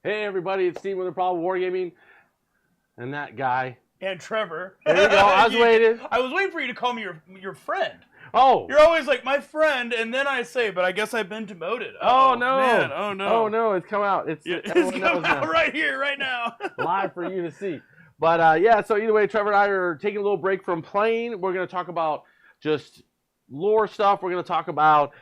Hey everybody, it's Steve with Improbable Wargaming, and that guy. And Trevor. There you go. I was waiting. I was waiting for you to call me your friend. Oh. You're always like my friend, and then I say, but I guess I've been demoted. Oh no. Man. Oh no. Oh no. It's come out. It's come out right here, right now. Live for you to see. But yeah. So either way, Trevor and I are taking a little break from playing. We're going to talk about just lore stuff. We're going to talk about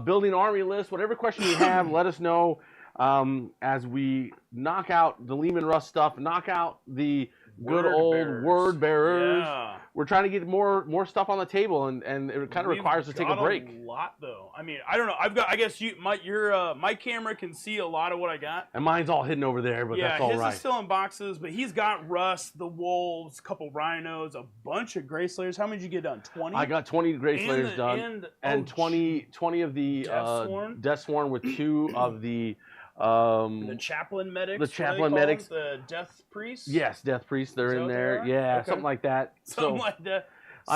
building army lists. Whatever question you have, let us know as we knock out the Lehman Russ stuff, knock out the good old word bearers. Yeah. We're trying to get more stuff on the table, and it kind of requires us to take a break. A lot though. I mean, I don't know. I guess my camera can see a lot of what I got. And mine's all hidden over there, but that's all right. Yeah, his is still in boxes, but he's got Rust, the Wolves, a couple Rhinos, a bunch of Grey Slayers. How many did you get done? 20? I got 20 Grey Slayers done, and 20 of the Deathsworn with 2 of the chaplain medics. The chaplain medics. The death priests. Yes, death priests. They're in there. Yeah, okay. Something like that. Something like that.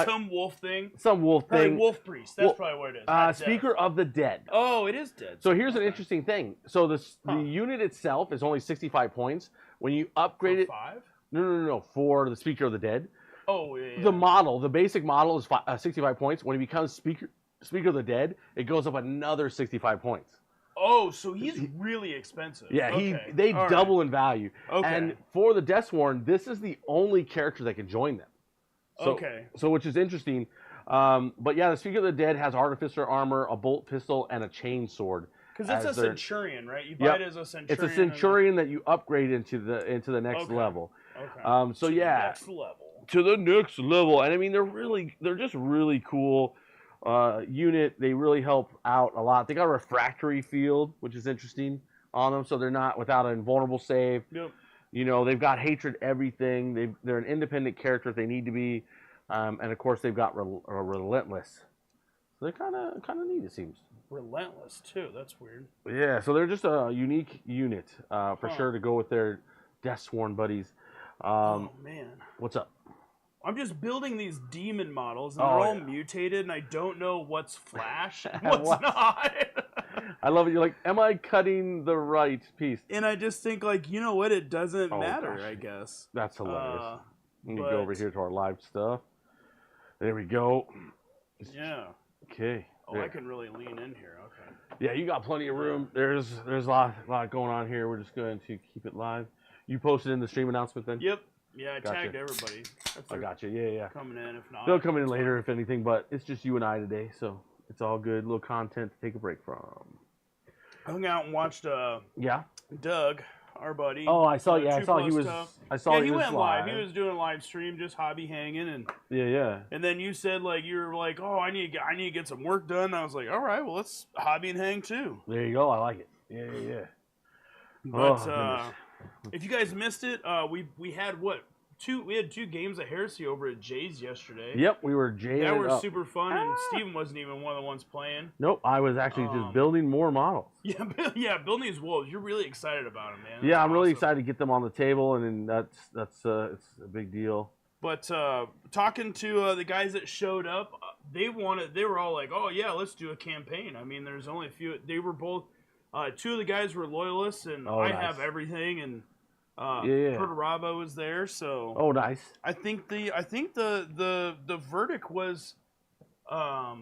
Some wolf thing. Some wolf probably thing. Wolf priest. That's probably what it is. Speaker of the Dead. Oh, it is dead. So here's an interesting thing. So the unit itself is only 65 points. When you upgrade it, 5? No. For the Speaker of the Dead. Oh yeah. The basic model is 65 points. When he becomes Speaker of the Dead, it goes up another 65 points. Oh, so he's really expensive. Yeah, they double in value. Okay. And for the Deathsworn, this is the only character that can join them. So, So which is interesting. But yeah, the Speaker of the Dead has Artificer armor, a bolt pistol, and a chain sword. Because it's a Centurion, right? You buy it as a Centurion. It's a Centurion that you upgrade into the next level. Okay. So yeah. Next level. To the next level. And I mean, they're just really cool. Unit. They really help out a lot. They got a refractory field, which is interesting on them, so they're not without an invulnerable save. Yep. You know, they've got hatred everything. They're an independent character if they need to be, and of course they've got relentless. So they're kind of neat, it seems. Relentless too. That's weird. Yeah. So they're just a unique unit for sure to go with their Deathsworn buddies. Oh man. What's up? I'm just building these demon models, and they're all mutated, and I don't know what's Flash and what's not. I love it. You're like, am I cutting the right piece? And I just think, like, you know what? It doesn't matter, I guess. That's hilarious. Let me go over here to our live stuff. There we go. Yeah. Okay. Oh, there. I can really lean in here. Okay. Yeah, you got plenty of room. There's a lot going on here. We're just going to keep it live. You posted in the stream announcement then? Yep. Yeah, I tagged everybody. I got you. Yeah. Coming in, if not. They'll come in later, if anything, but it's just you and I today, so it's all good. A little content to take a break from. I hung out and watched Doug, our buddy. Oh, I saw. Yeah, I saw he went live. He was doing a live stream, just hobby hanging, and yeah. And then you said you were like, oh, I need to get some work done. And I was like, all right, well, let's hobby and hang too. There you go. I like it. Yeah. But if you guys missed it, we had two games of Heresy over at Jay's yesterday. Yep, we were Jay. That was super fun, and Steven wasn't even one of the ones playing. Nope, I was actually just building more models. Yeah, building these wolves. You're really excited about them, man. That's I'm really excited to get them on the table, and that's it's a big deal. But talking to the guys that showed up, they were all like, oh yeah, let's do a campaign. I mean, there's only a few. They were both. 2 of the guys were loyalists, and I have everything, and Perturabo was there, so. Oh, nice. I think the verdict was a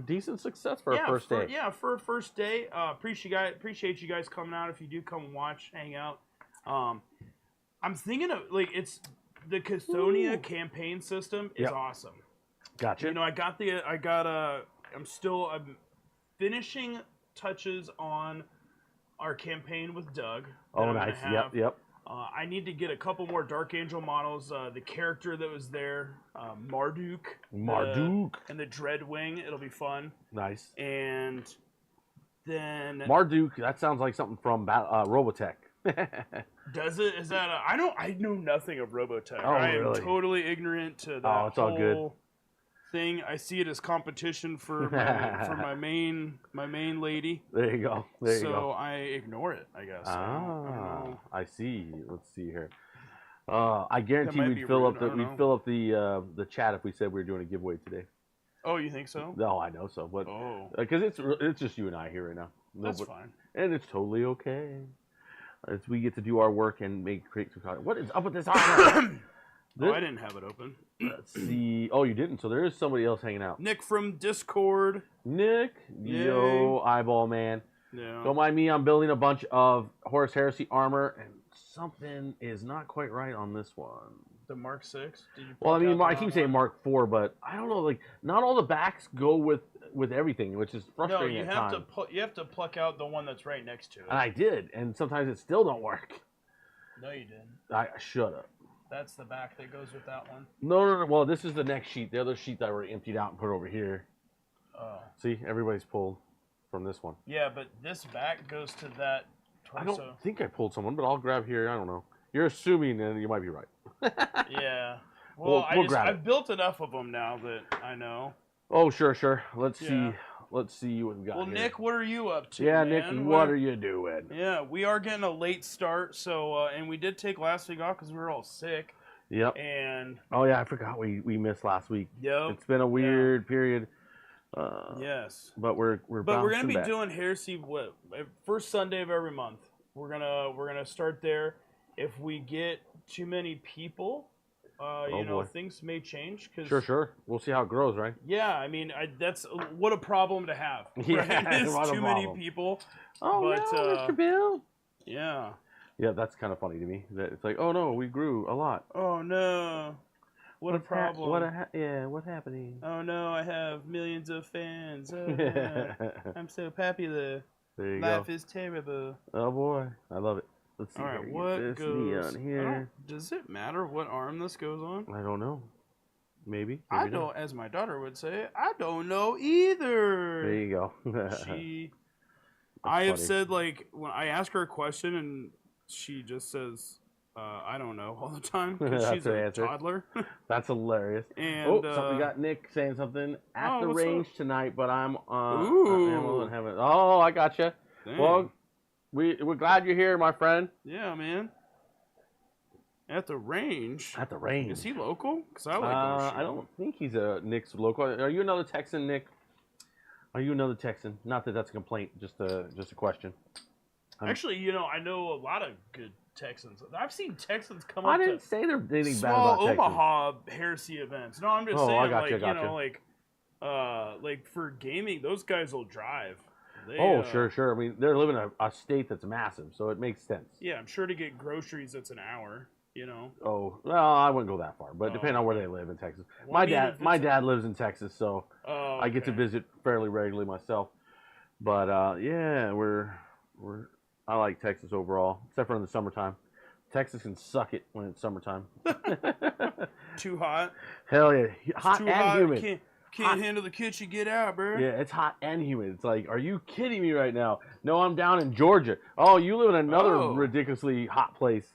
decent success for a first day. Yeah, for a first day. Appreciate you guys coming out. If you do come watch, hang out. I'm thinking of it's the Custhonia campaign system is awesome. Gotcha. You know, I'm finishing touches on our campaign with Doug. Oh, nice. Yep. I need to get a couple more Dark Angel models. The character that was there, Marduk. And the Dreadwing. It'll be fun. Nice. And then Marduk. That sounds like something from Robotech. Does it? Is that? I know nothing of Robotech. Oh, I am really? totally ignorant to that it's all good. thing. I see it as competition for my main lady. There you go. So I ignore it, I guess. I see. Let's see here. I guarantee we'd fill up the chat if we said we were doing a giveaway today. Oh, you think so? No, I know so, but because it's just you and I here right now. That's fine, and it's totally okay. as we get to do our work and create some content. What is up with this armor? Oh, I didn't have it open. Let's see. Oh, you didn't. So there is somebody else hanging out. Nick from Discord. Nick, Yay. yo, eyeball man. Yeah. Don't mind me. I'm building a bunch of Horus Heresy armor, and something is not quite right on this one. The Mark 6. Well, I mean, I keep saying Mark 4, but I don't know. Like, not all the backs go with everything, which is frustrating. No, you have to pluck out the one that's right next to it. And I did, and sometimes it still don't work. No, you didn't. I shut up. That's the back that goes with that one. No. Well, this is the next sheet. The other sheet that I already emptied out and put over here. Oh. See, everybody's pulled from this one. Yeah, but this back goes to that torso. I don't think I pulled someone, but I'll grab here. I don't know. You're assuming, and you might be right. Yeah. Well, I've built enough of them now that I know. Oh, sure. Let's see. Let's see what we got. Well, here. Nick, what are you up to? Yeah, man? Nick, what are you doing? Yeah, we are getting a late start, so and we did take last week off because we were all sick. Yep. And oh yeah, I forgot we missed last week. Yep. It's been a weird period. Yes. But we're gonna be doing Heresy first Sunday of every month. We're gonna start there. If we get too many people, things may change. Sure. We'll see how it grows, right? Yeah, I mean, that's what a problem to have. Yeah, right? It's too many people. Oh, but, no, Mr. Bill. Yeah. Yeah, that's kind of funny to me. That it's like, oh no, we grew a lot. Oh no, what a problem. What's happening? Oh no, I have millions of fans. Oh, no. I'm so popular. There you Life go. is terrible. Oh boy, I love it. Let's see. All right, here. what goes on here? Does it matter what arm this goes on? I don't know. Maybe I don't, as my daughter would say, I don't know either. There you go. I have said, like, when I ask her a question and she just says, I don't know all the time because she's a toddler. That's hilarious. And we got Nick saying something at the range tonight, but I'm Ooh. Oh, I gotcha. Dang. Well, we're glad you're here, my friend. Yeah, man. At the range. At the range. Is he local? Because I like I don't think he's a Nick's local. Are you another Texan, Nick? Are you another Texan? Not that that's a complaint, just a question. Actually, I know a lot of good Texans. I've seen Texans come up I didn't say they're anything bad about Texans. Omaha Heresy events. No, I'm just saying, I gotcha. like for gaming, those guys will drive. Sure. I mean, they're living in a state that's massive, so it makes sense. Yeah, I'm sure to get groceries, it's an hour. Oh, well, I wouldn't go that far, but depending on where they live in Texas. My dad lives in Texas, so I get to visit fairly regularly myself. But I like Texas overall, except for in the summertime. Texas can suck it when it's summertime. Too hot. Hell yeah, hot and humid. Can't handle the kitchen. Get out, bro. Yeah, it's hot and humid. It's like, are you kidding me right now? No, I'm down in Georgia. Oh, you live in another ridiculously hot place.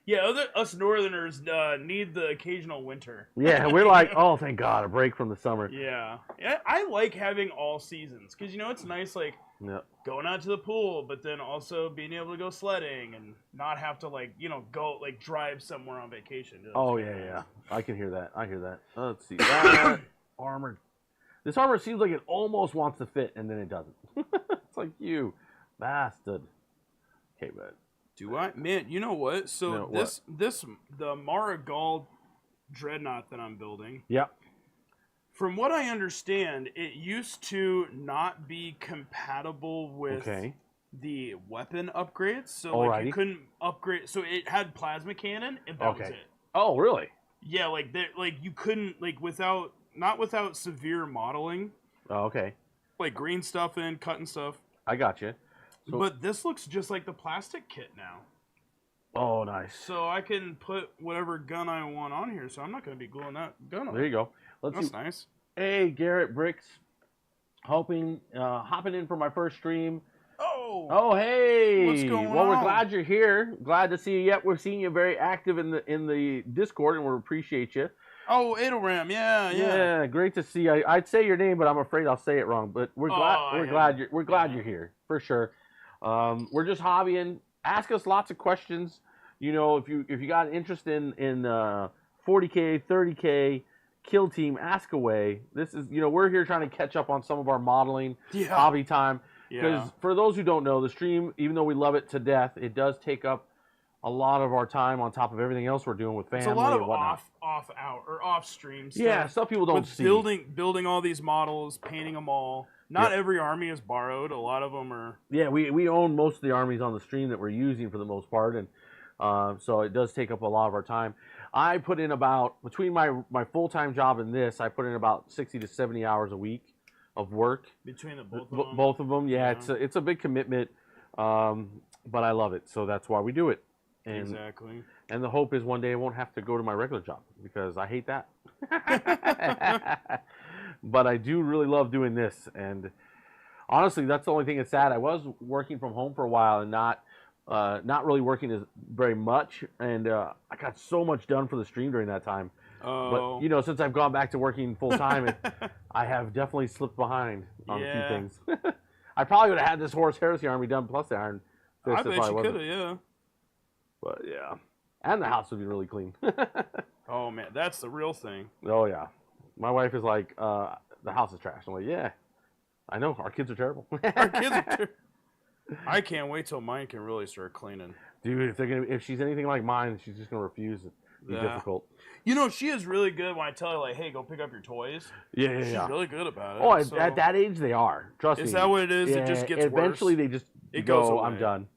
Yeah, us Northerners need the occasional winter. Yeah, we're like, oh, thank God, a break from the summer. Yeah, I like having all seasons because it's nice, like going out to the pool, but then also being able to go sledding and not have to go drive somewhere on vacation. Oh yeah, I can hear that. I hear that. Let's see that armor. This armor seems like it almost wants to fit, and then it doesn't. It's like, you bastard. Okay, but. Do I? Man, you know what? So the Marigal Dreadnought that I'm building. Yep. From what I understand, it used to not be compatible with the weapon upgrades. So you couldn't upgrade. So it had plasma cannon, and that was it. Oh, really? Yeah, you couldn't not without severe modeling. Oh, okay. Like green stuff in, cutting stuff. I got you. So, but this looks just like the plastic kit now. Oh, nice. So I can put whatever gun I want on here, so I'm not going to be gluing that gun on. There you go. That's nice. Hey, Garrett Bricks. Hopping in for my first stream. Oh, hey. What's going on? Well, we're glad you're here. Glad to see you. Yep, we're seeing you very active in the Discord, and we appreciate you. Oh, Edelram, yeah. Yeah, great to see you. I'd say your name, but I'm afraid I'll say it wrong. But we're glad you're here for sure. We're just hobbying. Ask us lots of questions. If you got interest in 40K, 30K kill team, ask away. This is we're here trying to catch up on some of our modeling hobby time. Because for those who don't know, the stream, even though we love it to death, it does take up a lot of our time on top of everything else we're doing with family. It's a lot of and whatnot. off stream stuff. Yeah, stuff people don't see. Building all these models, painting them all. Not every army is borrowed. A lot of them are. Yeah, we own most of the armies on the stream that we're using for the most part, and so it does take up a lot of our time. I put in about, between my full-time job and this, I put in about 60 to 70 hours a week of work. Between the both of them? Both of them, yeah. It's a big commitment, but I love it, so that's why we do it. And, exactly. And the hope is one day I won't have to go to my regular job, because I hate that. But I do really love doing this, and honestly, that's the only thing that's sad. I was working from home for a while and not really working very much, and I got so much done for the stream during that time. Oh. But since I've gone back to working full time, I have definitely slipped behind on a few things. I probably would have had this Horus Heresy army done plus the Iron Fist. I bet you could have, yeah. But yeah, and the house would be really clean. Oh man, that's the real thing. Oh yeah, my wife is like, the house is trash. I'm like, yeah, I know, our kids are terrible. Our kids are terrible. I can't wait till mine can really start cleaning. Dude, if she's anything like mine, she's just gonna refuse. It'd be difficult. She is really good when I tell her, like, hey, go pick up your toys. Yeah. She's really good about it. Oh, at that age, they are. Trust me. Is that what it is? Yeah, it just gets worse? Eventually, they just goes away. I'm done.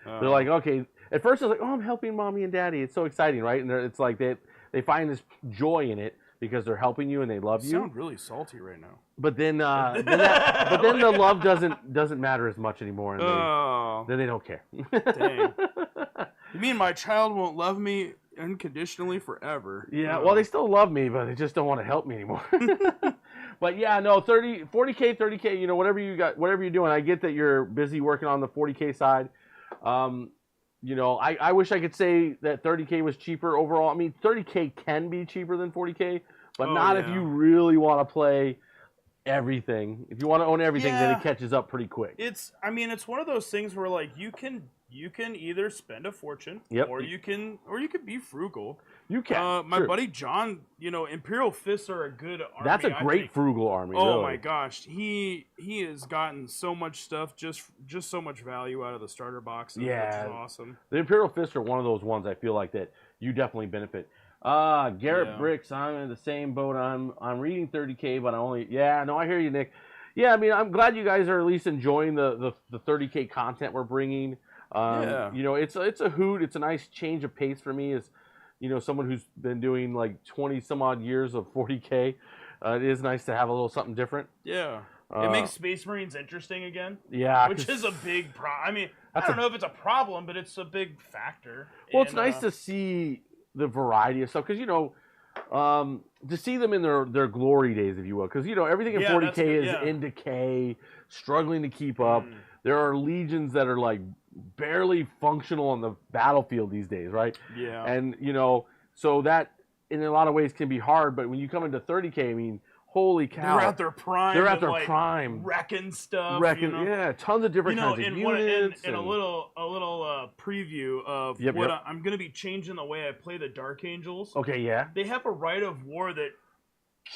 They're like, okay. At first, it's like, oh, I'm helping mommy and daddy. It's so exciting, right? And it's like they find this joy in it because they're helping you and they love you. You sound really salty right now. But then, the love doesn't matter as much anymore, and then they don't care. Dang. You mean my child won't love me unconditionally forever? Yeah, well, they still love me, but they just don't want to help me anymore. But yeah, no, 40K, 30K, whatever you're doing. I get that you're busy working on the 40K side. I wish I could say that 30K was cheaper overall. I mean, 30K can be cheaper than 40K, but not if you really want to play everything. If you want to own everything, then it catches up pretty quick. It's one of those things where like you can either spend a fortune, or you can be frugal. You can. My buddy John, Imperial Fists are a good army. That's a great frugal army. Oh really. My gosh, he has gotten so much stuff, just so much value out of the starter boxes. Yeah, which is awesome. The Imperial Fists are one of those ones I feel like that you definitely benefit. Garrett Bricks, I'm in the same boat. I'm reading 30K, but I hear you, Nick. Yeah, I mean, I'm glad you guys are at least enjoying the 30K content we're bringing. It's a hoot. It's a nice change of pace for me as, someone who's been doing like 20 some odd years of 40K. It is nice to have a little something different. Yeah. It makes Space Marines interesting again. Yeah. Which is a big problem. I mean, I don't know if it's a problem, but it's a big factor. Well, it's nice to see the variety of stuff because, to see them in their glory days, if you will. Because, everything in 40K is in decay, struggling to keep up. There are legions that are like barely functional on the battlefield these days, right? Yeah. And, so that in a lot of ways can be hard, but when you come into 30K, I mean, holy cow. They're at their prime. They're at their prime. Wrecking stuff. Yeah, tons of different kinds of units. And a little preview of I'm going to be changing the way I play the Dark Angels. Okay, yeah. They have a rite of war that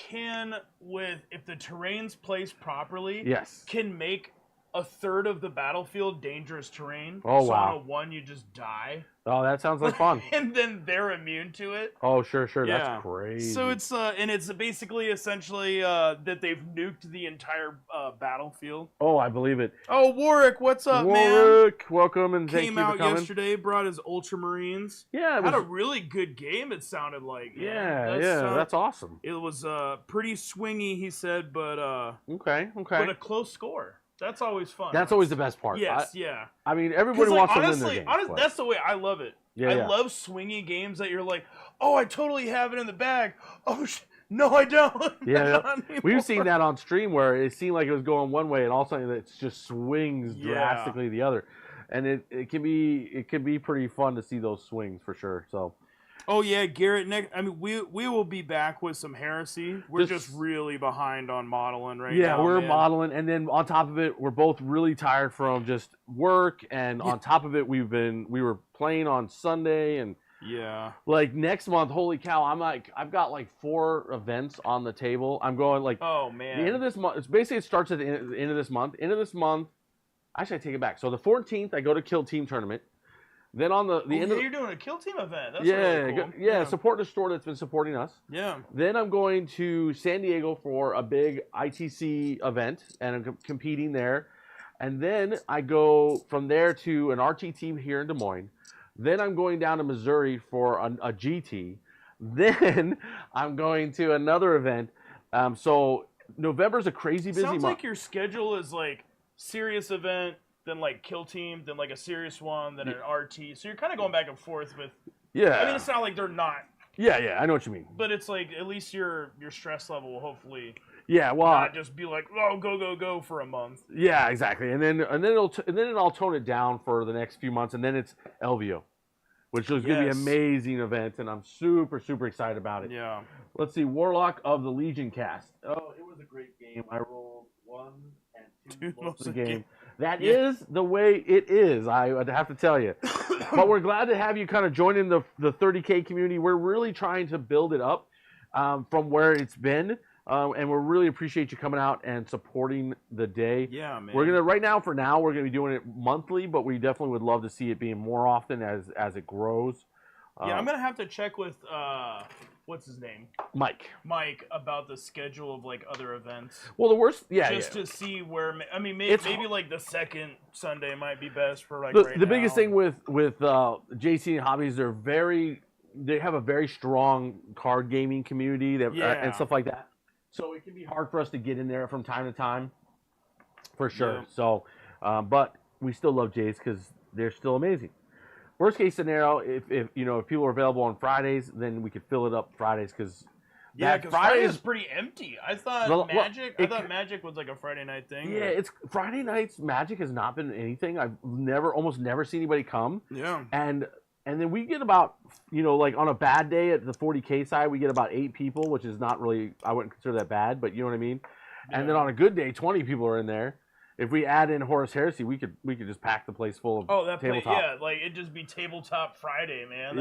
if the terrain's placed properly, can make a third of the battlefield dangerous terrain. Oh, so wow. on a 1, you just die. Oh, that sounds like fun. And then they're immune to it. Oh, sure. Yeah. That's crazy. So it's essentially that they've nuked the entire battlefield. Oh, I believe it. Oh, Warwick, what's up, man? Warwick, welcome and thank you for coming. Came out yesterday, brought his Ultramarines. Yeah, had a really good game. It sounded like. Yeah, that's awesome. It was pretty swingy, he said, but okay, but a close score. That's always fun. That's always the best part. Yes, I mean, everybody wants to win their games. Honestly, that's the way I love it. I love swingy games that you're like, oh, I totally have it in the bag. Oh, no, I don't. Yeah, we've seen that on stream where it seemed like it was going one way, and all of a sudden it just swings drastically the other, and it can be pretty fun to see those swings for sure. So. Oh yeah, Garrett. I mean, we will be back with some Heresy. We're just really behind on modeling right now. Yeah, we're modeling, and then on top of it, we're both really tired from just work, and on top of it, we were playing on Sunday, and like next month, holy cow! I've got like 4 events on the table. I'm going like, oh man, the end of this month. It starts at the end of this month. End of this month, Actually, I take it back. So the 14th, I go to Kill Team Tournament. Then on the end of you're doing a Kill Team event. That's really cool. Yeah, support the store that's been supporting us. Yeah. Then I'm going to San Diego for a big ITC event, and I'm competing there. And then I go from there to an RT team here in Des Moines. Then I'm going down to Missouri for a GT. Then I'm going to another event. So November's a crazy busy month. Sounds like your schedule is like serious event, then like Kill Team, then like a serious one, then an RT. So you're kind of going back and forth with. Yeah. I mean, it's not like they're not. Yeah, I know what you mean. But it's like at least your stress level will hopefully. Yeah, well, not just be like, oh, go for a month. Yeah, exactly. And then I'll tone it down for the next few months, and then it's LVO, which is going to be an amazing event, and I'm super excited about it. Yeah. Let's see, Warlock of the Legion cast. Oh, it was a great game. I rolled 1 and 2 most of the game. That is the way it is, I would have to tell you. But we're glad to have you kind of join in the 30K community. We're really trying to build it up from where it's been. And we really appreciate you coming out and supporting the day. Yeah, man. We're gonna for now we're gonna be doing it monthly, but we definitely would love to see it being more often as it grows. Yeah, I'm gonna have to check with what's his name, Mike about the schedule of like other events. Well, the worst, to see where. I mean, maybe like the second Sunday might be best for like the biggest thing with JC and Hobbies, they have a very strong card gaming community that and stuff like that. So it can be hard for us to get in there from time to time, for sure. Yeah. So, but we still love Jays because they're still amazing. Worst case scenario, if people are available on Fridays, then we could fill it up Fridays because Friday is pretty empty. I thought Magic was like a Friday night thing. Yeah, it's Friday nights. Magic has not been anything. I've almost never seen anybody come. Yeah, and then we get about, like on a bad day at the 40K side, we get about 8 people, which is not really, I wouldn't consider that bad, but you know what I mean? Yeah. And then on a good day, 20 people are in there. If we add in Horus Heresy, we could just pack the place full of tabletop. Like it'd just be tabletop Friday, man.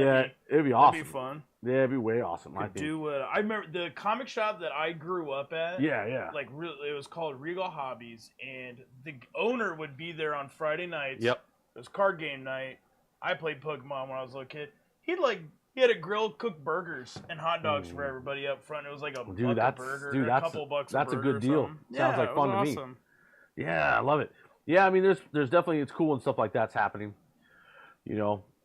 It'd be awesome. That'd be fun. Yeah, it'd be way awesome. I remember the comic shop that I grew up at. Yeah. Like really, it was called Regal Hobbies, and the owner would be there on Friday nights. Yep. It was card game night. I played Pokemon when I was a little kid. He had a grill, cooked burgers and hot dogs for everybody up front. It was like a buck a burger, a couple bucks. That's a good deal. Sounds like fun to me. Yeah, I love it. Yeah, I mean, there's definitely, it's cool and stuff like that's happening.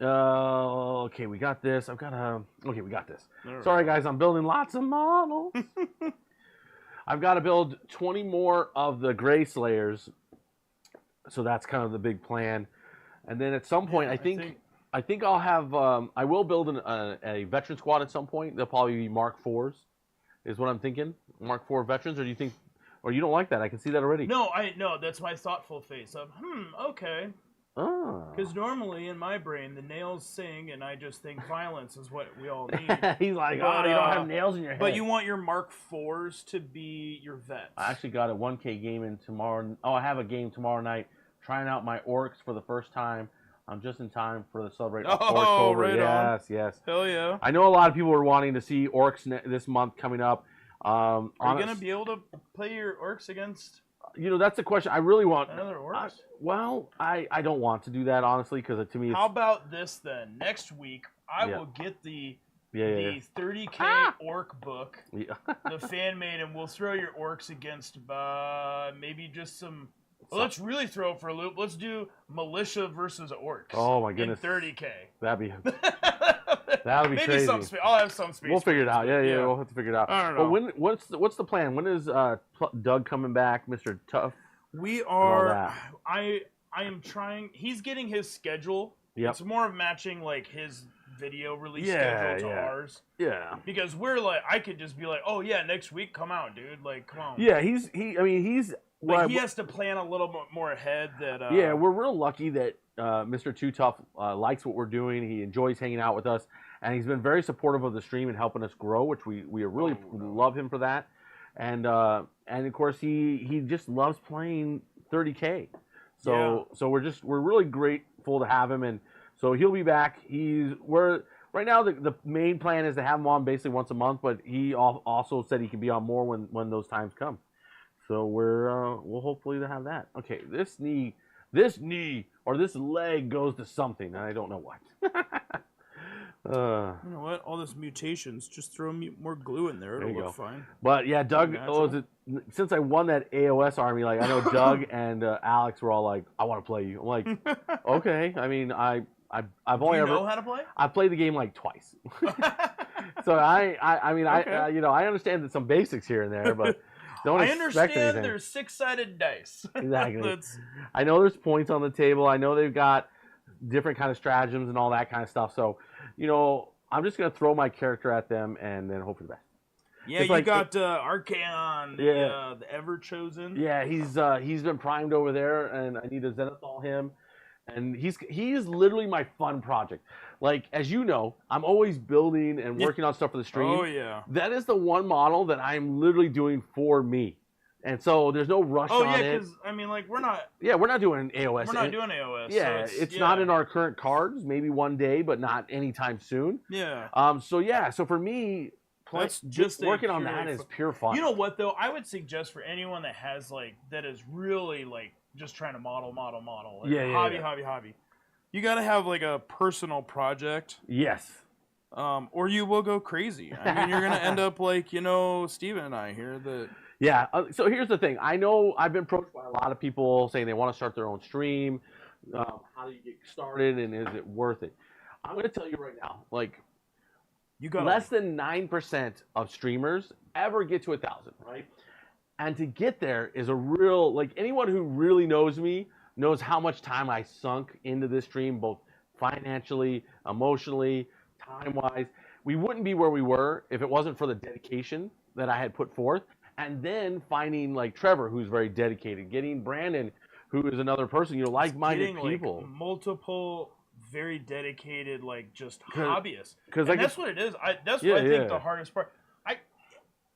Okay, we got this. We got this. Sorry, guys, I'm building lots of models. I've got to build 20 more of the Gray Slayers, so that's kind of the big plan. And then at some point, I think I'll have. I will build a veteran squad at some point. They'll probably be Mark IVs, is what I'm thinking. Mark IV veterans, or do you think? Or you don't like that? I can see that already. No, that's my thoughtful face of, okay. Because normally in my brain, the nails sing, and I just think violence is what we all need. He's like, you don't have nails in your head. But you want your Mark IVs to be your vets. I actually got a 1K game in tomorrow. Oh, I have a game tomorrow night, trying out my orcs for the first time. I'm just in time for the celebrate Orctober. Right Yes. Hell yeah. I know a lot of people are wanting to see orcs this month coming up. Are you going to be able to play your orcs against... that's the question. I really want... Another orcs? I don't want to do that, honestly, because to me it's... How about this, then? Next week, I will get the 30K orc book, the fan-made, and we'll throw your orcs against maybe just some... Well, let's really throw it for a loop. Let's do militia versus orcs. Oh, my goodness. In 30K. That'd be crazy. Maybe I'll have some space. We'll figure it out. Yeah, we'll have to figure it out. I don't know. But what's the plan? When is Doug coming back, Mr. Tough? We are. I am trying. He's getting his schedule. Yep. It's more of matching like his video release schedule to ours. Yeah. Because we're like, I could just be like, oh yeah, next week, come out, dude. Like, come on. Yeah, he's. But he has to plan a little bit more ahead. We're real lucky that Mr. Too Tough likes what we're doing. He enjoys hanging out with us, and he's been very supportive of the stream and helping us grow, which we really love him for that. And of course he just loves playing 30K. So we're really grateful to have him, and so he'll be back. Right now the main plan is to have him on basically once a month, but he also said he can be on more when those times come. So we'll hopefully have that. Okay, this this knee or this leg goes to something, and I don't know what. You know what? All this mutations, just throw more glue in there. It'll look fine. But yeah, Doug, since I won that AOS army, like I know Doug and Alex were all like, "I want to play you." I'm like, "Okay." I mean, I've only ever know how to play. I've played the game like twice, so I mean, okay. You know, I understand that some basics here and there, but don't expect anything. I understand there's 6-sided dice. Exactly. I know there's points on the table. I know they've got different kind of stratagems and all that kind of stuff. So, you know, I'm just gonna throw my character at them and then hope for the best. Yeah, it's you got Archaon, the Ever Chosen. Yeah, he's been primed over there, and I need to Zenithal him. And he is literally my fun project. Like, as you know, I'm always building and working on stuff for the stream. Oh, yeah. That is the one model that I'm literally doing for me. And so there's no rush on it. Oh, yeah, because, I mean, like, we're not... Yeah, we're not doing AOS. We're not doing AOS. Yeah, so it's not in our current cards. Maybe one day, but not anytime soon. Yeah. So for me, working on that is pure fun. You know what, though? I would suggest for anyone that has, like, that is really, like, just trying to model. Like, hobby. You got to have, like, a personal project. Yes. Or you will go crazy. I mean, you're going to end up like, you know, Steven and I here that... Yeah. So here's the thing. I know I've been approached by a lot of people saying they want to start their own stream. How do you get started, and is it worth it? I'm going to tell you right now, like, less than 9% of streamers ever get to 1,000, right? And to get there is a real, like, anyone who really knows me knows how much time I sunk into this stream, both financially, emotionally, time-wise. We wouldn't be where we were if it wasn't for the dedication that I had put forth. And then finding, like, Trevor, who's very dedicated, getting Brandon, who is another person, you know, like-minded people. Like, multiple, very dedicated, like, just hobbyists. And that's what it is. That's what I think the hardest part.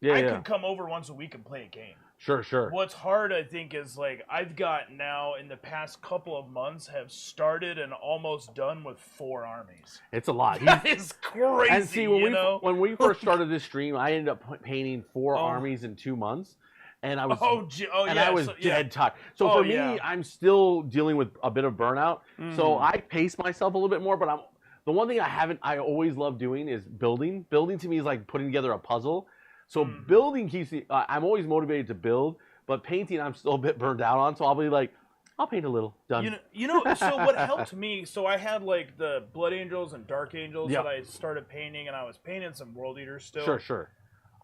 I could come over once a week and play a game. Sure. What's hard, I think, is, like, I've got now, in the past couple of months, have started and almost done with 4 armies. It's a lot. That is crazy, and see, when we first started this stream, I ended up painting 4 armies in 2 months. And I was I was dead tired. So for me, I'm still dealing with a bit of burnout. So I pace myself a little bit more, but the one thing I always love doing is building. Building to me is like putting together a puzzle. So building keeps me, I'm always motivated to build, but painting I'm still a bit burned out on, so I'll be like, I'll paint a little, done. You know, so what helped me, so I had like the Blood Angels and Dark Angels that I started painting, and I was painting some World Eaters still. Sure.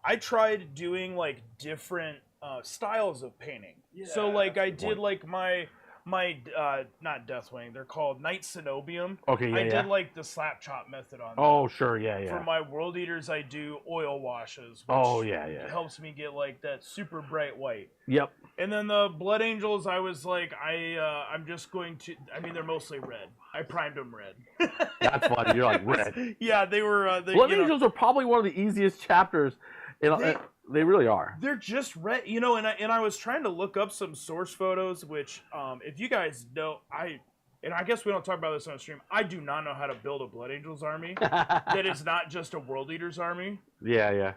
I tried doing like different styles of painting. Yeah, so like I did like my not Deathwing, they're called Night Cenobium. Okay, I did like the slap chop method on that. Oh, sure, yeah. For my World Eaters, I do oil washes, which helps me get like that super bright white. Yep. And then the Blood Angels, I was like, I'm just going to, I mean, they're mostly red. I primed them red. That's funny, you're like, red. Yeah, they were... Blood Angels are probably one of the easiest chapters. They really are. They're just red, you know, and I was trying to look up some source photos, which, if you guys know, I guess we don't talk about this on stream, I do not know how to build a Blood Angels army that is not just a World Eaters army. Yeah.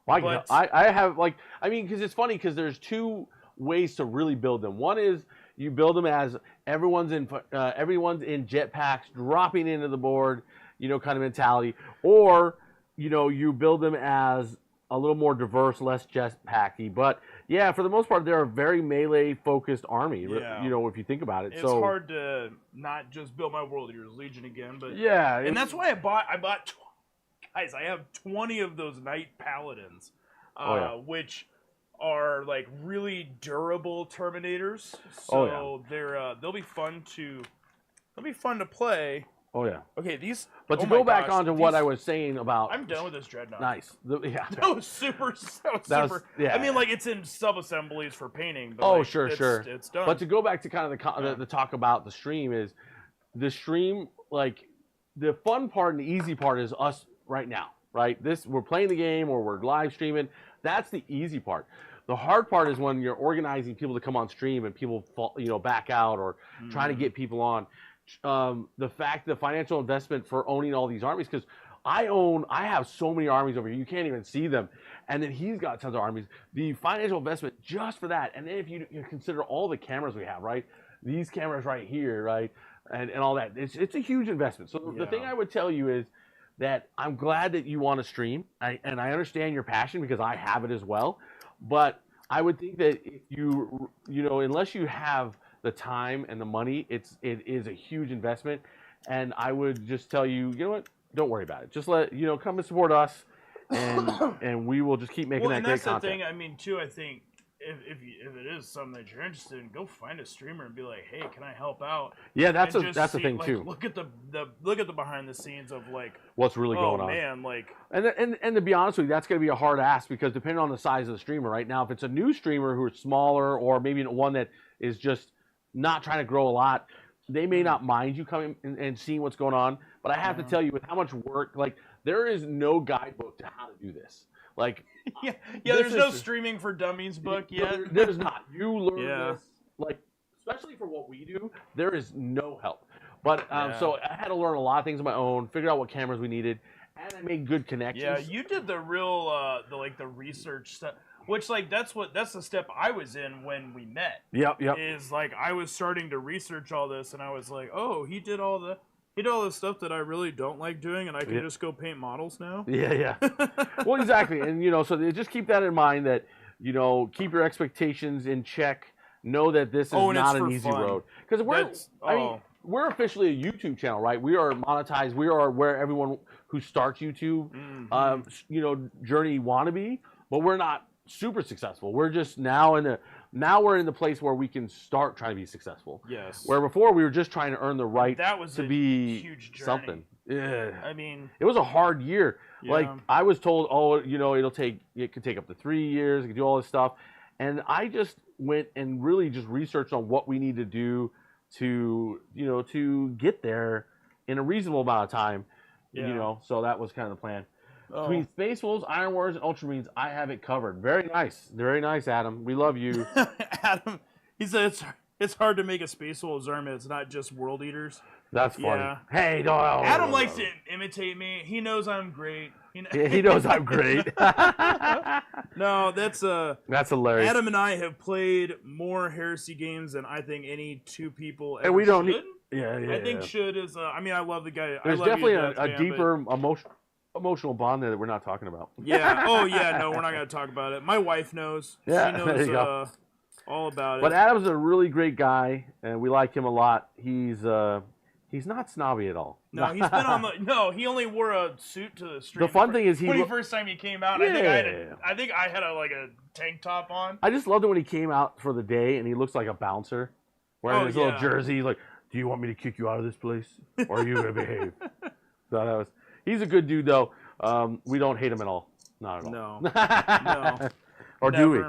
I have, like, I mean, because it's funny, because there's 2 ways to really build them. One is you build them as everyone's in jetpacks, dropping into the board, you know, kind of mentality, or you know, you build them as a little more diverse, less jetpacky. But yeah, for the most part, they're a very melee-focused army. Yeah. You know, if you think about it. It's hard to not just build my World Eaters Legion again, but yeah, and that's why I bought. Guys, I have 20 of those Knight Paladins, which are like really durable Terminators. So they'll be fun to play. Oh yeah. Okay, these. But to go back onto what I was saying about, I'm done with this Dreadnought. Nice. That was super. Yeah. I mean, like, it's in sub-assemblies for painting. But sure. It's done. But to go back to kind of the talk about the stream is, the stream, like, the fun part and the easy part is us right now, right? We're playing the game or we're live streaming. That's the easy part. The hard part is when you're organizing people to come on stream and people back out or trying to get people on. The financial investment for owning all these armies, because I have so many armies over here, you can't even see them, and then he's got tons of armies. The financial investment just for that, and then if you consider all the cameras we have, right? these cameras right here, right, and all that. It's a huge investment. So the thing I would tell you is that I'm glad that you want to stream, and I understand your passion because I have it as well. But I would think that if you know, unless you have the time and the money, it is a huge investment. And I would just tell you, you know what? Don't worry about it. Just come and support us, and we will just keep making that great content. Well, and that's the thing. I mean, too. I think if it is something that you're interested in, go find a streamer and be like, hey, can I help out? Yeah, that's the thing too. Look at the behind the scenes of like what's really going on. Oh man, like and to be honest with you, that's going to be a hard ask because depending on the size of the streamer. Right now, if it's a new streamer who is smaller or maybe one that is just not trying to grow a lot, they may not mind you coming and seeing what's going on. But I have to tell you, with how much work, like there is no guidebook to how to do this. Like, there's no streaming for dummies book yet. There's not. You learn this, like, especially for what we do, there is no help. But so I had to learn a lot of things on my own, figure out what cameras we needed, and I made good connections. Yeah, you did the real, the research stuff, which like that's the step I was in when we met. Yep. Is like I was starting to research all this, and I was like, oh, he did all the stuff that I really don't like doing, and I can just go paint models now. Yeah. Well, exactly. And, so just keep that in mind that, keep your expectations in check. Know that this is not an easy road. Because we're officially a YouTube channel, right? We are monetized. We are where everyone who starts YouTube, journey want to be, but we're not super successful. We're just now we're in the place where we can start trying to be successful. Yes. Where before we were just trying to earn the right to be huge journey. something. Yeah. I mean, it was a hard year. Yeah. Like I was told, it could take up to 3 years. It could do all this stuff, and I just went and really just researched on what we need to do to get there in a reasonable amount of time. Yeah. So that was kind of the plan. Between Space Wolves, Iron Wars, and Ultramarines, I have it covered. Very nice, Adam. We love you. Adam, he said it's hard to make a Space Wolves army. It's not just World Eaters. That's funny. Yeah. Hey, no. Adam likes to imitate me. He knows I'm great. He knows I'm great. No, that's hilarious. Adam and I have played more Heresy games than I think any two people ever and we don't should. I think should is. I mean, I love the guy. There's definitely a deeper emotional bond there that we're not talking about. Yeah. Oh, yeah. No, we're not going to talk about it. My wife knows. Yeah, she knows all about it. But Adam's a really great guy, and we like him a lot. He's not snobby at all. No, he's been on the. No, he only wore a suit to the stream. The fun thing is first time he came out. Yeah. I think I had a tank top on. I just loved it when he came out for the day, and he looks like a bouncer, wearing his little jersey. He's like, "Do you want me to kick you out of this place, or are you gonna behave?" So he's a good dude, though. We don't hate him at all. Not at all. No. Or Never. do we?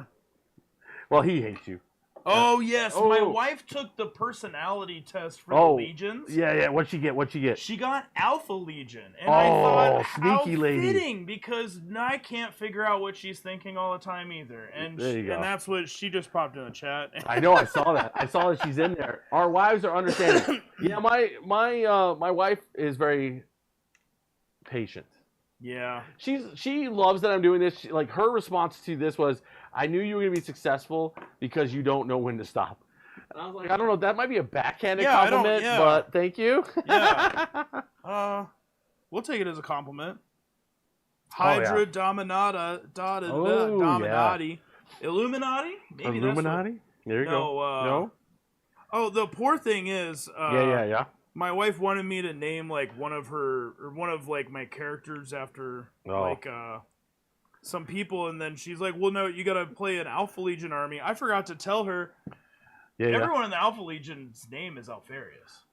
Well, he hates you. Oh, yes. Oh. My wife took the personality test for the Legions. Yeah. What'd she get? She got Alpha Legion. And I thought, sneaky how lady. fitting, because I can't figure out what she's thinking all the time either. And and that's what she just popped in the chat. I know, I saw that. I saw that she's in there. Our wives are understanding. Yeah, my wife is very patient. Yeah. She loves that I'm doing this. Like, her response to this was, I knew you were going to be successful because you don't know when to stop. And I was like, I don't know, that might be a backhanded compliment, but thank you. Yeah. We'll take it as a compliment. Hydra Dominata, Dominati. Illuminati? Maybe Illuminati? There you go. No? Oh, the poor thing is... Yeah. My wife wanted me to name like one of my characters after some people, and then she's like, "Well, no, you got to play an Alpha Legion army." I forgot to tell her. Everyone in the Alpha Legion's name is Alfarius.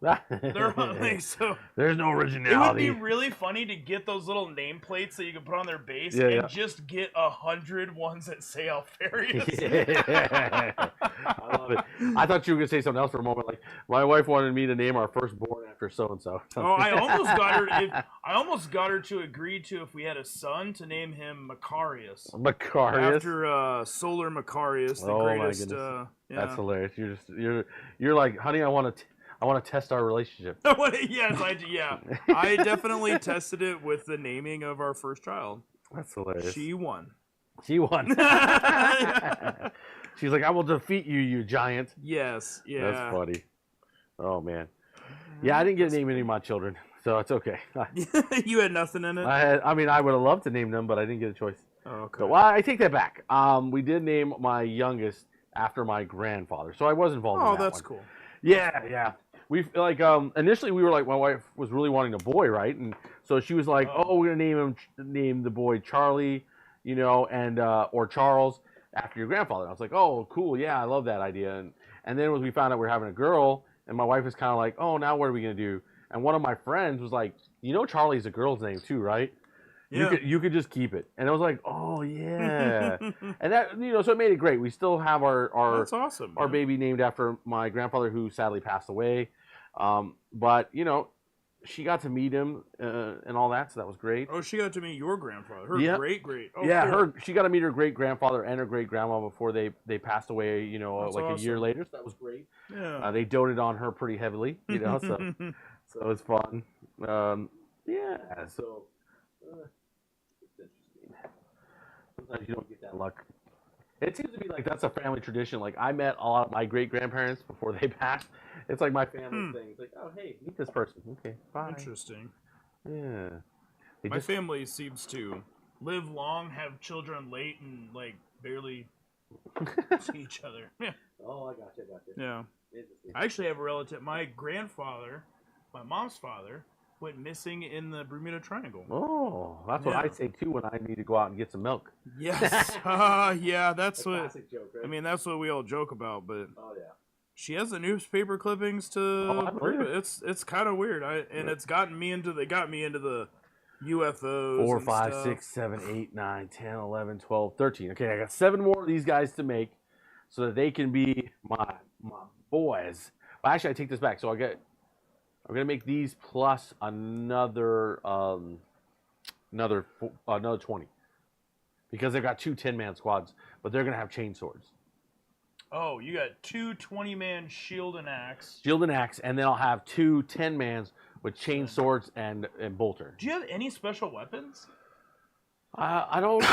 There's no originality. It would be really funny to get those little nameplates that you can put on their base and just get 100 ones that say Alfarius. Yeah. I love it. I thought you were going to say something else for a moment. Like, my wife wanted me to name our firstborn after so-and-so. I almost got her to agree to, if we had a son, to name him Macarius. Macarius? After Solar Macarius, the greatest. My goodness. That's hilarious. You're like, honey, I want to test our relationship. Yes, I do. Yeah, I definitely tested it with the naming of our first child. That's hilarious. She won. She won. She's like, I will defeat you, you giant. Yes. Yeah. That's funny. Oh, man. Yeah, I didn't get to name any of my children, so it's okay. You had nothing in it? I mean, I would have loved to name them, but I didn't get a choice. Oh, okay. So, well, I take that back. We did name my youngest after my grandfather, so I was involved in that that's one. cool. Yeah, yeah. We like initially we were like, my wife was really wanting a boy, right? And so she was like, "Oh, we're gonna name the boy Charlie, and or Charles after your grandfather." I was like, "Oh, cool, yeah, I love that idea." And then when we found out we were having a girl, and my wife was kind of like, "Oh, now what are we gonna do?" And one of my friends was like, Charlie's a girl's name too, right? Yeah. You could just keep it. And I was like, "Oh yeah," and that so it made it great. We still have our that's awesome, our baby named after my grandfather who sadly passed away. But she got to meet him and all that, so that was great. Oh, she got to meet your grandfather. Her great. Oh, yeah, cool. she got to meet her great grandfather and her great grandma before they passed away. That's a year later. So that was great. Yeah. They doted on her pretty heavily. So so it was fun. Yeah. So it's interesting. Sometimes you don't get that luck. It seems to be like that's a family tradition. Like I met a lot of my great grandparents before they passed. It's like my family thing. It's like, oh hey, meet this person. Okay, bye. Interesting. Yeah. My family seems to live long, have children late, and like barely see each other. Yeah. Oh, I got you. Yeah. I actually have a relative. My grandfather, my mom's father, went missing in the Bermuda Triangle. Oh, that's what I say too when I need to go out and get some milk. Yes. Yeah, that's what. Classic joke, right? I mean, that's what we all joke about, but. Oh yeah. She has the newspaper clippings to prove it. It's kind of weird. It's gotten me into the UFOs. 4, 5, 6, 7, 8, 9, 10, 11, 12, 13. Okay, I got 7 more of these guys to make so that they can be my boys. Well, actually, I take this back. So I'm gonna make these plus another 20 because they've got 2 10-man squads, but they're gonna have chain swords. Oh, you got 2 20-man shield and axe. Shield and axe, and then I'll have 2 10-mans with chain swords and bolter. Do you have any special weapons? I don't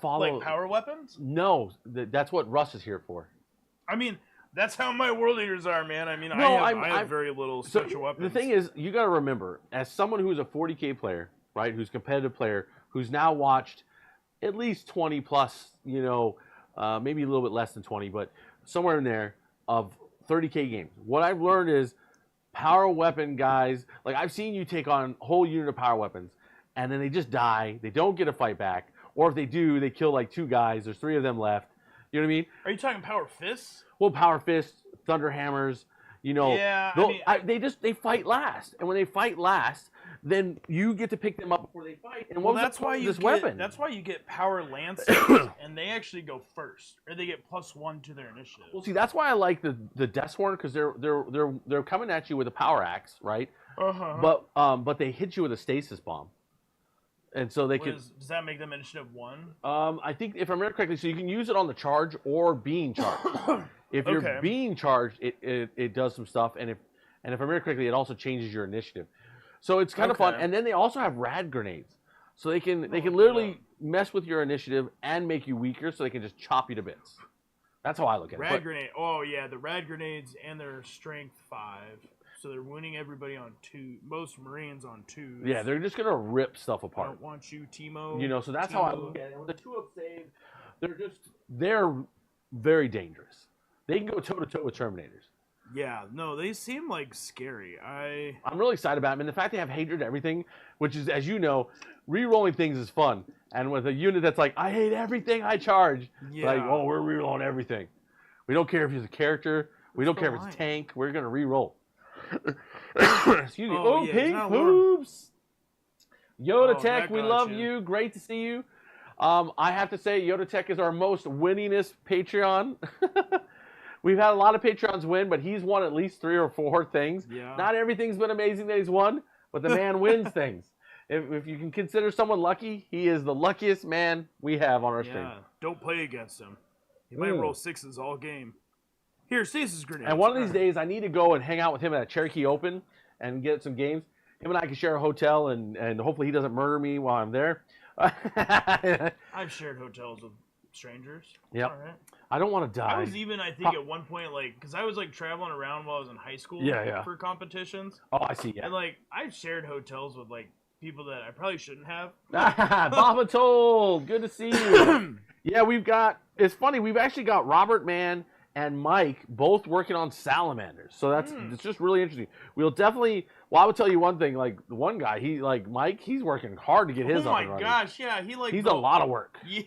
follow. Like power weapons? No, that's what Russ is here for. I mean, that's how my world eaters are, man. I mean, no, I have very little special weapons. The thing is, you got to remember, as someone who's a 40K player, right, who's a competitive player, who's now watched at least 20 plus, maybe a little bit less than 20, but somewhere in there of 30K games. What I've learned is power weapon guys, like I've seen you take on a whole unit of power weapons, and then they just die. They don't get a fight back. Or if they do, they kill like 2 guys. There's 3 of them left. You know what I mean? Are you talking power fists? Well, power fists, thunder hammers, Yeah, they fight last. And when they fight last, then you get to pick them up before they fight. And that's why weapon? That's why you get power lances, and they actually go first, or they get +1 to their initiative. Well, see, that's why I like the Death Sworn, because they're coming at you with a power axe, right? Uh-huh. But they hit you with a stasis bomb, and so they does that make them initiative 1? I think if I remember correctly, so you can use it on the charge or being charged. If you're being charged, it does some stuff, and if I remember correctly, it also changes your initiative. So it's kind of fun, and then they also have rad grenades, so they can literally mess with your initiative and make you weaker, so they can just chop you to bits. That's how I look at it. Rad grenade. Oh yeah, the rad grenades and their strength 5, so they're winning everybody on 2. Most Marines on 2s. Yeah, they're just gonna rip stuff apart. I don't want you, Timo. So that's how I look at it. With the 2-up save, they're very dangerous. They can go toe to toe with Terminators. Yeah, no, they seem like scary. I'm really excited about them, and the fact they have hatred to everything, which is, as you know, re-rolling things is fun. And with a unit that's like, I hate everything I charge, like, oh, we're re-rolling everything. We don't care if he's a character. We don't care if it's a tank. We're gonna re-roll. Excuse me. Oh, pink hoops. Yoda Tech, we love you. Great to see you. I have to say, Yoda Tech is our most winningest Patreon. We've had a lot of Patreons win, but he's won at least 3 or 4 things. Yeah. Not everything's been amazing that he's won, but the man wins things. If you can consider someone lucky, he is the luckiest man we have on our stream. Don't play against him. He might roll 6s all game. Here, stasis grenades. And one of these days, I need to go and hang out with him at Cherokee Open and get some games. Him and I can share a hotel, and hopefully he doesn't murder me while I'm there. I've shared hotels with strangers. Yep. All right. I don't want to die. I was even, I think, at one point, like, because I was, like, traveling around while I was in high school for competitions. Oh, I see, yeah. And, like, I've shared hotels with, like, people that I probably shouldn't have. Baba Told, good to see you. Yeah, it's funny, we've actually got Robert Mann and Mike both working on salamanders. So it's just really interesting. We'll definitely, I would tell you one thing, like, the one guy, Mike, he's working hard to get his up and running. Oh my gosh, yeah, he's a lot of work. Yeah,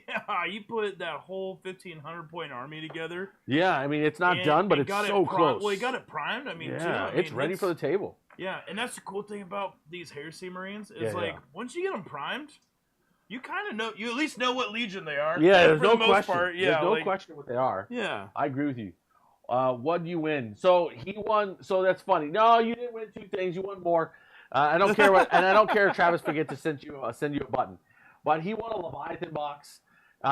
he put that whole 1,500 point army together. Yeah, I mean, it's not done, but it's so close. Well, he got it primed, I mean, it's ready for the table. Yeah, and that's the cool thing about these Heresy Marines is, once you get them primed, you kind of know, you at least know what Legion they are. Yeah, there's no question. There's no question what they are. Yeah. I agree with you. What did you win? So he won. So that's funny. No, you didn't win 2 things. You won more. I don't care what, and I don't care if Travis forget to send you a button. But he won a Leviathan box.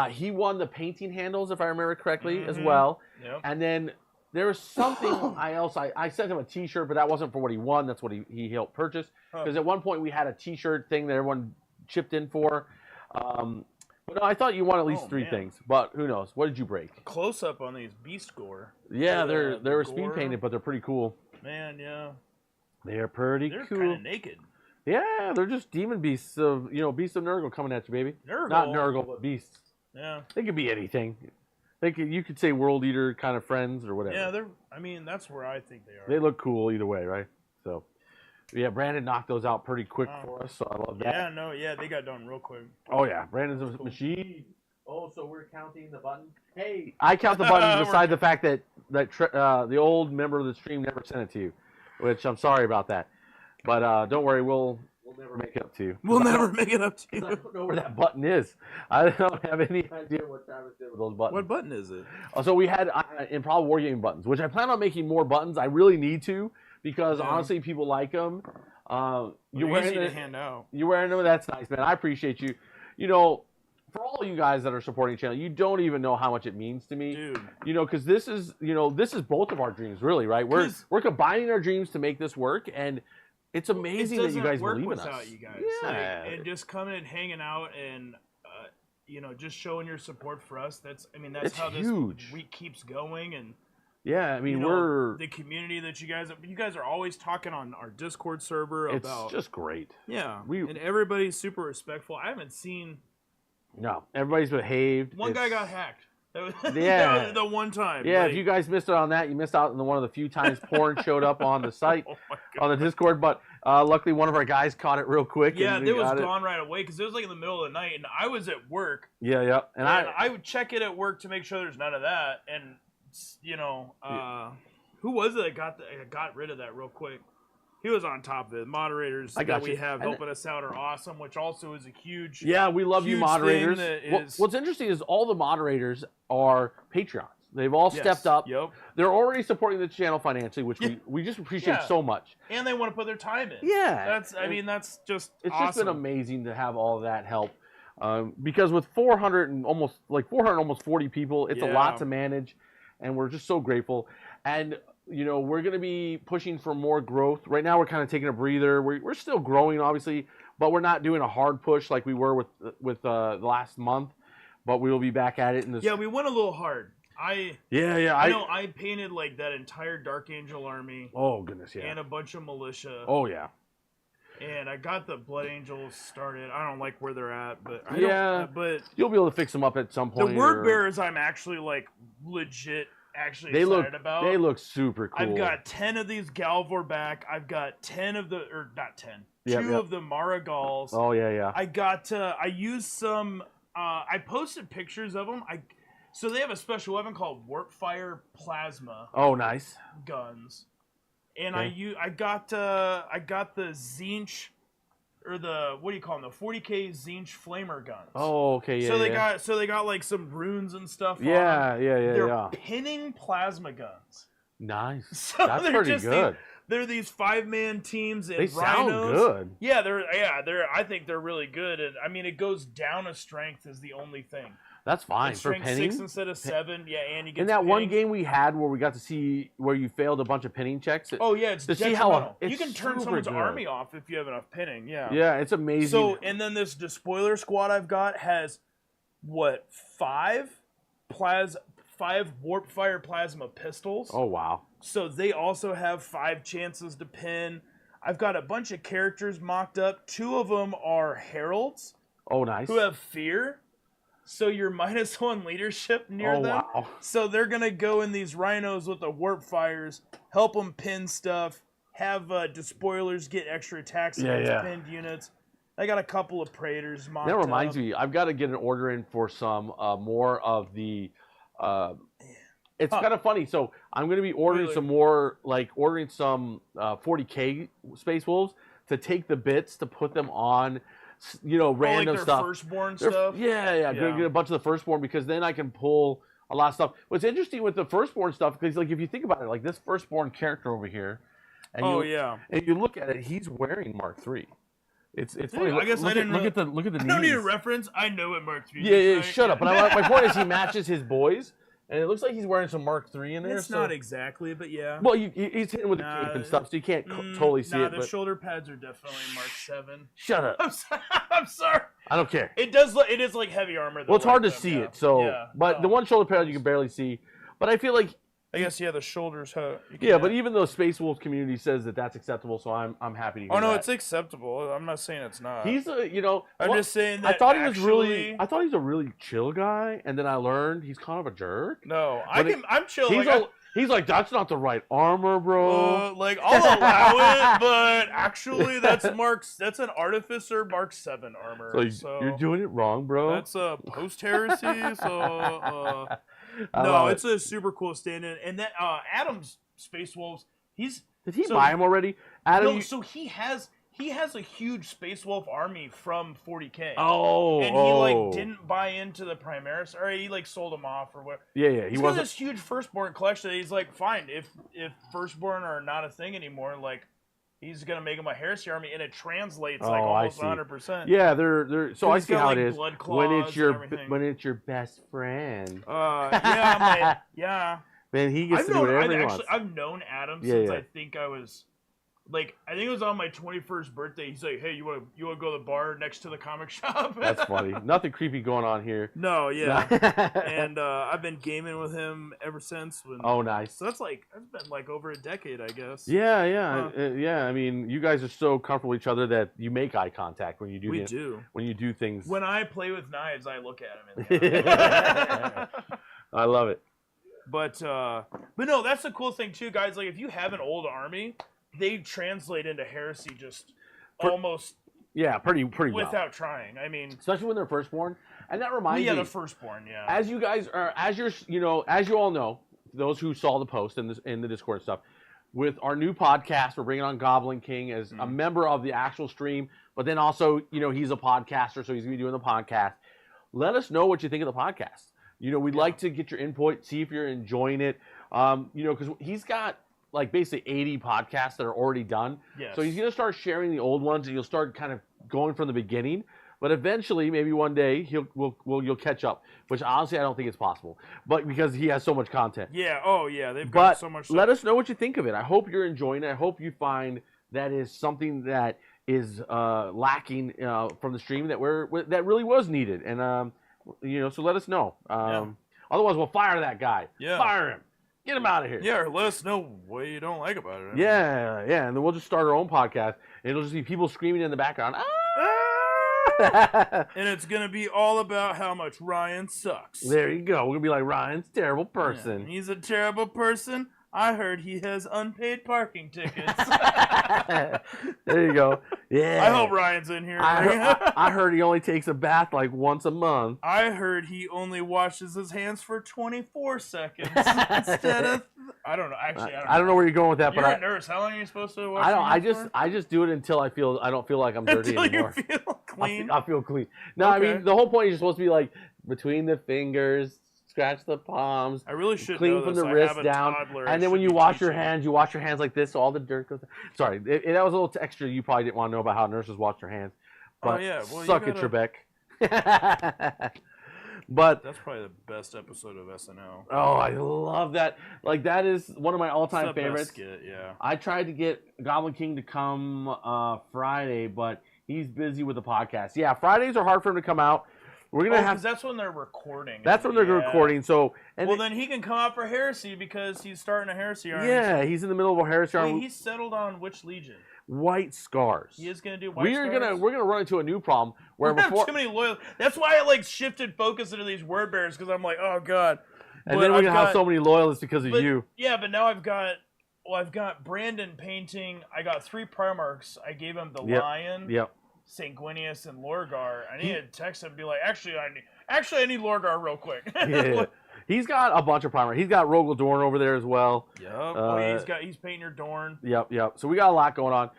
He won the painting handles, if I remember correctly, as well. Yep. And then there was something I sent him a T-shirt, but that wasn't for what he won. That's what he helped purchase. Because at one point we had a T-shirt thing that everyone chipped in for. But no, I thought you won at least 3 things, but who knows? What did you break? Close up on these beast gore. Yeah, they're speed painted, but they're pretty cool. Man, yeah. They're pretty cool. They're kind of naked. Yeah, they're just demon beasts of beasts of Nurgle coming at you, baby. Nurgle. Not Nurgle, but beasts. Yeah. They could be anything. You could say World Eater kind of friends or whatever. Yeah, I mean, that's where I think they are. They look cool either way, right? So. Yeah, Brandon knocked those out pretty quick for us, so I love that. Yeah, they got done real quick. Oh, yeah, Brandon's a machine. Oh, so we're counting the buttons? Hey, I count the buttons beside the fact that the old member of the stream never sent it to you, which I'm sorry about that. But don't worry, we'll never make it up to you. We'll never make it up to you. I don't know where that button is. I don't have any idea what Travis did with those buttons. What button is it? So we had Improbable Wargaming buttons, which I plan on making more buttons. I really need to. Because honestly, people like them. You're wearing to hand out. You're wearing them. That's nice, man. I appreciate you. For all you guys that are supporting the channel, you don't even know how much it means to me. Dude. Because this is both of our dreams, really, right? We're combining our dreams to make this work, and it's amazing that you guys believe in us. Without you guys. Yeah. And just coming and hanging out and just showing your support for us. That's how huge. This week keeps going and. Yeah, I mean, we're the community that you guys are always talking on our Discord server about. It's just great. Yeah, and everybody's super respectful. I haven't seen. No, everybody's behaved. One guy got hacked. That was, yeah, that was the one time. Yeah, if you guys missed out on that, you missed out on one of the few times porn showed up on the site, on the Discord. But luckily, one of our guys caught it real quick. Yeah, it was gone right away because it was like in the middle of the night, and I was at work. Yeah, and I would check it at work to make sure there's none of that, and. Who was it that got rid of that real quick? He was on top of it. Moderators that we have helping us out are awesome, which also is a huge. Yeah, we love you, moderators. What's interesting is all the moderators are Patreons. They've all stepped up. Yep. They're already supporting the channel financially, which we just appreciate so much. And they want to put their time in. Yeah. That's just It's awesome. Just been amazing to have all of that help. Because with 400 and almost 40 people, it's a lot to manage. And we're just so grateful. And, we're going to be pushing for more growth. Right now, we're kind of taking a breather. We're still growing, obviously, but we're not doing a hard push like we were with the last month. But we will be back at it in this. Yeah, we went a little hard. I painted like that entire Dark Angel army. Oh, goodness, yeah. And a bunch of militia. Oh, yeah. And I got the Blood Angels started. I don't like where they're at, but but you'll be able to fix them up at some point. The Word Bearers, I'm actually excited about. They look super cool. I've got 10 of these Galvor back. I've got 10 of the, or not 10, 2 of the Maragals. Oh yeah. I used some. I posted pictures of them. So they have a special weapon called Warpfire Plasma. Oh, nice. Guns. And I got the Zinch, or the, what do you call them? The 40K Zinch flamer guns. Oh, okay, yeah. So they got like some runes and stuff. Yeah. They're pinning plasma guns. Nice. So that's pretty good. They're these 5-man teams and they sound good. Yeah, I think they're really good, and I mean it goes down a strength is the only thing. That's fine. It's For strength pinning? 6 instead of 7. Yeah, and you get In that one pinning. game we had where we got to see where you failed a bunch of pinning checks. Oh yeah, it's to see detrimental. how you can turn super someone's good. army off if you have enough pinning. Yeah. Yeah, it's amazing. So and then this despoiler squad I've got has what 5 warp fire plasma pistols. Oh wow. So they also have 5 chances to pin. I've got a bunch of characters mocked up. 2 of them are heralds. Oh nice. Who have fear. So you're -1 leadership near them. Wow. So they're going to go in these rhinos with the warp fires, help them pin stuff, have despoilers get extra attacks against pinned units. I got a couple of Praetors mocked That reminds up. me, I've got to get an order in for some more of the... it's kind of funny. So I'm going to be ordering some more, like ordering some 40K Space Wolves to take the bits to put them on... random like their stuff. Firstborn stuff? Yeah. Gonna get a bunch of the Firstborn because then I can pull a lot of stuff. What's interesting with the Firstborn stuff, because like if you think about it, like this Firstborn character over here, and and you look at it, he's wearing Mark III. It's funny. I guess I didn't look at the knees. I don't need a reference. I know what Mark III is. Yeah, right? shut up. But my point is he matches his boys. And it looks like he's wearing some Mark III in there. It's not exactly, but yeah. Well, he's hitting with the cape and stuff, so you can't totally see it. The shoulder pads are definitely Mark 7. Shut up. I'm sorry. I don't care. It is like heavy armor. Well, it's hard to see it. So, but the one shoulder pad you can barely see. But I feel like. I guess the shoulders. Yeah, but even though Space Wolves community says that that's acceptable, so I'm happy to hear that. Oh no, it's acceptable. I'm not saying it's not. He's I'm just saying that. I thought he was really. I thought he was a really chill guy, and then I learned he's kind of a jerk. No, I'm chill. He's like, that's not the right armor, bro. I'll allow it, but actually, that's an Artificer Mark 7 armor. So you're doing it wrong, bro. That's a post-heresy, so... No, it's a super cool stand-in. And that Adam's Space Wolves, Did he buy him already? Adam, no, so he has a huge Space Wolf army from 40K. Oh, and he didn't buy into the Primaris, or he sold them off or whatever. Yeah, He's got this huge Firstborn collection. That he's like, fine, if Firstborn are not a thing anymore, he's gonna make them a Heresy army, and it translates almost 100%. Yeah, they're. So I see how it is when it's your best friend. Yeah. Man, he gets to do whatever he wants. I've known Adam since I think I was. I think it was on my 21st birthday. He's like, "Hey, you want to go to the bar next to the comic shop?" That's funny. Nothing creepy going on here. No, yeah. And I've been gaming with him ever since. Oh, nice. So that's been over a decade, I guess. Yeah. Yeah. I mean, you guys are so comfortable with each other that you make eye contact when you do. We do. When you do things. When I play with knives, I look at him. I love it. But no, that's the cool thing too, guys. If you have an old army, they translate into Heresy almost pretty well without trying. I mean, especially when they're Firstborn, and that reminds me. Yeah, the Firstborn. Yeah. As you guys are, as you all know, those who saw the post in the Discord and stuff, with our new podcast, we're bringing on Goblin King as a member of the actual stream, but then also he's a podcaster, so he's gonna be doing the podcast. Let us know what you think of the podcast. We'd like to get your input, see if you're enjoying it. Because he's got basically 80 podcasts that are already done. Yes. So he's going to start sharing the old ones, and you'll start kind of going from the beginning. But eventually, maybe one day, you'll catch up. Which honestly, I don't think it's possible, but because he has so much content. Yeah. Oh yeah, they've got so much stuff. Let us know what you think of it. I hope you're enjoying it. I hope you find that is something that is lacking from the stream that really was needed. And so let us know. Otherwise, we'll fire that guy. Yeah. Fire him. Get him out of here. Yeah, or let us know what you don't like about it. Yeah, and then we'll just start our own podcast, and it'll just be people screaming in the background. And it's going to be all about how much Ryan sucks. There you go. We're going to be like, Ryan's a terrible person. Yeah, he's a terrible person. I heard he has unpaid parking tickets. There you go. Yeah. I hope Ryan's in here. I heard he only takes a bath once a month. I heard he only washes his hands for 24 seconds instead of. I don't know. Actually, I don't know where you're going with that, you're but a nurse. How long are you supposed to wash? I just do it until I don't feel like I'm dirty anymore. You feel clean. I feel clean. No, okay. I mean the whole point is you're supposed to be between the fingers. Scratch the palms. I really should clean know from this. the wrist down, and then when you wash your hands, like this, so all the dirt goes. Sorry, that was a little extra. You probably didn't want to know about how nurses wash their hands. But well, suck it, Trebek. But that's probably the best episode of SNL. Oh, I love that. Like, that is one of my all-time favorites. Best skit, yeah. I tried to get Goblin King to come Friday, but he's busy with the podcast. Yeah, Fridays are hard for him to come out. We're gonna have. That's when they're recording. That's when they're recording. So, then he can come out for Heresy because he's starting a Heresy army. Yeah, he's in the middle of a Heresy army. Wait, he's settled on which Legion? White Scars. He is gonna do White Scars. We're gonna run into a new problem where we before have too many loyal. That's why I like shifted focus into these word bearers because I'm like, oh god. And then we're gonna have so many loyalists because of you. Yeah, but now I've got Brandon painting. I got 3 Primarchs. I gave him the Lion. Yep. Sanguinius and Lorgar. I need to text him and be like, actually, I need Lorgar real quick. Yeah. He's got a bunch of primer. He's got Rogel Dorn over there as well. Yep. He's painting your Dorn. Yep. So we got a lot going on.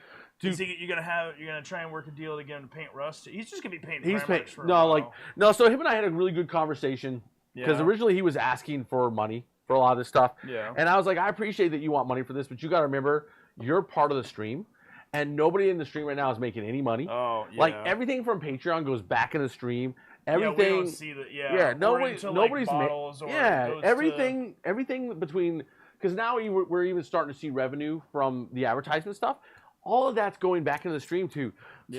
Dude, you're gonna try and work a deal to get him to paint Rust. He's just gonna be painting. So him and I had a really good conversation because originally he was asking for money for a lot of this stuff. Yeah. And I was like, I appreciate that you want money for this, but you got to remember, you're part of the stream. And nobody in the stream right now is making any money. Oh, yeah. Like, everything from Patreon goes back in the stream. Everything. Yeah, we don't see that. Yeah. Nobody's everything. To... Everything between, because now we're even starting to see revenue from the advertisement stuff. All of that's going back into the stream to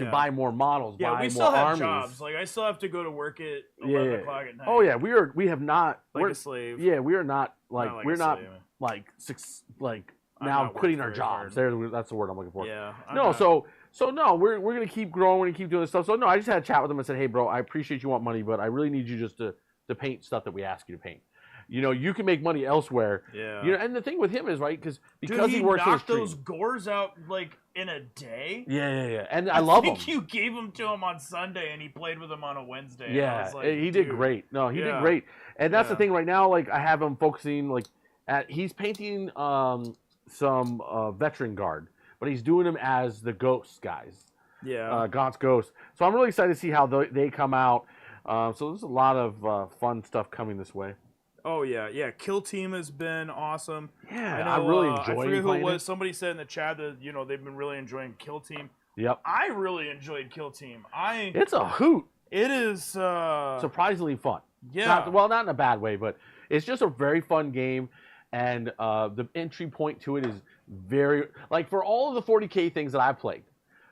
buy more models. Yeah, buy we still more have armies. jobs. Like, I still have to go to work at 11 o'clock at night. Oh yeah, we have not. Like a slave. Yeah, we are not like we're not slave. like now quitting our jobs. That's the word I'm looking for. Yeah. So no, we're gonna keep growing. We're gonna keep doing this stuff. So no, I just had a chat with him and said, hey, bro, I appreciate you want money, but I really need you just to paint stuff that we ask you to paint. You know, you can make money elsewhere. Yeah. You know, and the thing with him is because Dude, he works knocked those gores out like in a day. Yeah. And I love him. I think you gave them to him on Sunday, and he played with them on a Wednesday. Yeah, like, he did great. No, he did great. And that's the thing right now. Like, I have him focusing he's painting some veteran guard, but he's doing them as the ghost guys. Yeah. God's ghost. So I'm really excited to see how they come out. So there's a lot of fun stuff coming this way. Oh yeah. Kill Team has been awesome. Yeah, I really enjoyed. I forget who it was. Somebody said in the chat that they've been really enjoying Kill Team. Yep. I really enjoyed Kill Team. It's a hoot. It is surprisingly fun. Yeah. Not in a bad way, but it's just a very fun game, and the entry point to it is very for all of the 40K things that I've played.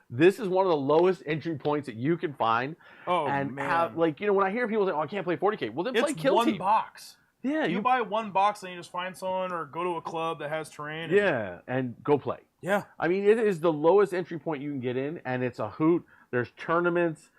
This is one of the lowest entry points that you can find. Oh, and man. When I hear people say, "Oh, I can't play 40K," well then play Kill Team. It's one box. Yeah, you buy one box and you just find someone or go to a club that has terrain. And go play. Yeah. I mean, it is the lowest entry point you can get in, and it's a hoot. There's tournaments,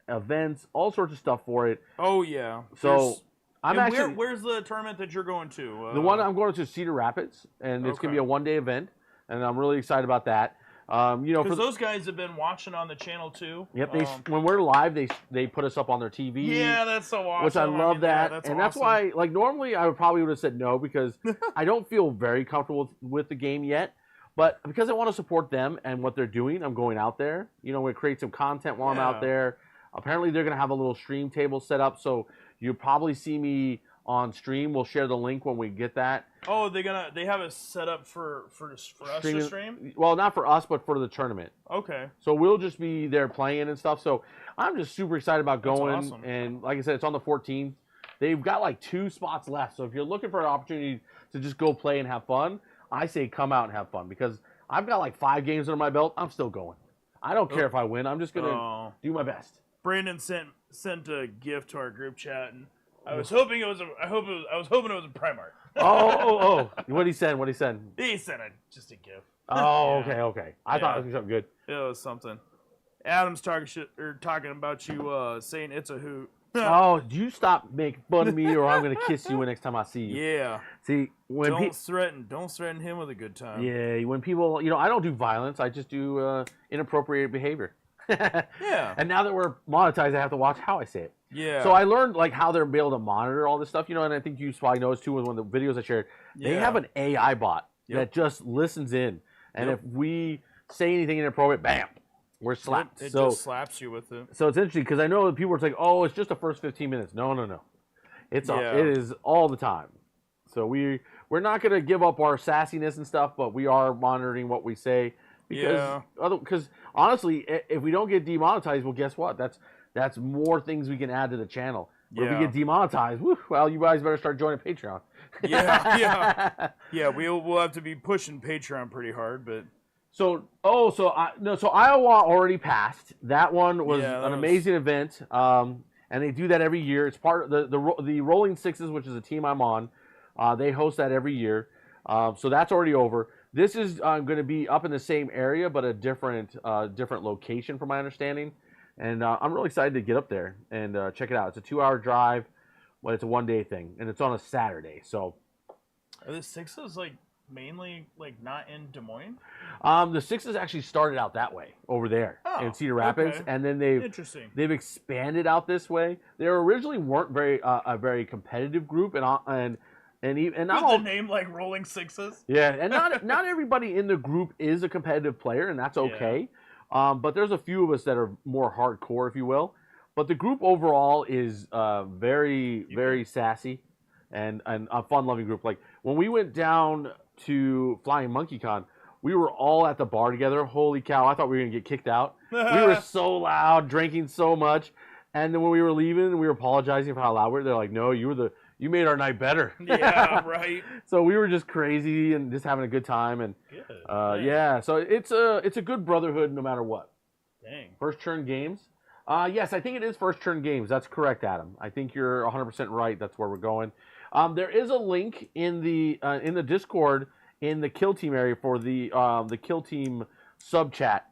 events, all sorts of stuff for it. Oh, yeah. So I'm actually... Where's the tournament that you're going to? The one I'm going to Cedar Rapids, and it's going to be a one-day event, and I'm really excited about that. Because those guys have been watching on the channel too. Yep, when we're live, they put us up on their TV. Yeah, that's so awesome. Which I love that, that's and that's why, normally I would have said no because I don't feel very comfortable with the game yet. But because I want to support them and what they're doing, I'm going out there. We create some content while I'm out there. Apparently, they're going to have a little stream table set up, so you'll probably see me on stream. We'll share the link when we get that. Oh, they have it set up for us to stream? Well, not for us, but for the tournament. Okay. So we'll just be there playing and stuff. So I'm just super excited about going. That's awesome. And like I said, it's on the 14th. They've got 2 spots left. So if you're looking for an opportunity to just go play and have fun, I say come out and have fun because I've got 5 games under my belt. I'm still going. I don't care if I win. I'm just gonna do my best. Brandon sent a gift to our group chat, and I was hoping it was a Primarch. Oh! What he said? He sent just a gift. Oh, okay. I thought it was something good. It was something. Adam's talking about you saying it's a hoot. Oh, you stop making fun of me, or I'm gonna kiss you next time I see you. Yeah. See, when don't threaten him with a good time. Yeah, when people, I don't do violence. I just do inappropriate behavior. Yeah. And now that we're monetized, I have to watch how I say it. Yeah. So I learned how they're able to monitor all this stuff, and I think you probably noticed too with one of the videos I shared. They have an AI bot that just listens in, and if we say anything inappropriate, bam, we're slapped. It just slaps you with it. So it's interesting because I know that people are like, "Oh, it's just the first 15 minutes." No. It is all the time. So we're not going to give up our sassiness and stuff, but we are monitoring what we say. Because honestly, if we don't get demonetized, well, guess what? That's more things we can add to the channel. But if we get demonetized, well, you guys better start joining Patreon. Yeah. We'll have to be pushing Patreon pretty hard, but. So Iowa already passed. That one was an amazing event, and they do that every year. It's part of the Rolling Sixes, which is a team I'm on. They host that every year, so that's already over. This is going to be up in the same area, but a different location, from my understanding. And I'm really excited to get up there and check it out. It's a 2-hour drive, but it's a one-day thing, and it's on a Saturday. So, are the Sixes mainly not in Des Moines? The Sixes actually started out that way over there in Cedar Rapids, and then they've expanded out this way. They originally weren't a very competitive group, and not all the name like Rolling Sixes. Yeah, and not everybody in the group is a competitive player, and that's okay. Yeah. But there's a few of us that are more hardcore, if you will. But the group overall is very, very sassy and a fun-loving group. Like when we went down to Flying Monkey Con, we were all at the bar together. Holy cow, I thought we were going to get kicked out. We were so loud, drinking so much. And then when we were leaving, we were apologizing for how loud we were. They're like, no, you made our night better. Yeah, right. So we were just crazy and just having a good time. And so it's a good brotherhood no matter what. Dang. First Turn Games. Yes, I think it is First Turn Games. That's correct, Adam. I think you're 100% right. That's where we're going. There is a link in the Discord in the Kill Team area for the Kill Team sub chat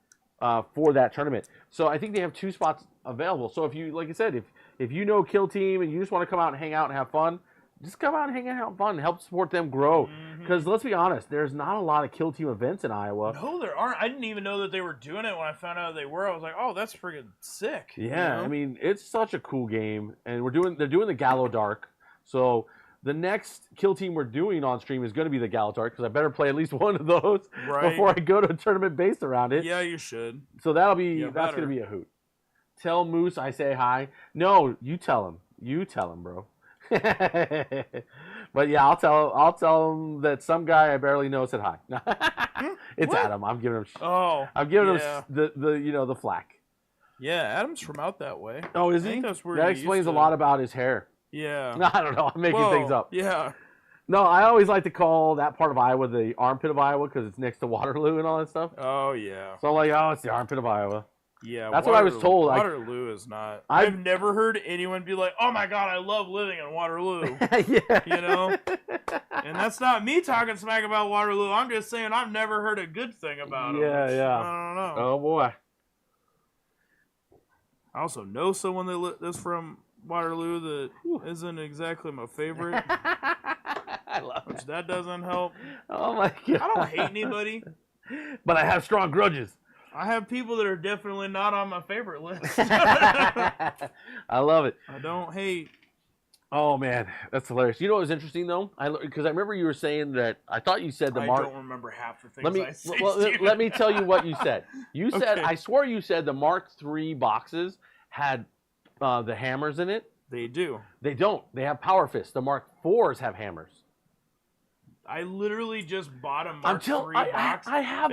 for that tournament. So I think they have 2 spots available. So if you, like I said, if you know Kill Team and you just want to come out and hang out and have fun, just come out and hang out and have fun. Help support them grow. Because let's be honest, there's not a lot of Kill Team events in Iowa. No, there aren't. I didn't even know that they were doing it. When I found out they were, I was like, oh, that's friggin' sick. Yeah, you know? I mean, it's such a cool game. And they're doing the Gallo Dark. So the next Kill Team we're doing on stream is going to be the Gallo Dark, because I better play at least one of those before I go to a tournament based around it. Yeah, you should. So that's going to be a hoot. Tell Moose I say hi. No, you tell him. You tell him, bro. But yeah, I'll tell him that some guy I barely know said hi. It's what? Adam. I'm giving him. I'm giving him the flack. Yeah, Adam's from out that way. Oh, is he? That explains a lot about his hair. Yeah. No, I don't know. I'm making things up. Yeah. No, I always like to call that part of Iowa the armpit of Iowa because it's next to Waterloo and all that stuff. Oh yeah. So I'm like, it's the armpit of Iowa. Yeah, that's what I was told. Waterloo is not. I've never heard anyone be like, "Oh my God, I love living in Waterloo." Yeah, you know. And that's not me talking smack about Waterloo. I'm just saying I've never heard a good thing about it. Yeah. I don't know. Oh boy. I also know someone that's from Waterloo that isn't exactly my favorite. I love which that doesn't help. Oh my God. I don't hate anybody, but I have strong grudges. I have people that are definitely not on my favorite list. I love it. I don't hate. Oh man, that's hilarious. You know what was interesting though? Because I remember you were saying that I thought you said I don't remember half the things I say. Let me tell you what you said. You said I swore you said the Mark III boxes had the hammers in it. They do. They don't. They have power fists. The Mark IVs have hammers. I literally just bought a Mark III box. I have.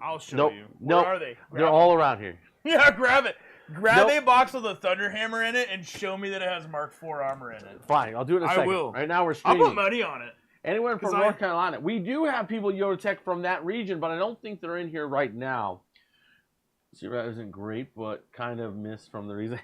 I'll show you. Where are they? They're all around here. Yeah, grab it. Grab a box with a Thunder Hammer in it and show me that it has Mark IV armor in it. Fine, I'll do it in a second. I will. Right now we're streaming. I'll put money on it. Anyone from North Carolina. We do have people Yoda Tech from that region, but I don't think they're in here right now. Zero isn't great, but kind of missed from the reason.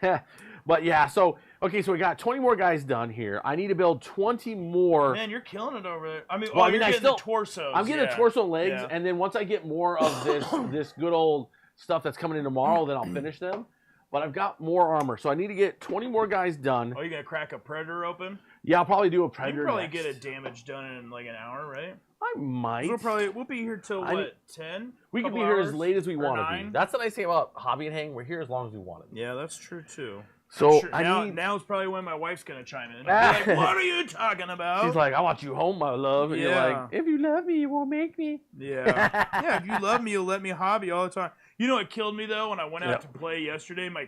But yeah, so we got 20 more guys done here. I need to build 20 more. Man, you're killing it over there. I mean, you're getting the torsos. I'm getting the torso legs, and then once I get more of this good old stuff that's coming in tomorrow, then I'll finish them. But I've got more armor, so I need to get 20 more guys done. Oh, you gonna crack a Predator open? Yeah, I'll probably do a Predator. You can probably get a damage done in like an hour, right? I might. We'll be here till 10? We can be here as late as we want to be. That's what I say about Hobby and Hang. We're here as long as we want to be. Yeah, that's true too. So now's probably when my wife's gonna chime in. Like, what are you talking about? She's like, I want you home, my love. And you're like, if you love me, you won't make me. Yeah. Yeah, if you love me, you'll let me hobby all the time. You know what killed me though? When I went out to play yesterday, my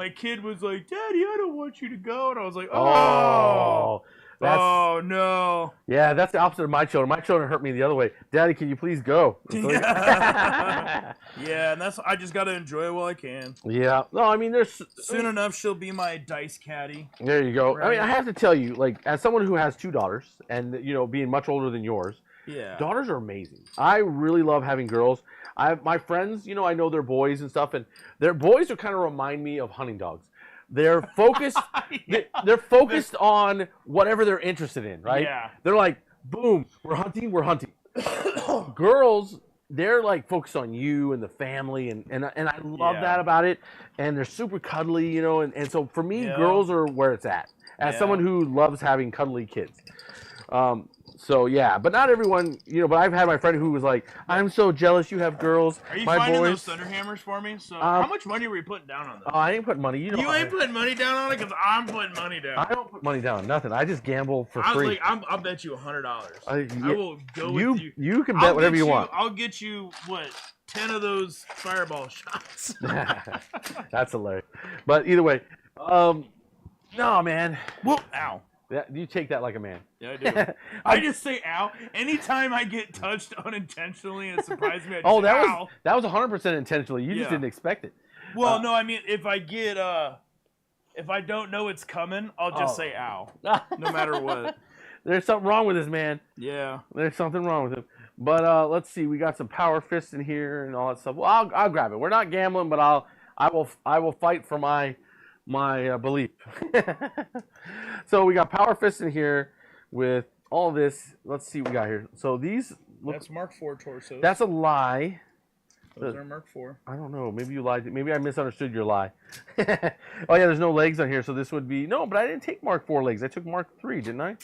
kid was like, Daddy, I don't want you to go. And I was like, oh. Oh no. Yeah, that's the opposite of my children. My children hurt me the other way. Daddy, can you please go? Yeah, and that's I just gotta enjoy it while I can. Yeah. No, I mean there's soon enough she'll be my dice caddy. There you go. Right. I mean, I have to tell you, like, as someone who has 2 daughters, and being much older than yours, daughters are amazing. I really love having girls. My friends, I know they're boys and stuff, and their boys are kind of remind me of hunting dogs. They're focused. They're focused on whatever they're interested in, right? Yeah. They're like, boom, we're hunting. Girls, they're like focused on you and the family, and I love that about it. And they're super cuddly, and so for me, girls are where it's at. As someone who loves having cuddly kids. So yeah, but not everyone, but I've had my friend who was like, I'm so jealous you have girls. Are you finding those Thunder Hammers for me? So how much money were you putting down on them? Oh, I ain't putting money. You ain't putting money down on it because I'm putting money down. I don't put money down on nothing. I just gamble for free. Like, I'll bet you $100. I will go with you. You can bet whatever you want. I'll get you, 10 of those fireball shots. That's hilarious. But either way, no, man. Whoop, ow. You take that like a man. Yeah, I do. I just say ow. Anytime I get touched unintentionally and it surprises me, I just say, ow. That was 100% intentionally. You just didn't expect it. Well, no, I mean, if I get, if I don't know it's coming, I'll just say ow. No matter what. There's something wrong with this man. Yeah. There's something wrong with him. But let's see. We got some power fists in here and all that stuff. Well, I'll grab it. We're not gambling, but I will fight for my belief. So we got power fists in here with all this. Let's see what we got here. So these that's Mark IV torsos. That's a lie. Those are Mark IV. I don't know. Maybe you lied. Maybe I misunderstood your lie. Oh yeah, there's no legs on here, so this would be no. But I didn't take Mark IV legs. I took Mark III, didn't I?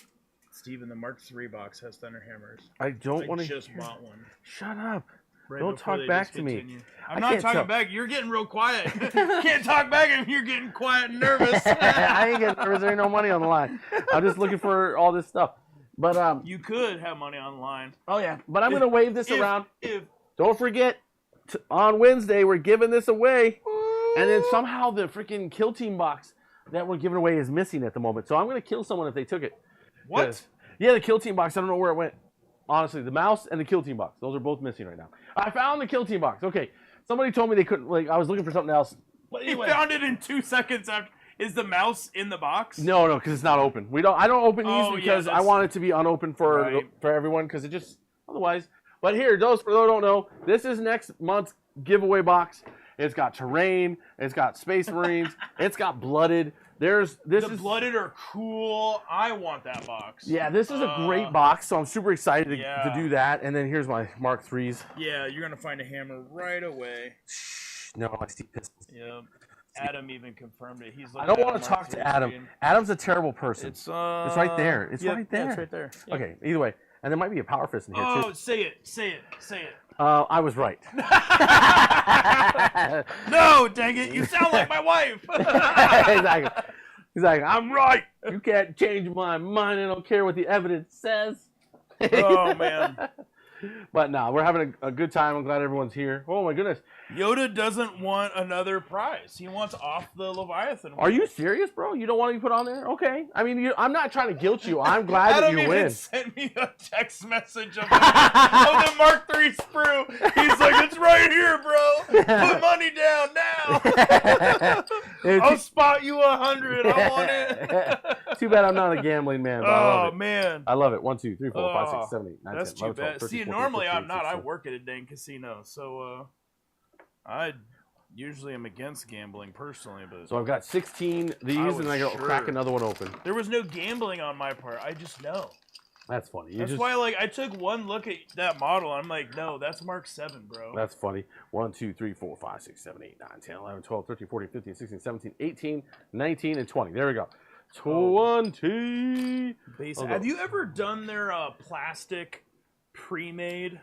Steven, the Mark III box has Thunder Hammers. I don't want to. I just bought one. Shut up. Right, don't talk back to me. I'm not talking back. You're getting real quiet. Can't talk back if you're getting quiet and nervous. I ain't getting nervous. There ain't no money on the line. I'm just looking for all this stuff. But you could have money on the line. Oh yeah. But I'm gonna wave this around. Don't forget, on Wednesday we're giving this away, and then somehow the freaking Kill Team box that we're giving away is missing at the moment. So I'm gonna kill someone if they took it. What? Yeah, the Kill Team box. I don't know where it went. Honestly, the mouse and the Kill Team box. Those are both missing right now. I found the Kill Team box. Okay. Somebody told me they couldn't, I was looking for something else. But anyway. You found it in 2 seconds after. Is the mouse in the box? No, because it's not open. I don't open these because I want it to be unopened for everyone because it just, otherwise. But here, for those who don't know, this is next month's giveaway box. It's got terrain. It's got Space Marines. It's got Blooded. Blooded are cool. I want that box. Yeah, this is a great box, so I'm super excited to do that. And then here's my Mark IIIs. Yeah, you're gonna find a hammer right away. No, I see pistols. Yeah, Adam even confirmed it. He's. I don't want to talk to Adam. Screen. Adam's a terrible person. It's right there. It's right there. Yeah, it's right there. Yeah. Okay. Either way, and there might be a power fist in here too. Oh, say it. I was right. No, dang it! You sound like my wife. Exactly. He's like, I'm right. You can't change my mind. I don't care what the evidence says. Oh man. But no, we're having a good time. I'm glad everyone's here. Oh my goodness. Yoda doesn't want another prize. He wants off the Leviathan. Are you serious, bro? You don't want to be put on there? Okay. I mean, I'm not trying to guilt you. I'm glad that you win. Adam sent me a text message of the Mark III sprue. He's like, it's right here, bro. Put money down now. I'll spot you 100. I want it. Too bad I'm not a gambling man. But I love it. Man. I love it. 1, 2, 3, 4, 5, 6, 7, 8, 9, That's 10, too 11, 12, bad. 13, See, 14, normally 15, I'm not. 16, I work at a dang casino, so I usually am against gambling personally. But so I've got 16 these, and I gotta crack another one open. There was no gambling on my part. I just know. That's funny. That's why, I took one look at that model. And I'm like, no, that's Mark 7, bro. That's funny. 1, 2, 3, 4, 5, 6, 7, 8, 9, 10, 11, 12, 13, 14, 15, 16, 17, 18, 19, and 20. There we go. 20. Have you ever done their plastic pre-made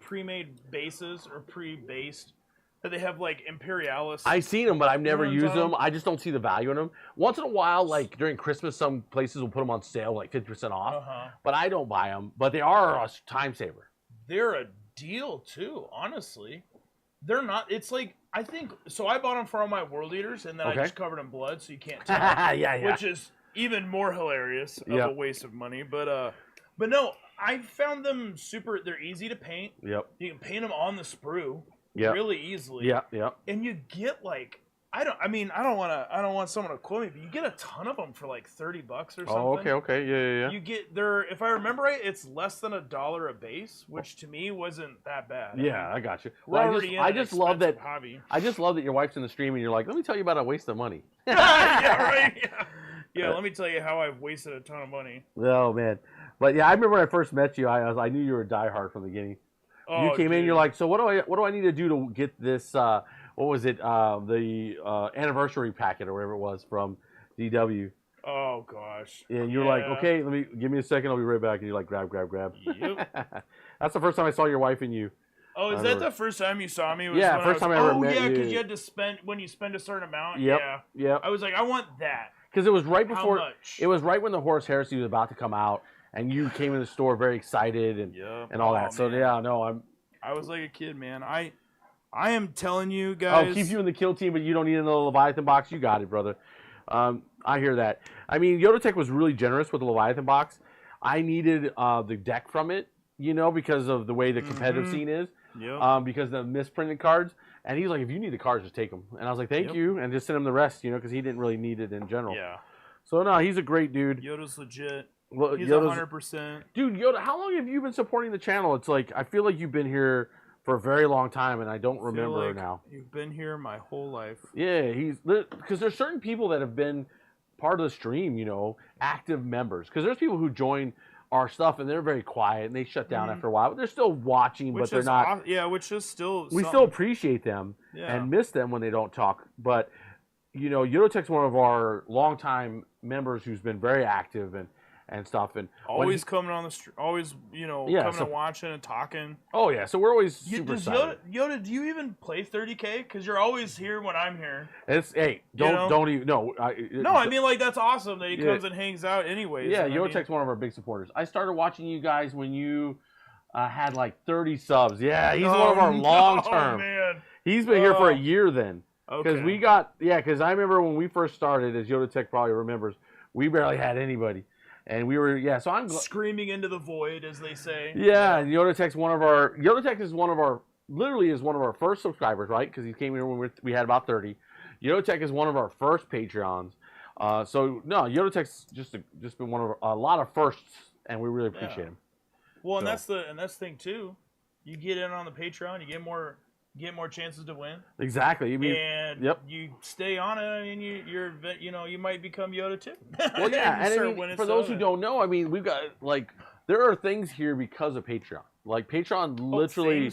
pre-made bases or pre-based that they have Imperialis? I've seen them, but I've never used them. I just don't see the value in them. Once in a while, during Christmas, some places will put them on sale, 50% off. But I don't buy them. But they are a time saver. They're a deal too, honestly. They're not. It's I think so. I bought them for all my World Eaters, and then I just covered in blood, so you can't tell. Yeah. Which is even more hilarious of a waste of money. But no, I found them super. They're easy to paint. Yep. You can paint them on the sprue. Yep. Really easily. Yep. And you get like. I don't want someone to quote me, but you get a ton of them for like $30 or something. Oh, okay, yeah. You get if I remember right, it's less than $1 a base, which to me wasn't that bad. Yeah, I got you. Well, I just love that hobby. I just love that your wife's in the stream and you're like, let me tell you about a waste of money. Yeah, right. Yeah, let me tell you how I've wasted a ton of money. Oh man, but yeah, I remember when I first met you, I knew you were a diehard from the beginning. You came in, you're like, so what do I need to do to get this? What was it? The anniversary packet or whatever it was from DW. Oh gosh. And you're like, okay, give me a second, I'll be right back. And you're like, grab. Yep. That's the first time I saw your wife and you. Oh, is that the first time you saw me? Yeah, first time I ever met you. Oh yeah, because you had to spend when you spend a certain amount. Yep. Yeah. I was like, I want that. Because it was right before. How much? It was right when the Horus Heresy was about to come out, and you came in the store very excited and all that. So man. yeah, no, I was like a kid, man. I am telling you guys. I'll keep you in the kill team, but you don't need another Leviathan box. You got it, brother. I hear that. I mean, Yodotech was really generous with the Leviathan box. I needed the deck from it, because of the way the competitive scene is. Yep. Because of the misprinted cards. And he's like, if you need the cards, just take them. And I was like, thank you. And just send him the rest, because he didn't really need it in general. Yeah. So, no, he's a great dude. Yoda's legit. Well, he's 100%. Dude, Yoda, how long have you been supporting the channel? It's like, I feel like you've been here for a very long time, and I don't remember now. You've been here my whole life. Yeah, because there's certain people that have been part of the stream, active members. Because there's people who join our stuff and they're very quiet and they shut down after a while. But they're still watching, but they're not. Which is still. We still appreciate them and miss them when they don't talk. But Yodotech's one of our longtime members who's been very active and stuff, and always coming on the street, always coming and watching and talking. Oh yeah, so we're always super excited. Yoda, do you even play 30K? Because you're always here when I'm here. Don't even no. I mean like that's awesome that he comes and hangs out anyways. Yeah, Yodotech's one of our big supporters. I started watching you guys when you had like 30 subs. Yeah, he's one of our long term. Oh man, he's been here for a year then. Okay. Because because I remember when we first started, as Yodotech probably remembers, we barely had anybody. And we were, so I'm screaming into the void, as they say. Yeah, and Yodotech is one of our first subscribers, right? Because he came here when we had about 30. Yodotech is one of our first Patreons. Yodotech's just been one of a lot of firsts, and we really appreciate him. Well, and that's the thing too. You get in on the Patreon, you get more chances to win. Exactly. You stay on it, and you might become Yoda too. Well, yeah, and for those who don't know, we've got there are things here because of Patreon. Like Patreon, literally,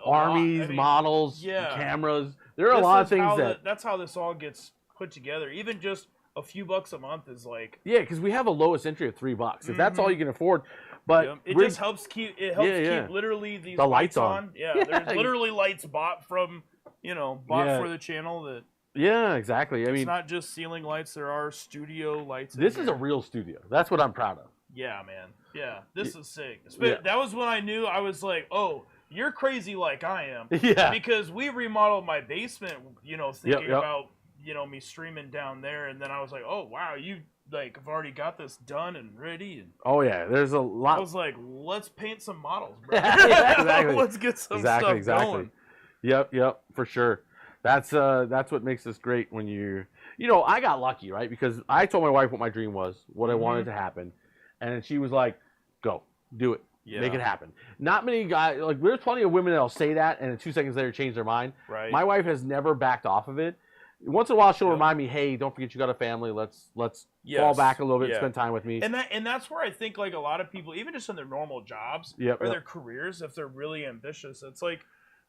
armies, models, cameras. There are a lot of things that's how this all gets put together. Even just a few bucks a month is like because we have a lowest entry of $3. If that's all you can afford. But it just helps keep literally these the lights on. Yeah, there's literally lights bought from for the channel that. Yeah, exactly. It's not just ceiling lights. There are studio lights. This is a real studio. That's what I'm proud of. Yeah, man. Yeah, this is sick. That was when I knew I was like, oh, you're crazy like I am. Yeah. Because we remodeled my basement. Thinking about me streaming down there, and then I was like, oh wow, you. I've already got this done and ready. And oh yeah, there's a lot. I was like, let's paint some models, bro. Exactly. Let's get some stuff going. Yep, for sure. That's what makes this great when I got lucky, right? Because I told my wife what my dream was, what I wanted to happen, and she was like, "Go, do it, make it happen." Not many guys there's plenty of women that'll say that, and then 2 seconds later change their mind. Right. My wife has never backed off of it. Once in a while, she'll remind me, "Hey, don't forget you got a family. Let's fall back a little bit, and spend time with me." And that's where I think a lot of people, even just in their normal jobs or their careers, if they're really ambitious, it's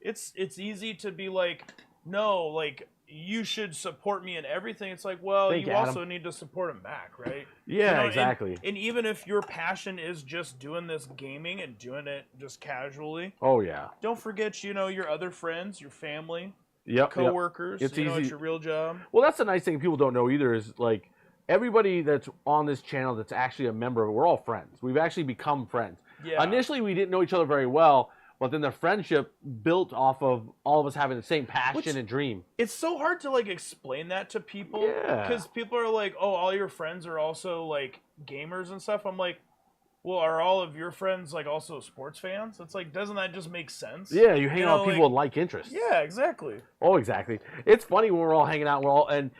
it's easy to be like, no, you should support me in everything. It's like, well, you also need to support them back, right? Yeah, exactly. And even if your passion is just doing this gaming and doing it just casually, oh yeah, don't forget, your other friends, your family. Yep. Coworkers, it's easy. It's your real job. Well, that's the nice thing people don't know either is everybody that's on this channel that's actually a member of it, we're all friends. We've actually become friends. Yeah. Initially, we didn't know each other very well, but then the friendship built off of all of us having the same passion and dream. It's so hard to like explain that to people because people are like, oh, all your friends are also like gamers and stuff. I'm like, well, are all of your friends like also sports fans? It's like, doesn't that just make sense? Yeah, you hang out with people with like interests. Yeah, exactly. Oh, exactly. It's funny when we're all hanging out. We're all and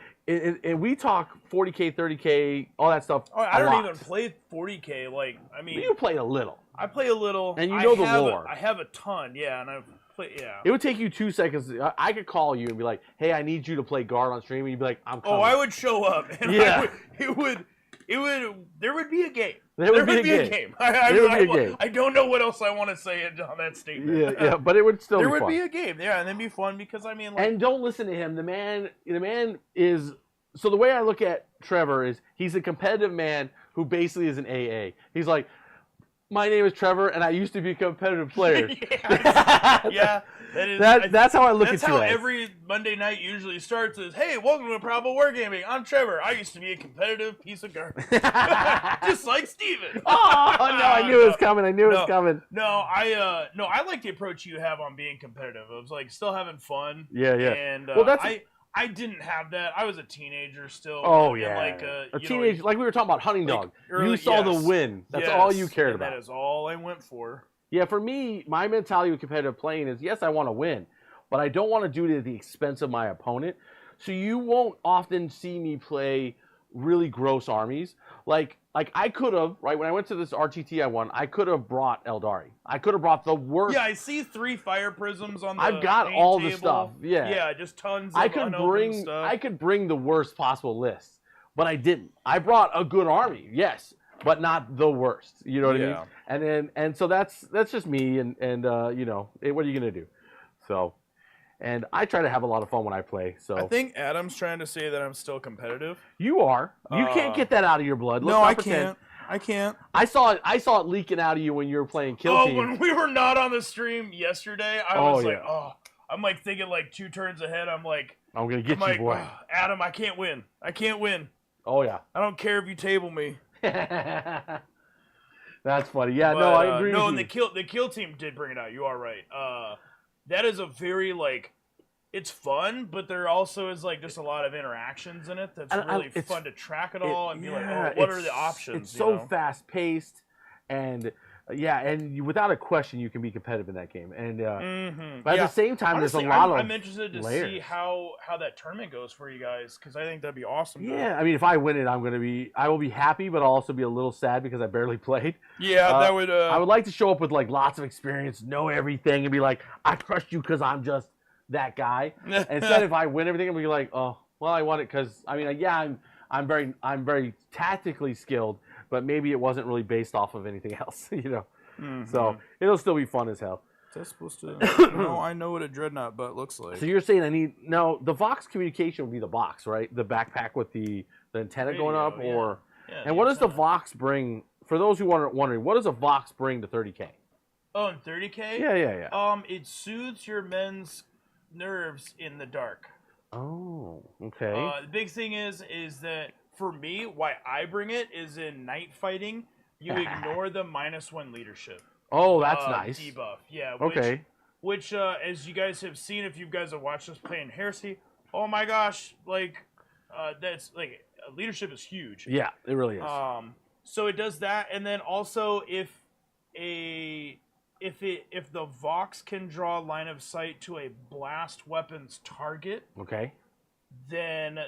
we talk 40K, 30K, all that stuff. Oh, I don't even play 40K. Like, I mean, you play a little. I play a little, and you know the lore. I have a ton, yeah, and I've played. Yeah. It would take you 2 seconds. I could call you and be like, "Hey, I need you to play guard on stream," and you'd be like, "I'm coming." Oh, I would show up, and it would. There would be a game. There would be a game. I don't know what else I want to say on that statement. Yeah, but it would still. There be would fun. be a game, yeah, and then be fun because I mean. Like, and don't listen to him. The man is. So the way I look at Trevor is he's a competitive man who basically is an AA. He's like, my name is Trevor, and I used to be a competitive player. Yeah, that's how I look at you. That's how every Monday night usually starts. Is hey, welcome to Improbable Wargaming. I'm Trevor. I used to be a competitive piece of garbage, just like Steven. Oh no, I knew it was coming. I knew it was coming. No, I like the approach you have on being competitive. It was like still having fun. Yeah. And well, I didn't have that. I was a teenager still. Oh yeah, like a teenager. Like we were talking about hunting dog. You saw the win. That's all you cared about. That is all I went for. Yeah, for me, my mentality with competitive playing is yes, I want to win, but I don't want to do it at the expense of my opponent. So you won't often see me play really gross armies. Like I could have, right, when I went to this RTT I won, I could have brought Eldari. I could have brought the worst. Yeah, I see 3 fire prisms on the I've got all table. The stuff. Yeah. Yeah, just tons of unopened stuff. I could bring the worst possible list, but I didn't. I brought a good army, yes, but not the worst. You know what I mean? And so that's just me and you know, what are you going to do? So, and I try to have a lot of fun when I play. So I think Adam's trying to say that I'm still competitive. You are. You can't get that out of your blood. No, I can't. I can't. I saw it leaking out of you when you were playing Kill Team. Oh, when we were not on the stream yesterday, I was like, I'm like thinking like 2 turns ahead. I'm like, I'm gonna get you, boy. Oh, Adam, I can't win. I can't win. Oh yeah. I don't care if you table me. That's funny. Yeah, but, no, I agree. No, with and you. the kill team did bring it out. You are right. That is a very like. It's fun, but there also is like just a lot of interactions in it that's really fun to track it all and be like, oh, what are the options? It's so fast paced, and without a question, you can be competitive in that game. And but at the same time, honestly, there's a lot of. I'm interested to see how that tournament goes for you guys because I think that'd be awesome. Yeah, I mean, if I win it, I will be happy, but I'll also be a little sad because I barely played. Yeah, that would. I would like to show up with like lots of experience, know everything, and be like, I crushed you because I'm just that guy. Instead, if I win everything, I'm gonna be like, oh, well, I won it because I mean, yeah, I'm very tactically skilled, but maybe it wasn't really based off of anything else, you know. Mm-hmm. So it'll still be fun as hell. Is that supposed to? No, I know what a dreadnought butt looks like. So you're saying the Vox communication would be the box, right? The backpack with the antenna going up, or and what does the Vox bring? For those who are wondering, what does a Vox bring to 30K? Oh, in 30K? Yeah. It soothes your men's nerves in the dark. Oh, okay. The big thing is that for me, why I bring it is in night fighting, you ignore the -1 leadership. Oh, that's nice. Debuff, yeah. Which, as you guys have seen, if you guys have watched us play in Heresy, oh my gosh, like, that's like leadership is huge. Yeah, it really is. So it does that, and then also if the Vox can draw line of sight to a blast weapon's target, okay, then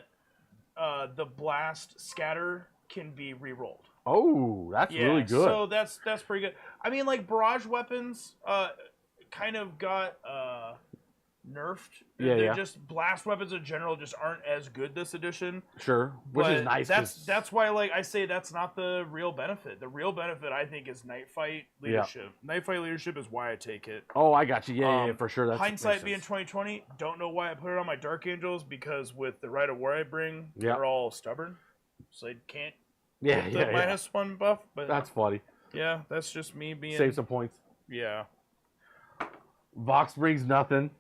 the blast scatter can be re-rolled. Oh, that's really good. So that's pretty good. I mean, like barrage weapons, kind of got nerfed. They're just blast weapons in general just aren't as good this edition. Sure, which is nice. That's why, like I say, that's not the real benefit. The real benefit, I think, is night fight leadership. Yeah. Night fight leadership is why I take it. Oh, I got you. Yeah, for sure. That's hindsight being 2020. Don't know why I put it on my Dark Angels because with the Rite of War I bring, they're all stubborn, so they can't. Get the -1 buff. But that's funny. Yeah, that's just me being. Save some points. Yeah. Vox brings nothing.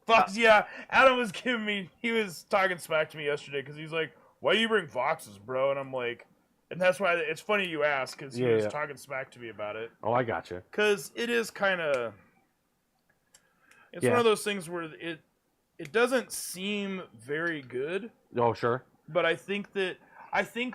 Vox, yeah. Adam was giving me. He was talking smack to me yesterday because he's like, "Why do you bring Voxes, bro?" And I'm like, and that's why it's funny you ask because he was talking smack to me about it. Oh, I gotcha. Because it is kind of. It's one of those things where it doesn't seem very good. Oh, sure. But I think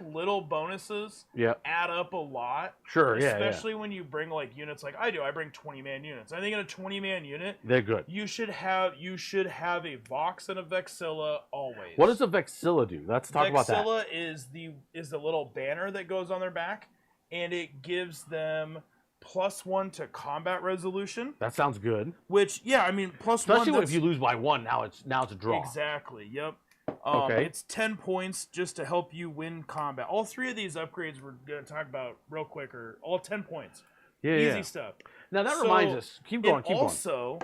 little bonuses add up a lot. Sure, especially when you bring like units like I do. I bring 20-man units. I think in a 20-man unit, they're good. You should have a Vox and a Vexilla always. What does a Vexilla do? Let's talk about that. Vexilla is the little banner that goes on their back, and it gives them +1 to combat resolution. That sounds good. Which, yeah, I mean, +1. Especially if you lose by 1, now it's a draw. Exactly. Yep. Okay. It's 10 points just to help you win combat. All 3 of these upgrades we're going to talk about real quick are all 10 points. Yeah, Easy stuff. Now that reminds us. Keep going. Also,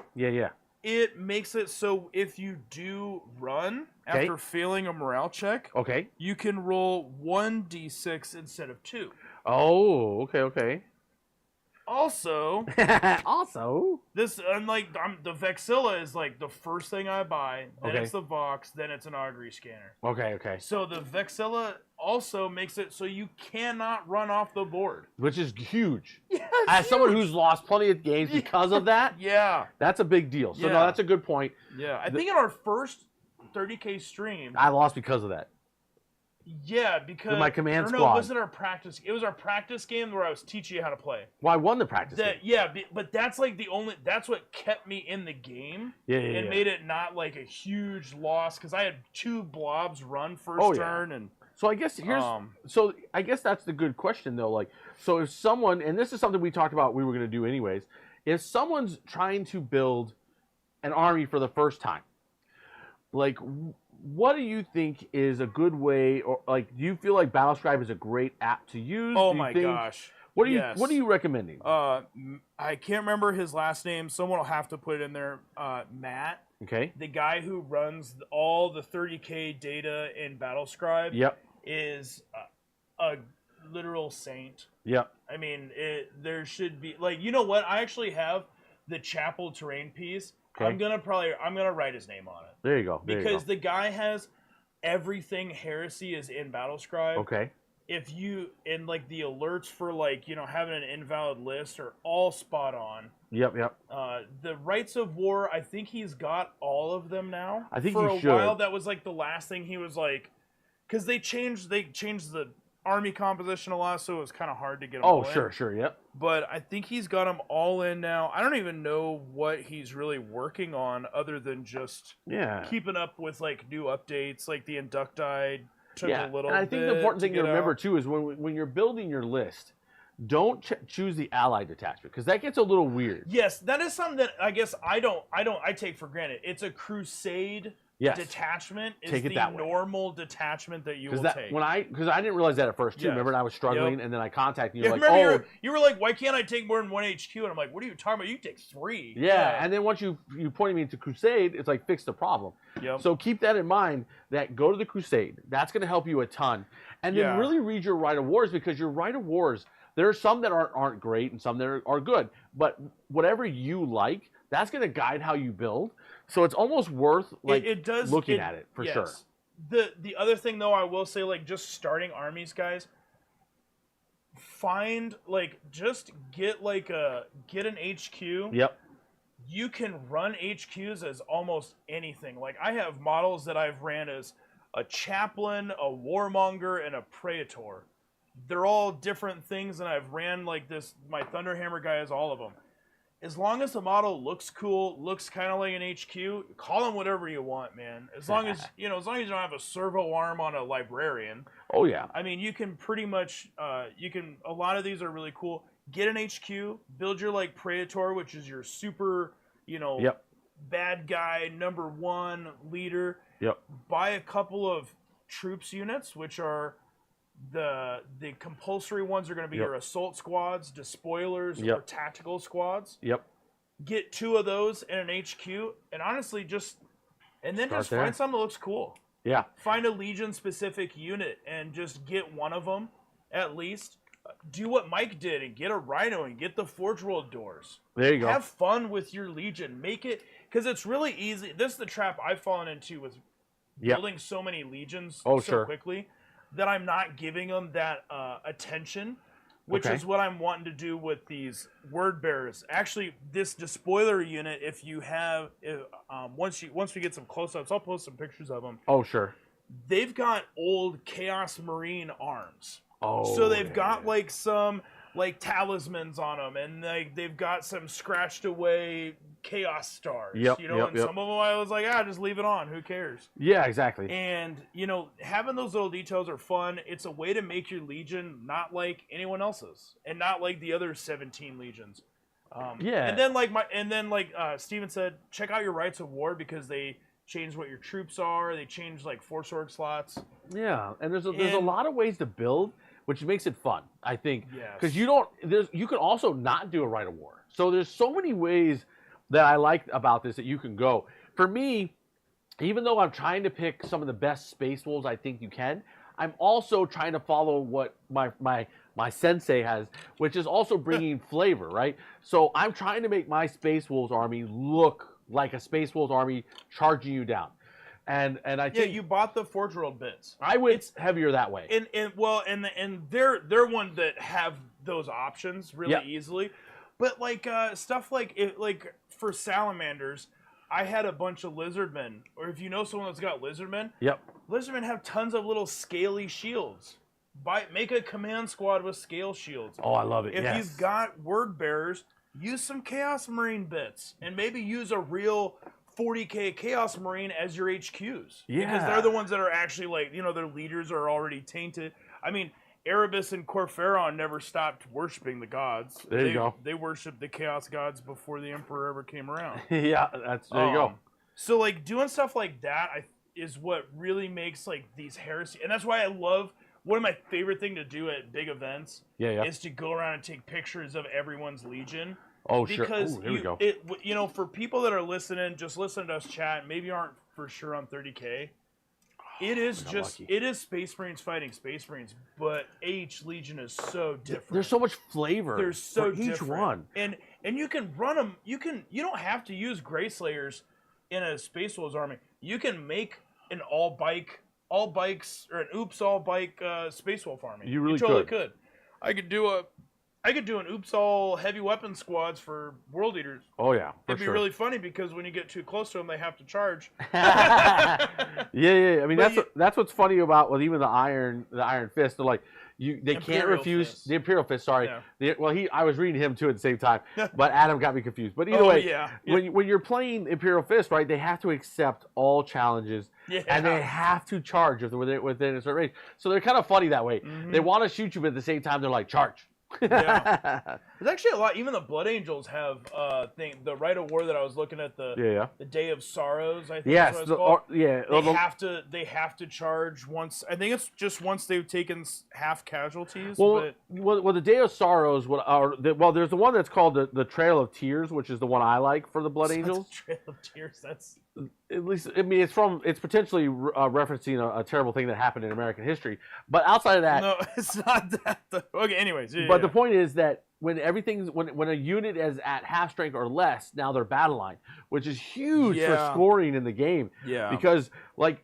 it makes it so if you do run after failing a morale check, you can roll 1d6 instead of 2. Oh, okay. Also, this unlike the Vexilla is like the first thing I buy. Then it's the Vox. Then it's an augury scanner. Okay. So the Vexilla also makes it so you cannot run off the board, which is huge. Yeah, as someone who's lost plenty of games because of that, that's a big deal. So no, that's a good point. Yeah, I think in our first 30K stream, I lost because of that. Yeah, because with my command squad. It wasn't our practice. It was our practice game where I was teaching you how to play. Well, I won the practice game. Yeah, but that's like that's what kept me in the game. And made it not like a huge loss because I had 2 blobs run first turn and. So I guess I guess that's the good question though. Like, so if someone, and this is something we talked about, we were going to do anyways. If someone's trying to build an army for the first time, like. What do you think is a good way, or like, do you feel like Battlescribe is a great app to use? Oh my gosh! What are you recommending? I can't remember his last name. Someone will have to put it in there. Matt. Okay. The guy who runs all the 30K data in Battlescribe. Yep. Is a literal saint. Yep. I mean, there should be like, you know what? I actually have the chapel terrain piece. Okay. I'm gonna write his name on it. There you go. Because the guy has everything Heresy is in Battlescribe. Okay. If you like the alerts for like having an invalid list are all spot on. Yep. The Rights of War, I think he's got all of them now. I think for a while that was like the last thing he was like, because they changed the army composition a lot, so it was kind of hard to get them all in. Sure, yep. But I think he's got them all in now. I don't even know what he's really working on other than just keeping up with like new updates, like the Inductide took a little bit. And I think the important thing to remember too is when you're building your list, don't choose the allied detachment because that gets a little weird. Yes, that is something that I guess I take for granted. It's a crusade. Detachment is the normal detachment that you will take. Because I didn't realize that at first too. Remember, I was struggling, and then I contacted you. You were like, "Why can't I take more than 1 HQ?" And I'm like, "What are you talking about? You take 3." Yeah, and then once you pointed me into Crusade, it's like fix the problem. Yep. So keep that in mind. That go to the Crusade. That's going to help you a ton, and then really read your Rite of Wars because your Rite of Wars. There are some that aren't great and some that are good, but whatever you like, that's going to guide how you build. So it's almost worth looking at it for sure. The other thing though, I will say, like just starting armies, guys, find just get an HQ. Yep. You can run HQs as almost anything. Like I have models that I've ran as a chaplain, a warmonger, and a praetor. They're all different things, and I've ran like this. My Thunderhammer guy has all of them. As long as the model looks cool, looks kind of like an HQ, call them whatever you want, man. As long as you don't have a servo arm on a librarian. Oh yeah. I mean, you can pretty much a lot of these are really cool. Get an HQ, build your like Praetor, which is your super, bad guy #1 leader. Yep. Buy a couple of troops units, which are the compulsory ones are going to be your assault squads, despoilers, or tactical squads. Yep. Get 2 of those in an HQ, and honestly, just find something that looks cool. Yeah. Find a Legion specific unit and just get one of them at least. Do what Mike did and get a Rhino and get the Forge World doors. There you go. Have fun with your Legion. Make it because it's really easy. This is the trap I've fallen into with building so many Legions quickly. That I'm not giving them that attention. which is what I'm wanting to do with these word bearers. Actually, this despoiler unit, if you have, once we get some close-ups, I'll post some pictures of them. Oh, sure. They've got old Chaos Marine arms. Oh, so they've got like some like talismans on them, and they've got some scratched away Chaos stars. Yep, you know, and some of them I was like, just leave it on. Who cares? Yeah, exactly. And you know, having those little details are fun. It's a way to make your Legion not like anyone else's, and not like the other 17 legions. And then like Steven said, check out your Rites of War because they change what your troops are. They change like Force Org slots. Yeah, and there's a lot of ways to build, which makes it fun, I think. Yes. Because you can also not do a Rite of War. So there's so many ways that I like about this that you can go. For me, even though I'm trying to pick some of the best Space Wolves I think you can, I'm also trying to follow what my sensei has, which is also bringing flavor, right? So I'm trying to make my Space Wolves army look like a Space Wolves army charging you down. And I think you bought the Forge World bits. I went heavier that way. And they're one that have those options really easily. But like stuff like for salamanders, I had a bunch of lizardmen. Or if you know someone that's got lizardmen, lizardmen have tons of little scaly shields. Make a command squad with scale shields. Oh, I love it. If you've got word bearers, use some Chaos Marine bits, and maybe use a real 40k Chaos Marine as your HQs. Yeah. Because they're the ones that are actually like, you know, their leaders are already tainted. I mean, Erebus and Corferon never stopped worshiping the gods. There you go. They worshipped the Chaos gods before the Emperor ever came around. there you go. So like doing stuff like that is what really makes like these heresy, and that's why I love. One of my favorite thing to do at big events is to go around and take pictures of everyone's Legion. Oh, sure. Because here we go. You know, for people that are listening, just listen to us chat, maybe aren't for sure on 30K. It is Space Marines fighting Space Marines, but each Legion is so different. There's so much flavor. There's so for each one. And you can run them. You don't have to use Grey Slayers in a Space Wolves army. You can make an all bikes or an all bike Space Wolf army. You really totally could. I could do an all heavy weapon squads for World Eaters. Oh yeah, it'd be really funny because when you get too close to them, they have to charge. yeah. I mean, that's what's funny about even the Iron Fist. They're like they can't refuse the Imperial Fist. Sorry. Yeah. I was reading him too at the same time, but Adam got me confused. But either way, when you're playing Imperial Fist, right, they have to accept all challenges. Yeah. And they have to charge within a certain range. So they're kind of funny that way. Mm-hmm. They want to shoot you, but at the same time, they're like, charge. There's actually a lot. Even the Blood Angels have the Rite of War that I was looking at, the Day of Sorrows, I think that's what it's called. They have to charge once. I think it's just once they've taken half casualties. Well, the Day of Sorrows, there's the one that's called the Trail of Tears, which is the one I like for the Blood Angels. Trail of Tears, that's... At least, I mean, it's potentially referencing a terrible thing that happened in American history. But outside of that, no, it's not that. Okay, anyways. But the point is that when a unit is at half strength or less, now they're battle line, which is huge for scoring in the game. Yeah. Because like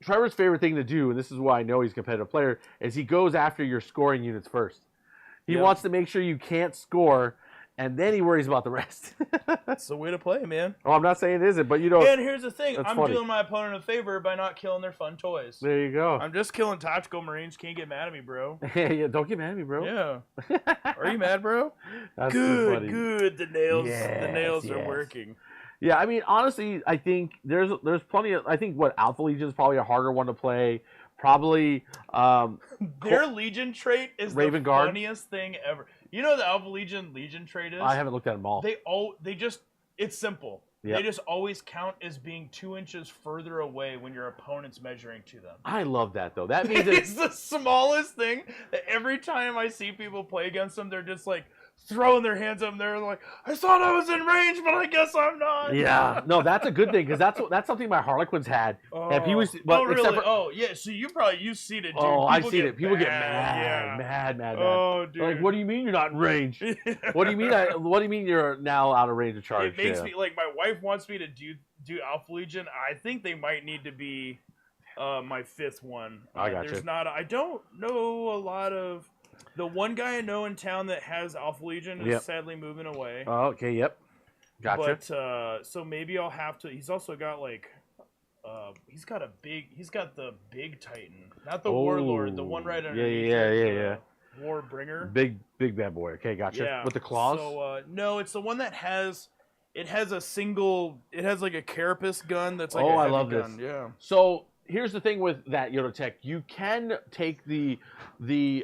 Trevor's favorite thing to do, and this is why I know he's a competitive player, is he goes after your scoring units first. He wants to make sure you can't score. And then he worries about the rest. That's the way to play, man. Oh, I'm not saying it isn't, but you know. And here's the thing. I'm doing my opponent a favor by not killing their fun toys. There you go. I'm just killing tactical Marines. Can't get mad at me, bro. Yeah, don't get mad at me, bro. Yeah. Are you mad, bro? That's good. The nails are working. Yeah, I mean, honestly, I think there's plenty of. I think Alpha Legion is probably a harder one to play. Probably. Their Legion trait is Raven the Guard. Funniest thing ever. You know what the Alpha Legion trait is? I haven't looked at them all. It's simple. Yep. They just always count as being 2 inches further away when your opponent's measuring to them. I love that, though. That means it's the smallest thing that every time I see people play against them, they're just like throwing their hands up and they're like, I thought I was in range, but I guess I'm not. Yeah. No, that's a good thing because that's something my Harlequins had. And he was, really? So you've seen it, dude. I've seen it. People get mad. Oh, dude. Like, what do you mean you're not in range? What do you mean you're now out of range of charge? It makes me like my wife wants me to do Alpha Legion. I think they might need to be my fifth one. I got you. I don't know a lot of. The one guy I know in town that has Alpha Legion is sadly moving away. Oh, okay, yep. Gotcha. But so maybe I'll have to. He's also got like, he's got the big Titan, not the Warlord, the one right underneath. Yeah. Warbringer. Big bad boy. Okay, gotcha. Yeah. With the claws. So no, it's the one that has. It has a single. It has like a carapace gun that's like a heavy I love gun. this. Yeah. So here's the thing with that Yoda Tech. You can take the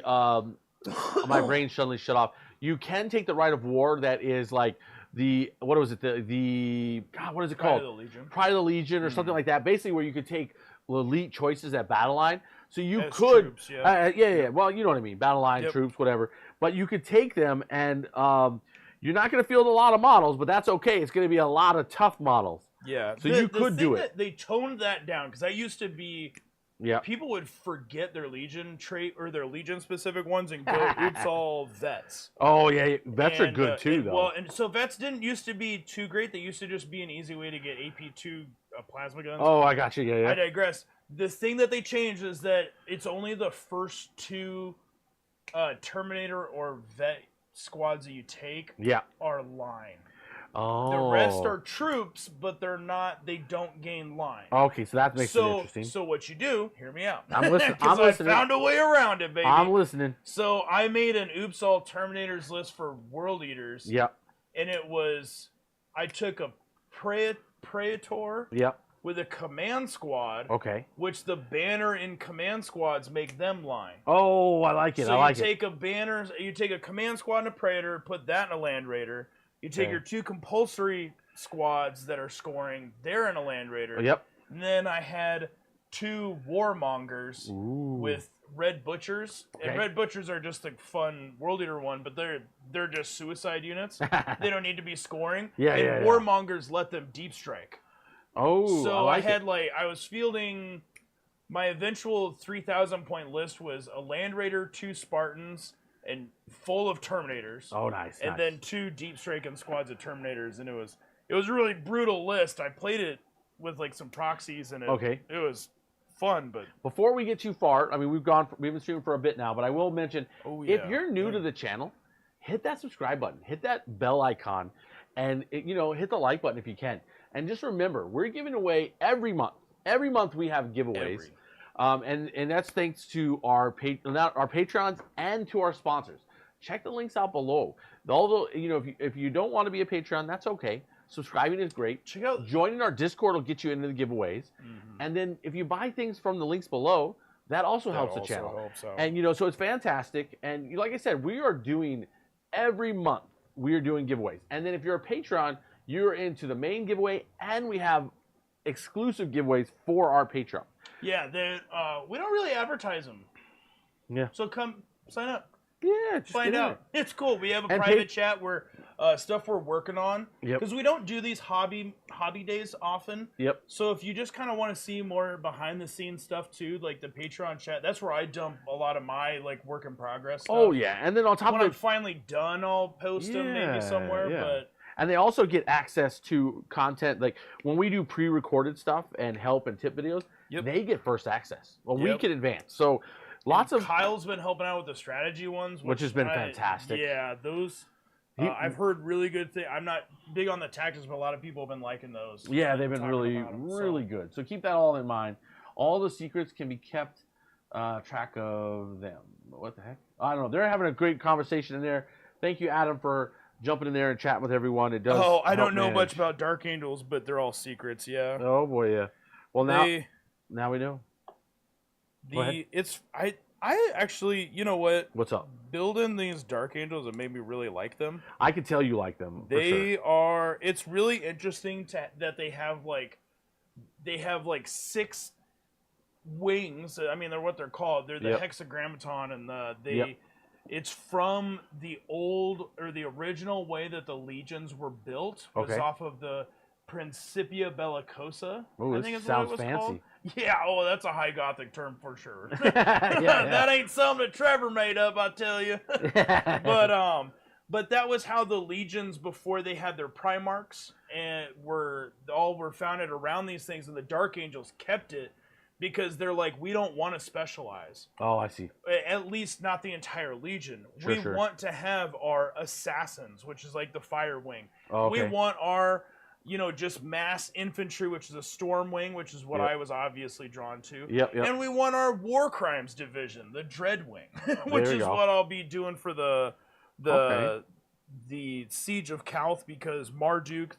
my brain suddenly shut off. You can take the Rite of War that is like the what was it the God, what is it called? Pride of the Legion. Pride of the Legion or something like that. Basically, where you could take elite choices at battle line. So you As could, troops, yeah. Well, you know what I mean. Battle line troops, whatever. But you could take them, and you're not going to field a lot of models, but that's okay. It's going to be a lot of tough models. Yeah. So you could do it. They toned that down because that used to be. Yeah. People would forget their Legion trait or their Legion specific ones and go, oops, all vets. Oh yeah, vets are good too, though. Well, and so vets didn't used to be too great. They used to just be an easy way to get AP2 plasma guns. Oh, I got you. Yeah. I digress. The thing that they changed is that it's only the first two Terminator or vet squads that you take are line. Oh. The rest are troops, but they're not. They don't gain line. Okay, so that makes it interesting. So what you do? Hear me out. I'm listening. I found a way around it, baby. I'm listening. So I made an Oops All Terminators list for World Eaters. Yep. And it was, I took a Praetor. Yep. With a command squad. Okay. Which the banner in command squads make them line. Oh, I like it. So I like you take a banner, you take a command squad and a Praetor, put that in a Land Raider. You take your two compulsory squads that are scoring, they're in a Land Raider. Yep. And then I had two Warmongers with Red Butchers. Okay. And Red Butchers are just a fun World Eater one, but they're just suicide units. They don't need to be scoring. And Warmongers let them deep strike. Oh, so I was fielding my eventual 3,000 point list was a Land Raider, 2 Spartans, and full of Terminators. Oh, nice. And then 2 deep striking squads of Terminators, and it was a really brutal list. I played it with like some proxies, and it was fun. But before we get too far, I mean, we've been streaming for a bit now, but I will mention if you're new to the channel, hit that subscribe button, hit that bell icon, and hit the like button if you can. And just remember, we're giving away every month. Every month we have giveaways. And that's thanks to our Patreons and to our sponsors. Check the links out below. Although, if you don't want to be a Patreon, that's okay. Subscribing is great. Check out joining our Discord will get you into the giveaways. And then if you buy things from the links below, that also helps the channel. And so it's fantastic. And like I said, we are doing every month. We are doing giveaways. And then if you're a Patreon, you're into the main giveaway, and we have exclusive giveaways for our Patreon. Yeah, we don't really advertise them. Yeah. So come sign up. Yeah, just find out. It's cool. We have a private chat where stuff we're working on. Yep. Because we don't do these hobby days often. Yep. So if you just kind of want to see more behind the scenes stuff too, like the Patreon chat, that's where I dump a lot of my like work in progress stuff. Oh yeah, and then on top when of I'm finally done, I'll post them maybe somewhere. But and they also get access to content like when we do pre-recorded stuff and help and tip videos. They get first access a week in advance. So Kyle's been helping out with the strategy ones, which has been fantastic. Yeah, those. I've heard really good things. I'm not big on the tactics, but a lot of people have been liking those. Yeah, they've been really good. So keep that all in mind. All the secrets can be kept track of them. What the heck? I don't know. They're having a great conversation in there. Thank you, Adam, for jumping in there and chatting with everyone. It does. Oh, I don't know much about Dark Angels, but they're all secrets. Yeah. Oh boy, yeah. Well, now we know. I actually, you know what? What's up? Building these Dark Angels, it made me really like them. I could tell you like them. They are. It's really interesting that they have like 6 wings. I mean, they're what they're called. They're the hexagrammaton, and it's from the old or the original way that the legions were built. Was off of the Principia Bellicosa. Oh, this sounds fancy. Called. Yeah, that's a high Gothic term for sure. That ain't something that Trevor made up, I tell you. But that was how the legions before they had their Primarchs and were founded around these things, and the Dark Angels kept it because they're like, we don't want to specialize. Oh, I see. At least not the entire Legion. Sure, we want to have our assassins, which is like the fire wing. Oh, okay. We want our, just mass infantry, which is a storm wing, which is what I was obviously drawn to. Yep. And we want our war crimes division, the dread wing, which is what I'll be doing for the Siege of Calth, because Marduk,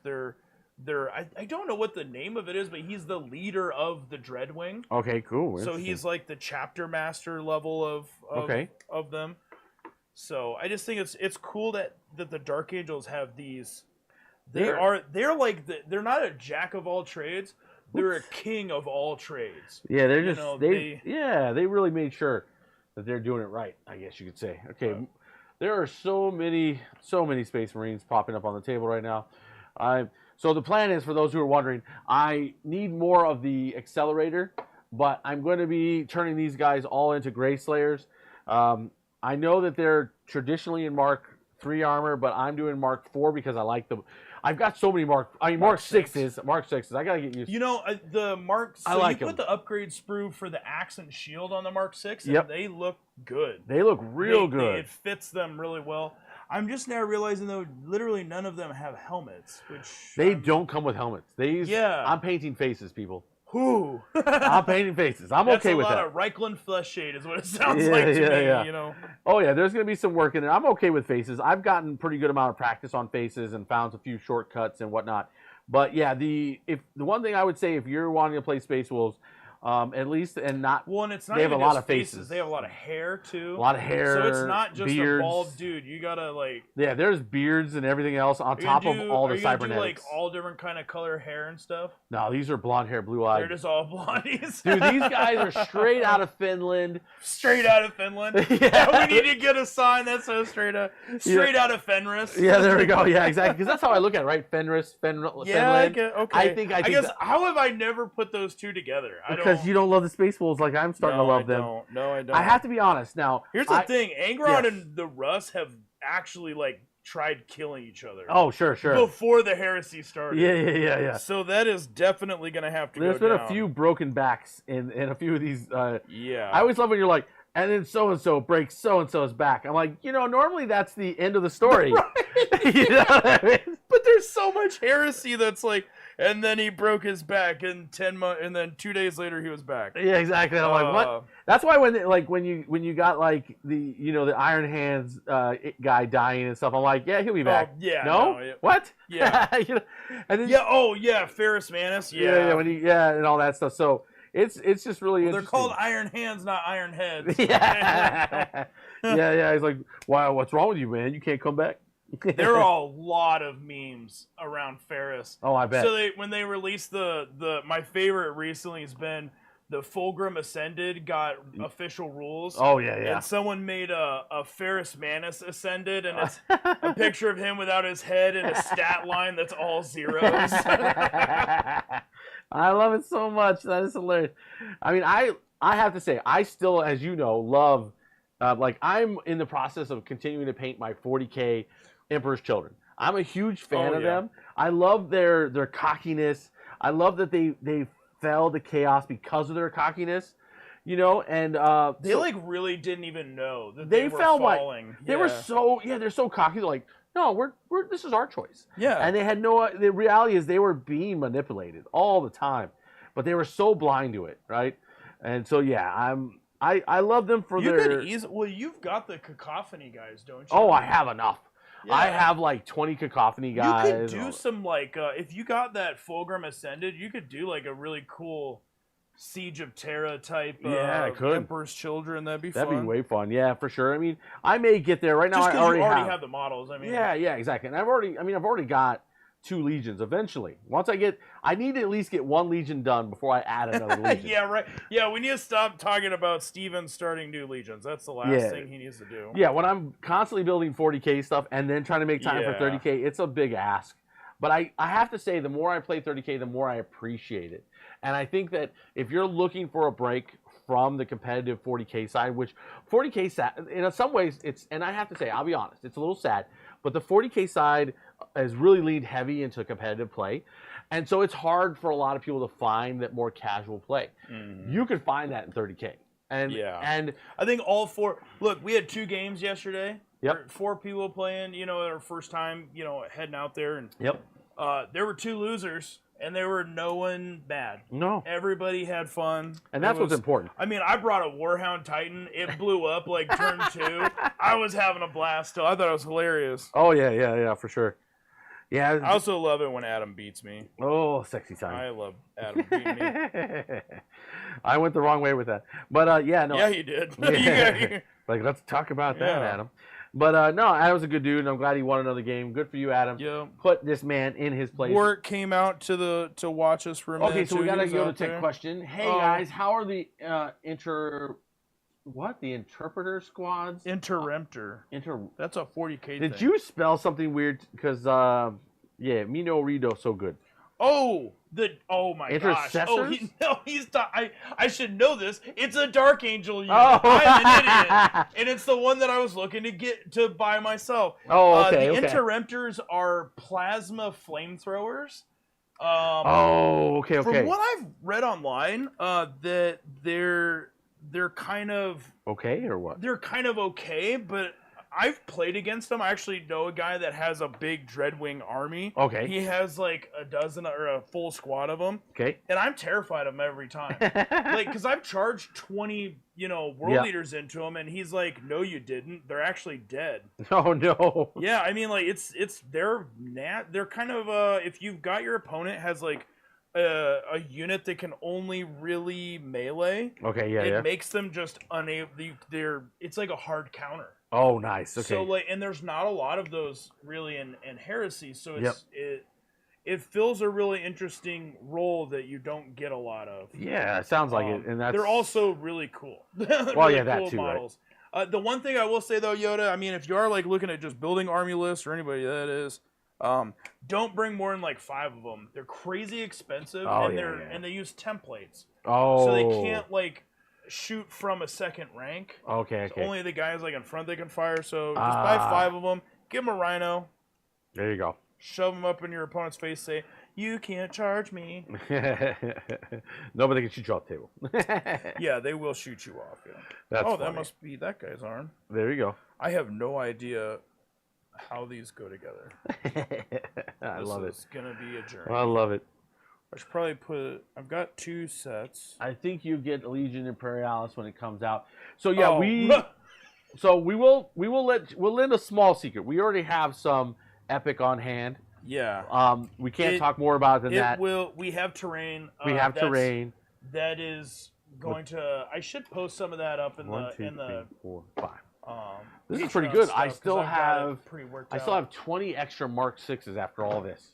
I don't know what the name of it is, but he's the leader of the Dreadwing. Okay, cool. So he's like the chapter master level of them. So I just think it's cool that the Dark Angels have these. They're not a jack of all trades. They're a king of all trades. Yeah, they're just they really made sure that they're doing it right, I guess you could say. Okay, there are so many Space Marines popping up on the table right now. So the plan is, for those who are wondering, I need more of the accelerator, but I'm going to be turning these guys all into Grey Slayers. I know that they're traditionally in Mark 3 armor, but I'm doing Mark 4 because I like them. I've got so many Mark 6s. I got to get used to. The Mark. So I like you put them. the upgrade sprue for the axe and shield on the Mark 6, and they look good. They look real good. It fits them really well. I'm just now realizing, though, literally none of them have helmets. Which don't come with helmets. I'm painting faces, people. Who? I'm painting faces. I'm okay with that. That's a lot of Reichland flesh shade is what it sounds like to me. Oh, yeah, there's going to be some work in there. I'm okay with faces. I've gotten pretty good amount of practice on faces and found a few shortcuts and whatnot. But, yeah, the one thing I would say, if you're wanting to play Space Wolves, at least, and not. Well, and it's not. They have even a lot just of faces. They have a lot of hair too. A lot of hair. So it's not just beards. a bald dude. You gotta like. Yeah, there's beards and everything else on top of all the cybernetics. Like all different kind of color hair and stuff. No, these are blonde hair, blue eyed. They're just all blondies. Dude, these guys are straight out of Finland. Straight out of Finland. Yeah, we need to get a sign that says straight out of Fenris. Yeah, there we go. Yeah, exactly. Because that's how I look at it, right? Finland. Yeah, okay. I guess. How have I never put those two together? Because you don't love the Space Wolves like I'm starting to love them. No, I don't. I have to be honest. Now, here's the thing: Angron and the Russ have actually tried killing each other. Oh, sure. Before the heresy started. Yeah. So that is definitely going to have to There's go been down. a few broken backs in a few of these. Yeah. I always love when you're like, and then so-and-so breaks so-and-so's back. I'm like, normally that's the end of the story. Right. You know what I mean? But there's so much heresy that's like, and then he broke his back in 10 months, and then 2 days later he was back. Yeah, exactly. I'm like, what? That's why when you got like the Iron Hands guy dying and stuff, I'm like, yeah, he'll be back. Yeah. No? What? Yeah. And then, yeah. Oh, yeah. Ferrus Manus. Yeah. And all that stuff. So it's just really interesting. They're called Iron Hands, not Iron Heads. Yeah. Yeah. He's like, wow, what's wrong with you, man? You can't come back. There are a lot of memes around Ferrus. Oh, I bet. So when they released my favorite recently has been the Fulgrim Ascended got official rules. Oh yeah. And someone made a Ferrus Manus Ascended, and it's a picture of him without his head and a stat line that's all zeros. I love it so much. That is hilarious. I mean, I have to say, I still, as you know, love. I'm in the process of continuing to paint my 40K Emperor's Children. I'm a huge fan of them. I love their cockiness. I love that they fell to chaos because of their cockiness, and they really didn't even know that they were falling. They were they're so cocky. They're like, no, we're this is our choice. Yeah. And they had the reality is they were being manipulated all the time, but they were so blind to it, right? And so I love them for their. You've got the cacophony guys, don't you? Oh, I have enough. Yeah. I have like 20 cacophony guys. You could do some if you got that Fulgrim Ascended, you could do like a really cool Siege of Terra type. Emperor's Children. That'd be fun. That'd be way fun. Yeah, for sure. I mean, I may get there right now. Just I already have the models. I mean, yeah, exactly. And I've already got 2 legions eventually. I need to at least get 1 legion done before I add another legion. Yeah, right. Yeah, we need to stop talking about Steven starting new legions. That's the last thing he needs to do. Yeah, when I'm constantly building 40K stuff and then trying to make time for 30K, it's a big ask. But I have to say, the more I play 30K, the more I appreciate it. And I think that if you're looking for a break from the competitive 40K side, which 40K in some ways and I have to say, I'll be honest, it's a little sad, but the 40K side has really leaned heavy into competitive play. And so it's hard for a lot of people to find that more casual play. You can find that in 30K. And I think all 4. Look, we had 2 games yesterday. Yep. 4 people playing. Our first time. Heading out there, and there were 2 losers, and there were no one bad. No. Everybody had fun, and that's what's important. I mean, I brought a Warhound Titan. It blew up like turn 2. I was having a blast. Still, I thought it was hilarious. Oh yeah, for sure. Yeah. I also love it when Adam beats me. Oh, sexy time. I love Adam beating me. I went the wrong way with that. But, yeah, no. Yeah, you did. Like, let's talk about that, Adam. But, no, Adam's a good dude, and I'm glad he won another game. Good for you, Adam. Yeah. Put this man in his place. Work came out to watch us for a minute. Okay, so we got to go to tech question. Hey, guys, how are the the interpreter squads? Interremptor. That's a 40K thing. Did you spell something weird? Because, me no redo so good. Oh my gosh. Oh, I should know this. It's a Dark Angel unit. I'm an idiot. And it's the one that I was looking to buy myself. Okay. The Interremptors are plasma flamethrowers. Okay. From what I've read online, that they're kind of okay, or what? They're kind of okay, but I've played against them. I actually know a guy that has a big Dreadwing army. Okay. He has like a dozen or a full squad of them. Okay. And I'm terrified of him every time. Because I've charged 20, world leaders into him, and he's like, "No, you didn't. They're actually dead." Oh no. Yeah, I mean, like they're kind of if you've got your opponent has like a unit that can only really melee. Okay. It makes them just unable. It's like a hard counter. Oh, nice. Okay. So and there's not a lot of those really in Heresy, so it fills a really interesting role that you don't get a lot of. Yeah, it sounds like it, and they're also really cool. Well, really that cool too, models. Right? The one thing I will say though, Yoda, I mean, if you are like looking at just building army lists or anybody that is, don't bring more than like 5 of them. They're crazy expensive, and they use templates. Oh. So they can't like shoot from a second rank. Okay. So only the guys like in front they can fire. So just buy 5 of them. Give them a rhino. There you go. Shove them up in your opponent's face. Say, "You can't charge me." No, but they can shoot you off the table. Yeah, they will shoot you off. Yeah. That's funny. That must be that guy's arm. There you go. I have no idea how these go together. I love it. It's gonna be a journey. I love it. I should probably I've got 2 sets. I think you get Legion Imperialis when it comes out. So yeah, we'll lend a small secret. We already have some Epic on hand. Yeah. We can't talk more about it than that. We have terrain. We have terrain. That is going to. I should post some of that up in 1, 2, 3, 4, 5. This is pretty Patreon good. stuff, I still have 20 extra Mark 6s after all this.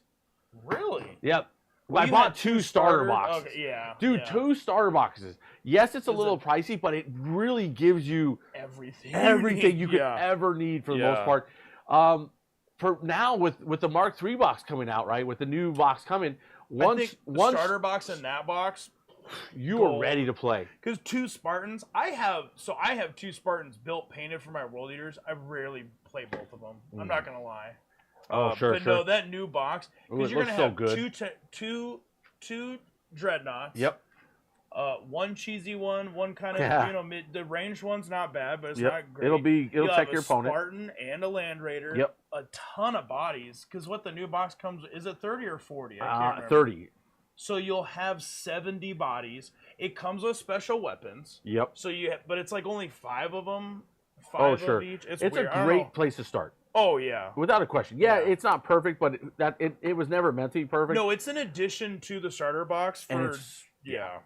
Really? Yep. Well, I bought 2 starter boxes. Okay, yeah. Dude, yeah. 2 starter boxes. Yes, it's a little pricey, but it really gives you everything you could ever need for the most part. For now, with the Mark III box coming out, right? With the new box coming, once starter box and that box, you are ready to play. Because 2 Spartans, I have 2 Spartans built, painted for my world eaters. I rarely play both of them. I'm not gonna lie. Sure. No, that new box, because you're gonna have two dreadnoughts. Yep. One cheesy one kind of the ranged one's not bad, but it's not great. It'll check your opponent. Spartan and a Land Raider. Yep. A ton of bodies, because what the new box comes is it 30 or 40? I can't remember. 30. So you'll have 70 bodies. It comes with special weapons. Yep. So but it's like only 5 of them. 5 of each. It's weird. A great place to start. Oh yeah, without a question. Yeah, it's not perfect, but it was never meant to be perfect. No, it's an addition to the starter box.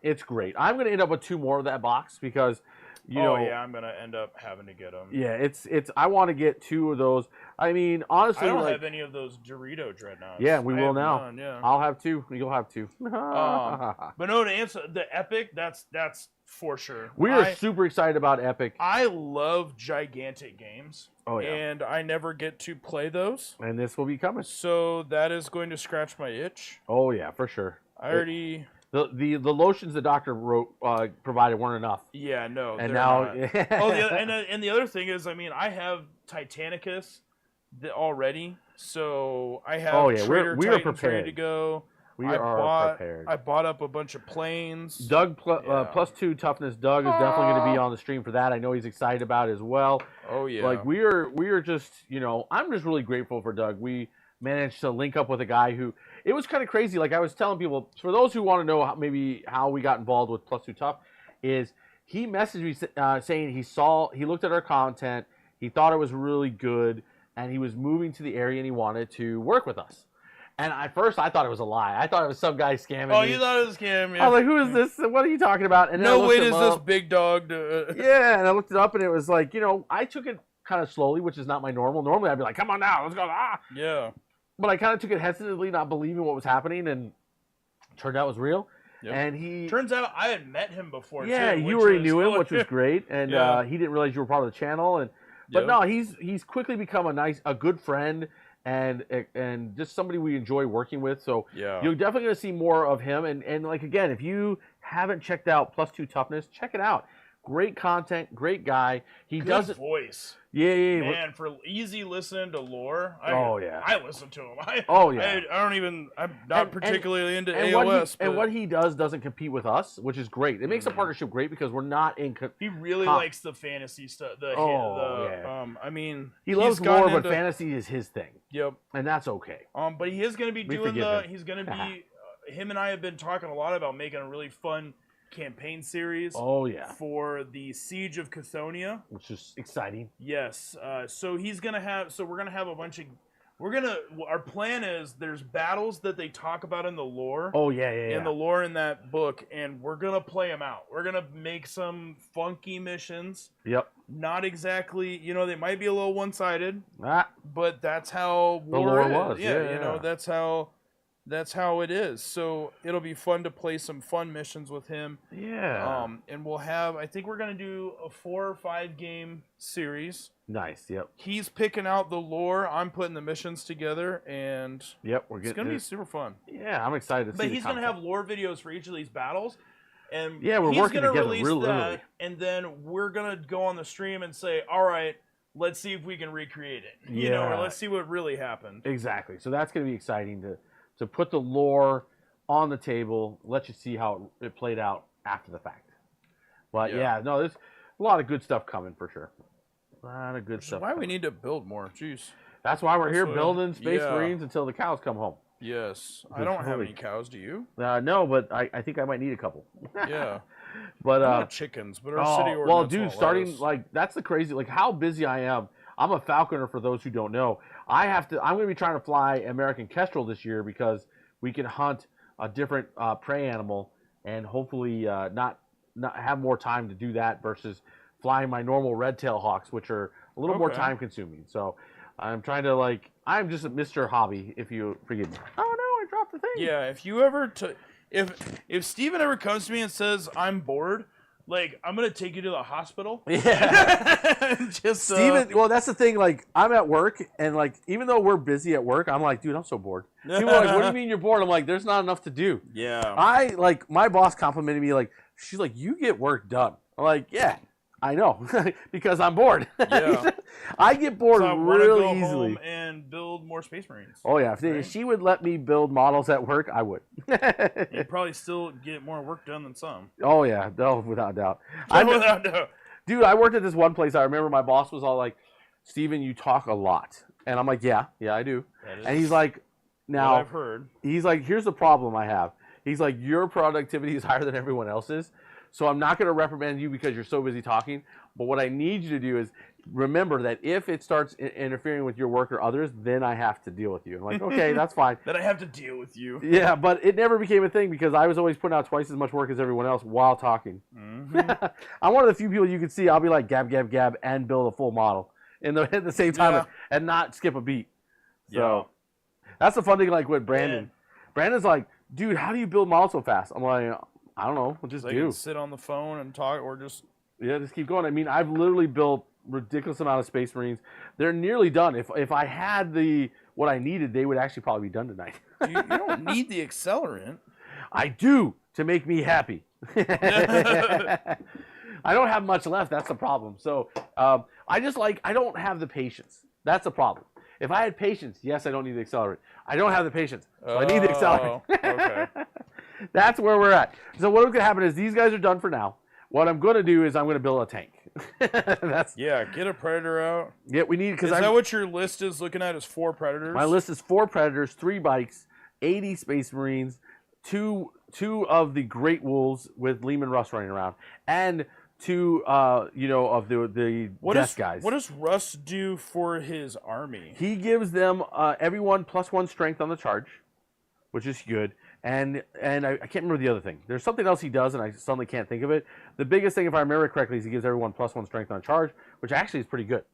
It's great. I'm going to end up with 2 more of that box because, I'm going to end up having to get them. Yeah, it's. I want to get 2 of those. I mean, honestly, I don't have any of those Dorito dreadnoughts. Yeah, we will now. None, yeah. I'll have 2. You'll have 2. But no, to answer the Epic, that's for sure. We are super excited about Epic. I love gigantic games. Oh yeah. And I never get to play those. And this will be coming. So that is going to scratch my itch. Oh yeah, for sure. I already. The lotions the doctor provided weren't enough. Yeah, no. And now. And the other thing is, I mean, I have Titanicus already, so I have Trader Titans ready to go. We are prepared. I bought up a bunch of planes. Doug +2 toughness. Doug is definitely going to be on the stream for that. I know he's excited about it as well. Oh yeah. Like we are just, you know, I'm just really grateful for Doug. We managed to link up with a guy who, it was kind of crazy. Like I was telling people, for those who want to know how we got involved with +2 Tough, is he messaged me saying he looked at our content, he thought it was really good, and he was moving to the area and he wanted to work with us. And at first, I thought it was a lie. I thought it was some guy scamming me. Oh, you thought it was a scam? Yeah. I was like, who is this? What are you talking about? And no way does this big dog do Yeah, and I looked it up, and it was like, you know, I took it kind of slowly, which is not my normal. Normally, I'd be like, come on now, let's go. Ah. Yeah. But I kind of took it hesitantly, not believing what was happening, and turned out it was real. Yep. And he... Turns out I had met him before, yeah, too. you already knew him, which was great. And he didn't realize you were part of the channel. But no, he's quickly become a good friend. And just somebody we enjoy working with. So you're definitely going to see more of him. And like, again, if you haven't checked out +2 Toughness, check it out. Great content, great guy. He does voice. Yeah. Man, for easy listening to lore, I listen to him. I'm not particularly into AOS. And what he does doesn't compete with us, which is great. It makes a partnership great because we're not in... He really likes the fantasy stuff. I mean... He loves lore, but fantasy is his thing. Yep. And that's okay. But he is going to be him and I have been talking a lot about making a really fun campaign series for the Siege of Chthoniya, which is exciting. Yes. So we're gonna have a bunch of our plan is there's battles that they talk about in the lore. In the lore in that book, and we're gonna play them out. We're gonna make some funky missions. Yep. Not exactly, they might be a little one-sided, but that's how the lore was. That's how it is. So it'll be fun to play some fun missions with him. Yeah. And I think we're going to do a 4 or 5 game series. Nice, yep. He's picking out the lore. I'm putting the missions together, and it's going to be super fun. Yeah, I'm excited to see. But he's going to have lore videos for each of these battles. And we're working together real early. And then we're going to go on the stream and say, all right, let's see if we can recreate it. Or let's see what really happened. Exactly. So that's going to be exciting to put the lore on the table, let you see how it played out after the fact. But there's a lot of good stuff coming for sure. A lot of good stuff. Why we need to build more? Jeez. That's why we're here building Space Marines until the cows come home. Yes. I don't have any cows, do you? No, but I think I might need a couple. Yeah. But not chickens, but our city ordinance. Well, dude, starting that's the crazy, how busy I am. I'm a falconer, for those who don't know. I'm going to be trying to fly American Kestrel this year because we can hunt a different prey animal and hopefully not have more time to do that versus flying my normal red-tailed hawks, which are a little more time-consuming. So I'm trying to, I'm just a Mr. Hobby, if you forgive me. Oh, no, I dropped the thing. Yeah, if you ever... If Steven ever comes to me and says, I'm bored... I'm going to take you to the hospital. Yeah. Steven, well, that's the thing. I'm at work, and, even though we're busy at work, I'm like, dude, I'm so bored. People are like, what do you mean you're bored? I'm like, there's not enough to do. Yeah. My boss complimented me, she's like, you get work done. I'm like, yeah, I know, because I'm bored. Yeah. I get bored really go easily. Home and build more Space Marines. Oh, yeah. If she would let me build models at work, I would. You'd probably still get more work done than some. Oh, yeah. No, without doubt. Without doubt. Dude, I worked at this one place. I remember my boss was all like, Steven, you talk a lot. And I'm like, yeah, I do. And he's like, now, I've heard. He's like, here's the problem I have. He's like, your productivity is higher than everyone else's. So I'm not going to reprimand you because you're so busy talking. But what I need you to do is remember that if it starts interfering with your work or others, then I have to deal with you. I'm like, okay, that's fine. Then I have to deal with you. Yeah, but it never became a thing because I was always putting out twice as much work as everyone else while talking. Mm-hmm. I'm one of the few people you can see. I'll be like gab, gab, gab, and build a full model at the same time and not skip a beat. So that's the fun thing. With Brandon, Brandon's like, dude, how do you build models so fast? I'm like, I don't know. We'll just do. Sit on the phone and talk, or just just keep going. I mean, I've literally built ridiculous amount of Space Marines. They're nearly done. If I had what I needed, they would actually probably be done tonight. You don't need the accelerant. I do, to make me happy. I don't have much left. That's the problem. So I don't have the patience. That's the problem. If I had patience, yes, I don't need the accelerant. I don't have the patience, so I need the accelerant. Okay. That's where we're at. So what's going to happen is these guys are done for now. What I'm going to do is I'm going to build a tank. Get a Predator out. Yeah, we need because is that what your list is looking at? Is 4 Predators? My list is 4 Predators, 3 bikes, 80 Space Marines, two of the Great Wolves with Lehman Russ running around, and 2 of the death guys. What does Russ do for his army? He gives them everyone +1 strength on the charge, which is good. And I can't remember the other thing. There's something else he does, and I suddenly can't think of it. The biggest thing, if I remember correctly, is he gives everyone +1 strength on charge, which actually is pretty good.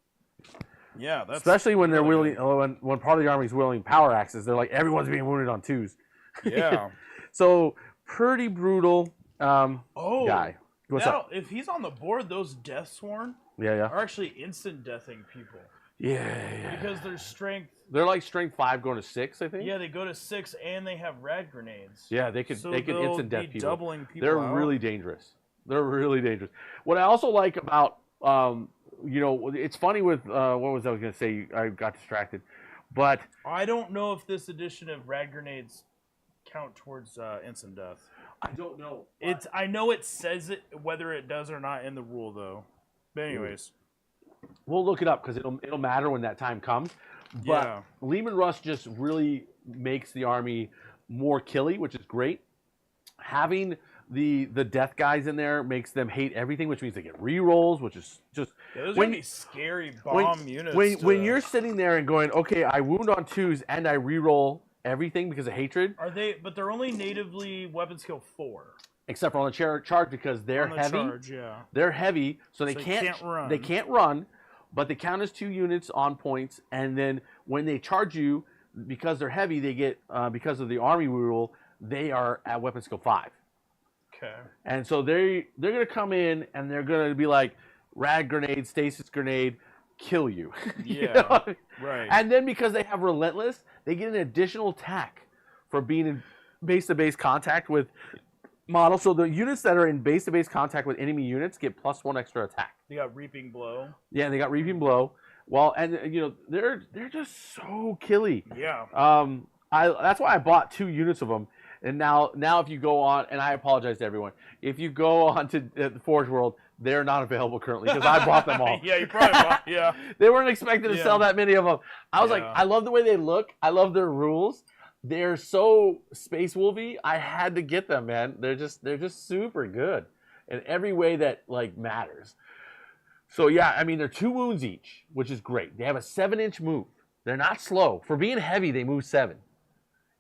Yeah, that's especially when they're really wielding when part of the army is wielding power axes. They're like everyone's being wounded on 2s. Yeah. So pretty brutal guy. What's up? If he's on the board, those Death Sworn Yeah. are actually instant deathing people. Yeah. Because their strength. They're like strength 5 going to 6, I think. Yeah, they go to 6 and they have rad grenades. Yeah, they could instant death people. Doubling people. They're out. really dangerous. They're really dangerous. What I also like about it's funny with what was I going to say? I got distracted, but I don't know if this edition of rad grenades count towards instant death. I don't know. I know it says it, whether it does or not in the rule though. But anyways, we'll look it up because it'll matter when that time comes. But yeah. Lehman Russ just really makes the army more killy, which is great. Having the death guys in there makes them hate everything, which means they get re-rolls, which is just those are gonna be scary bomb units. When you're sitting there and going, okay, I wound on 2s and I re-roll everything because of hatred. Are they? But they're only natively weapon skill 4. Except for on the charge because they're heavy. Charge, yeah. They're heavy, so they can't run. They can't run, but they count as 2 units on points. And then when they charge you, because they're heavy, they get because of the army rule, they are at weapon skill 5. Okay. And so they're gonna come in and they're gonna be like rad grenade, stasis grenade, kill you. Yeah. You know? Right. And then because they have relentless, they get an additional attack for being in base-to-base contact with models. So the units that are in base-to-base contact with enemy units get +1 extra attack. They got reaping blow. Yeah, they got reaping blow. Well, and they're just so killy. Yeah. That's why I bought 2 units of them. And now if you go on, and I apologize to everyone, if you go on to the Forge World, they're not available currently because I bought them all. Yeah, you probably bought. Yeah. They weren't expected to sell that many of them. I was like, Yeah. I love the way they look. I love their rules. They're so Space Wolvy. I had to get them, man. They're just super good in every way that like matters. So yeah, I mean they're 2 wounds each, which is great. They have a 7-inch move. They're not slow. For being heavy, they move 7.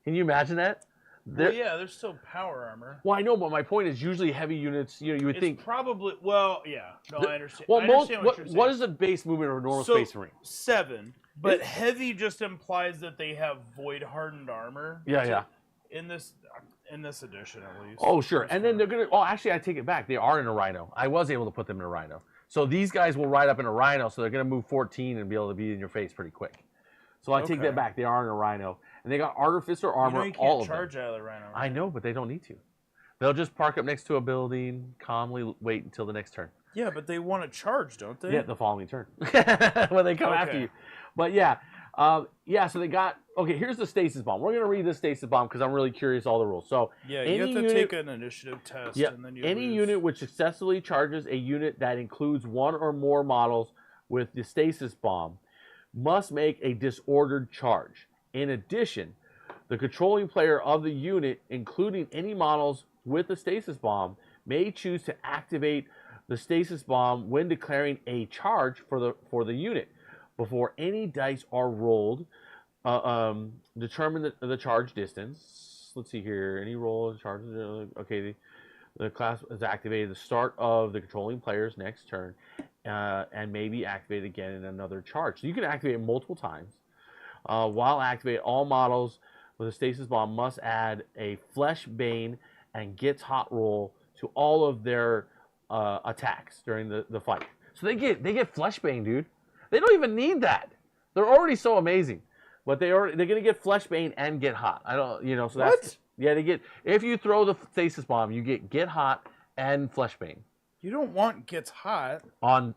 Can you imagine that? Well, yeah, there's still power armor. Well, I know, but my point is usually heavy units, you would think. Probably, well, yeah. No, I understand. Well, I understand what you're saying. what is the base movement of a normal Space Marine? 7, but heavy just implies that they have void hardened armor. Yeah. In this edition, at least. Oh, sure. And then they're going to, actually, I take it back. They are in a Rhino. I was able to put them in a Rhino. So these guys will ride up in a Rhino, so they're going to move 14 and be able to be in your face pretty quick. So I take that back. They are in a Rhino. And they got Artificer armor, you all can't of them. charge out of the Rhino. Right? I know, but they don't need to. They'll just park up next to a building, calmly wait until the next turn. Yeah, but they want to charge, don't they? Yeah, the following turn. When they come after you. But yeah. So they got, here's the stasis bomb. We're going to read this stasis bomb because I'm really curious all the rules. So yeah, you have to take an initiative test. Yeah, and then you any lose. unit which successfully charges a unit that includes 1 or more models with the stasis bomb must make a disordered charge. In addition, the controlling player of the unit, including any models with the stasis bomb, may choose to activate the stasis bomb when declaring a charge for the unit. Before any dice are rolled, determine the charge distance. Let's see here. Any roll charge. Okay, the class is activated at the start of the controlling player's next turn, and may be activated again in another charge. So you can activate it multiple times. While activated, all models with a stasis bomb must add a Flesh Bane and Gets Hot roll to all of their attacks during the fight. So they get Flesh Bane, dude. They don't even need that. They're already so amazing, but they're gonna get Flesh Bane and Get Hot. I don't, so that's they get. If you throw the stasis bomb, you get Hot and Flesh Bane. You don't want Gets Hot on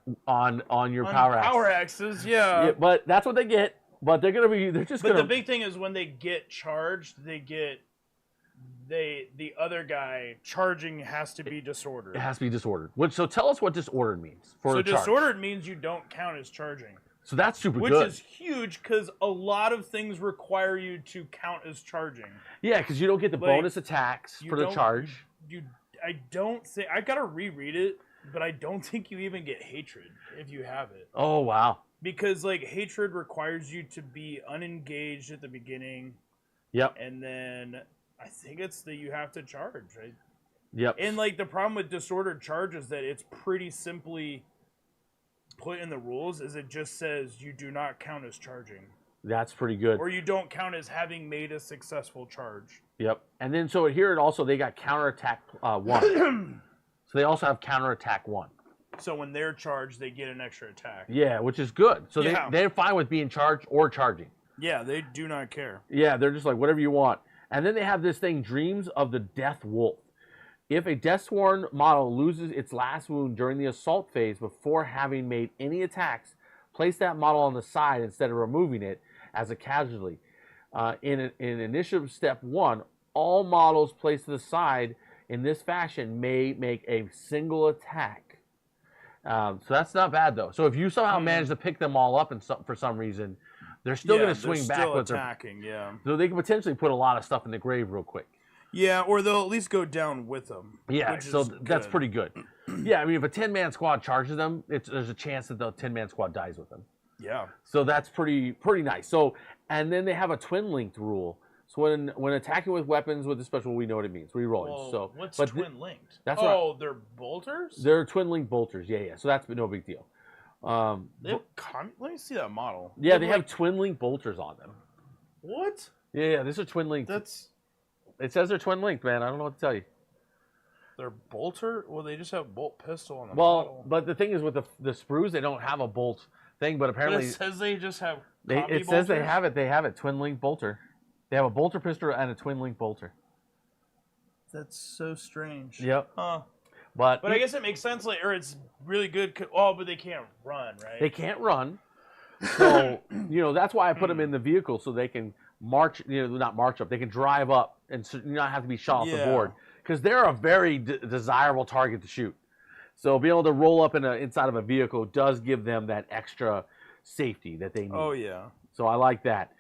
your power axes. Power axes, yeah. But that's what they get. But they're gonna be. They're just But gonna. the big thing is when they get charged, the other guy charging has to be disordered. It has to be disordered. So tell us what disordered means for So a charge. disordered means you don't count as charging. So that's super Which good. is huge because a lot of things require you to count as charging. Yeah, because you don't get the bonus attacks for the charge. I don't think I gotta reread it, but I don't think you even get hatred if you have it. Oh wow. Because like hatred requires you to be unengaged at the beginning. Yep. And then I think it's that you have to charge, right? Yep. And like the problem with disordered charge is that it's pretty simply put in the rules is it just says you do not count as charging. That's pretty good. Or you don't count as having made a successful charge. Yep. And then so here it also they got counterattack 1. So they also have counterattack 1. So when they're charged, they get an extra attack. Yeah, which is good. So Yeah. they're fine with being charged or charging. Yeah, they do not care. Yeah, they're just like whatever you want. And then they have this thing, Dreams of the Death Wolf. If a Deathsworn model loses its last wound during the assault phase before having made any attacks, place that model on the side instead of removing it as a casualty. In initiative step 1, all models placed to the side in this fashion may make a single attack. So that's not bad though. So if you somehow manage to pick them all up and for some reason, they're still going to swing back with attacking. Yeah. So they can potentially put a lot of stuff in the grave real quick. Yeah, or they'll at least go down with them. Yeah, so that's pretty good. Yeah, I mean, if a 10-man squad charges them, there's a chance that the 10-man squad dies with them. Yeah. So that's pretty nice. So, and then they have a twin-linked rule. So when attacking with weapons with the special, we know what it means. Rerolling. Well, so what's twin-linked? That's they're bolters? They're twin-linked bolters. Yeah. So that's no big deal. Let me see that model. Yeah, they have twin-linked bolters on them. What? Yeah, these are twin-linked. It says they're twin-linked, man. I don't know what to tell you. They're bolter? Well, they just have bolt pistol on the model. But the thing is with the sprues, they don't have a bolt thing. But apparently, it says they just have. It says they have it. They have it. Twin-linked bolter. They have a bolter pistol and a twin-linked bolter. That's so strange. Yep. Huh. But I guess it makes sense. Like, or it's really good. But they can't run, right? They can't run. So that's why I put them in the vehicle so they can march. Not march up. They can drive up and not have to be shot off the board because they're a very desirable target to shoot. So being able to roll up inside of a vehicle does give them that extra safety that they need. Oh yeah. So I like that.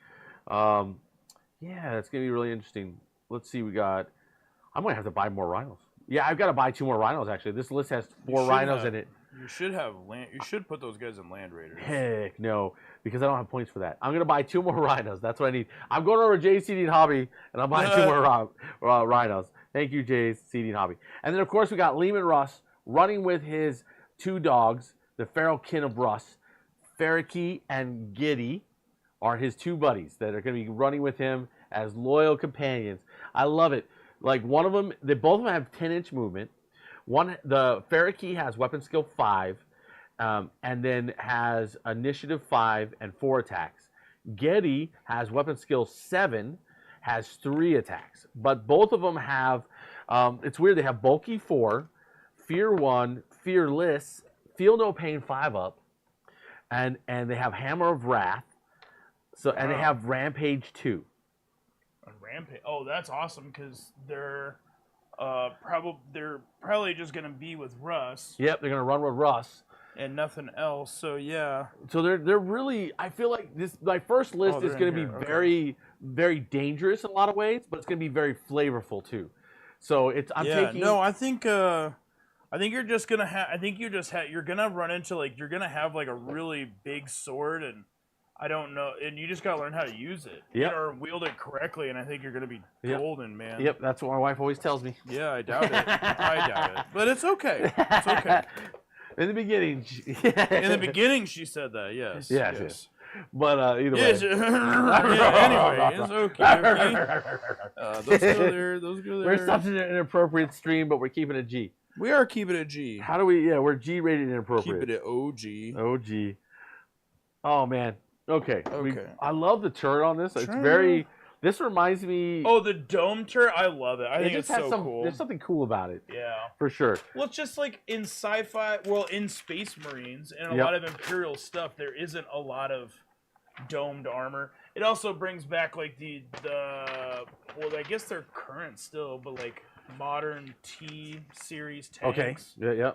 Yeah, that's gonna be really interesting. Let's see. I'm gonna have to buy more rhinos. Yeah, I've got to buy 2 more rhinos actually. This list has 4 rhinos in it. You should have land. You should put those guys in Land Raiders. Heck no, because I don't have points for that. I'm gonna buy 2 more rhinos. That's what I need. I'm going over to JCD and Hobby, and I'm buying 2 more rhinos. Thank you, JCD and Hobby. And then of course we got Lehman Russ running with his 2 dogs, the feral kin of Russ. Farrakey and Giddy are his 2 buddies that are going to be running with him as loyal companions. I love it. Like one of them, both of them have 10-inch movement. The Farrakey has weapon skill 5, and then has initiative 5 and 4 attacks. Getty has weapon skill 7, has 3 attacks. But both of them have, it's weird, they have bulky 4, fear 1, fearless, feel no pain 5 up, and they have hammer of wrath. So and they have rampage 2. Rampage. Oh, that's awesome because they're probably just gonna be with Russ. Yep, they're gonna run with Russ and nothing else. So yeah. So they're really. I feel like my first list is gonna be very very dangerous in a lot of ways, but it's gonna be very flavorful too. So I'm taking. No, I think you're just gonna have. I think you're gonna run into you're gonna have a really big sword and. I don't know, and you just gotta learn how to use it, or wield it correctly, and I think you're gonna be golden, man. Yep, that's what my wife always tells me. Yeah, I doubt it. I doubt it, but it's okay. It's okay. In the beginning, she said that. Yes. Yes. But either way. Anyway, it's okay. Those go there. We're such an inappropriate stream, but we're keeping it G. We are keeping it G. How do we? Yeah, we're G rated inappropriate. Keeping it OG. OG. Oh man. Okay. I love the turret on this. It's very. This reminds me. Oh, the dome turret! I love it. I think it's so cool. There's something cool about it. Yeah. For sure. Well, it's just like in sci-fi, in Space Marines and a lot of Imperial stuff, there isn't a lot of domed armor. It also brings back like the well, I guess they're current still, but like modern T series tanks. Okay. Yeah.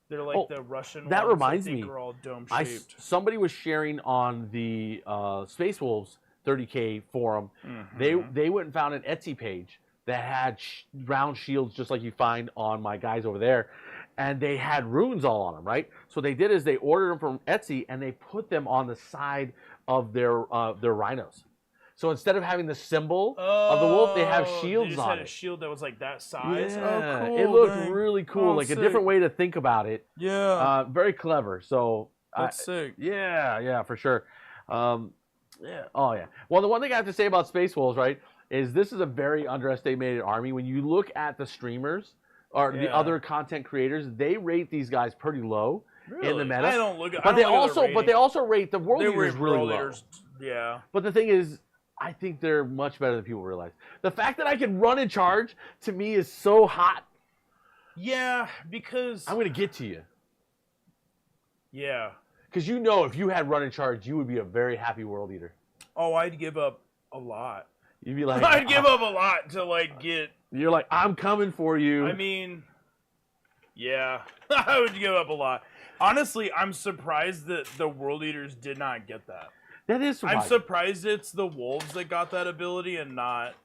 They're like the Russian that ones. reminds I think me. are all dome shaped. Somebody was sharing on the Space Wolves 30K forum. They went and found an Etsy page that had round shields just like you find on my guys over there, and they had runes all on them, right? So what they did is they ordered them from Etsy and they put them on the side of their rhinos. So instead of having the symbol of the wolf, they have shields they just on had it. A shield that was like that size. Yeah, oh, cool, it looked really cool, like sick. a different way to think about it. Yeah, very clever. So that's sick. Yeah, for sure. Yeah. Oh yeah. Well, the one thing I have to say about Space Wolves, right, is this is a very underestimated army. When you look at the streamers or the other content creators, they rate these guys pretty low in the meta. I don't look at. But they also rate the world leaders really low. Yeah. But the thing is, I think they're much better than people realize. The fact that I can run and charge, to me, is so hot. Yeah, because I'm gonna get to you. Yeah. Because you know, if you had run and charge, you would be a very happy world eater. Oh, I'd give up a lot. You'd be like, I'd give up a lot to like get. You're like, I'm coming for you. I mean, yeah, I would give up a lot. Honestly, I'm surprised that the world eaters did not get that. That is surprising. I'm surprised it's the wolves that got that ability and not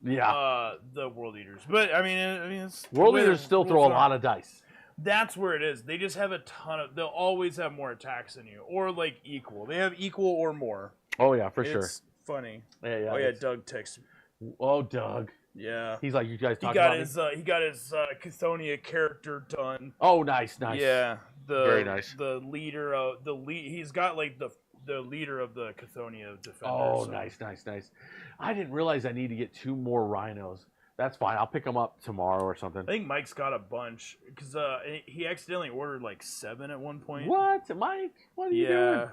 the world eaters. But I mean, it's world eaters still throw a lot of dice. That's where it is. They just have a ton of. They'll always have more attacks than you, or like equal. They have equal or more. Oh yeah, for sure. It's funny. Yeah. Oh yeah, Doug texted me. Oh, Doug. Yeah. He's like, you guys talking about He got his Chthonian character done. Oh, nice. Yeah. Very nice. The leader of he's got like the leader of the Chthonian defenders. Oh, nice. I didn't realize I need to get 2 more rhinos. That's fine. I'll pick them up tomorrow or something. I think Mike's got a bunch because he accidentally ordered like 7 at one point. What, Mike? What are you doing?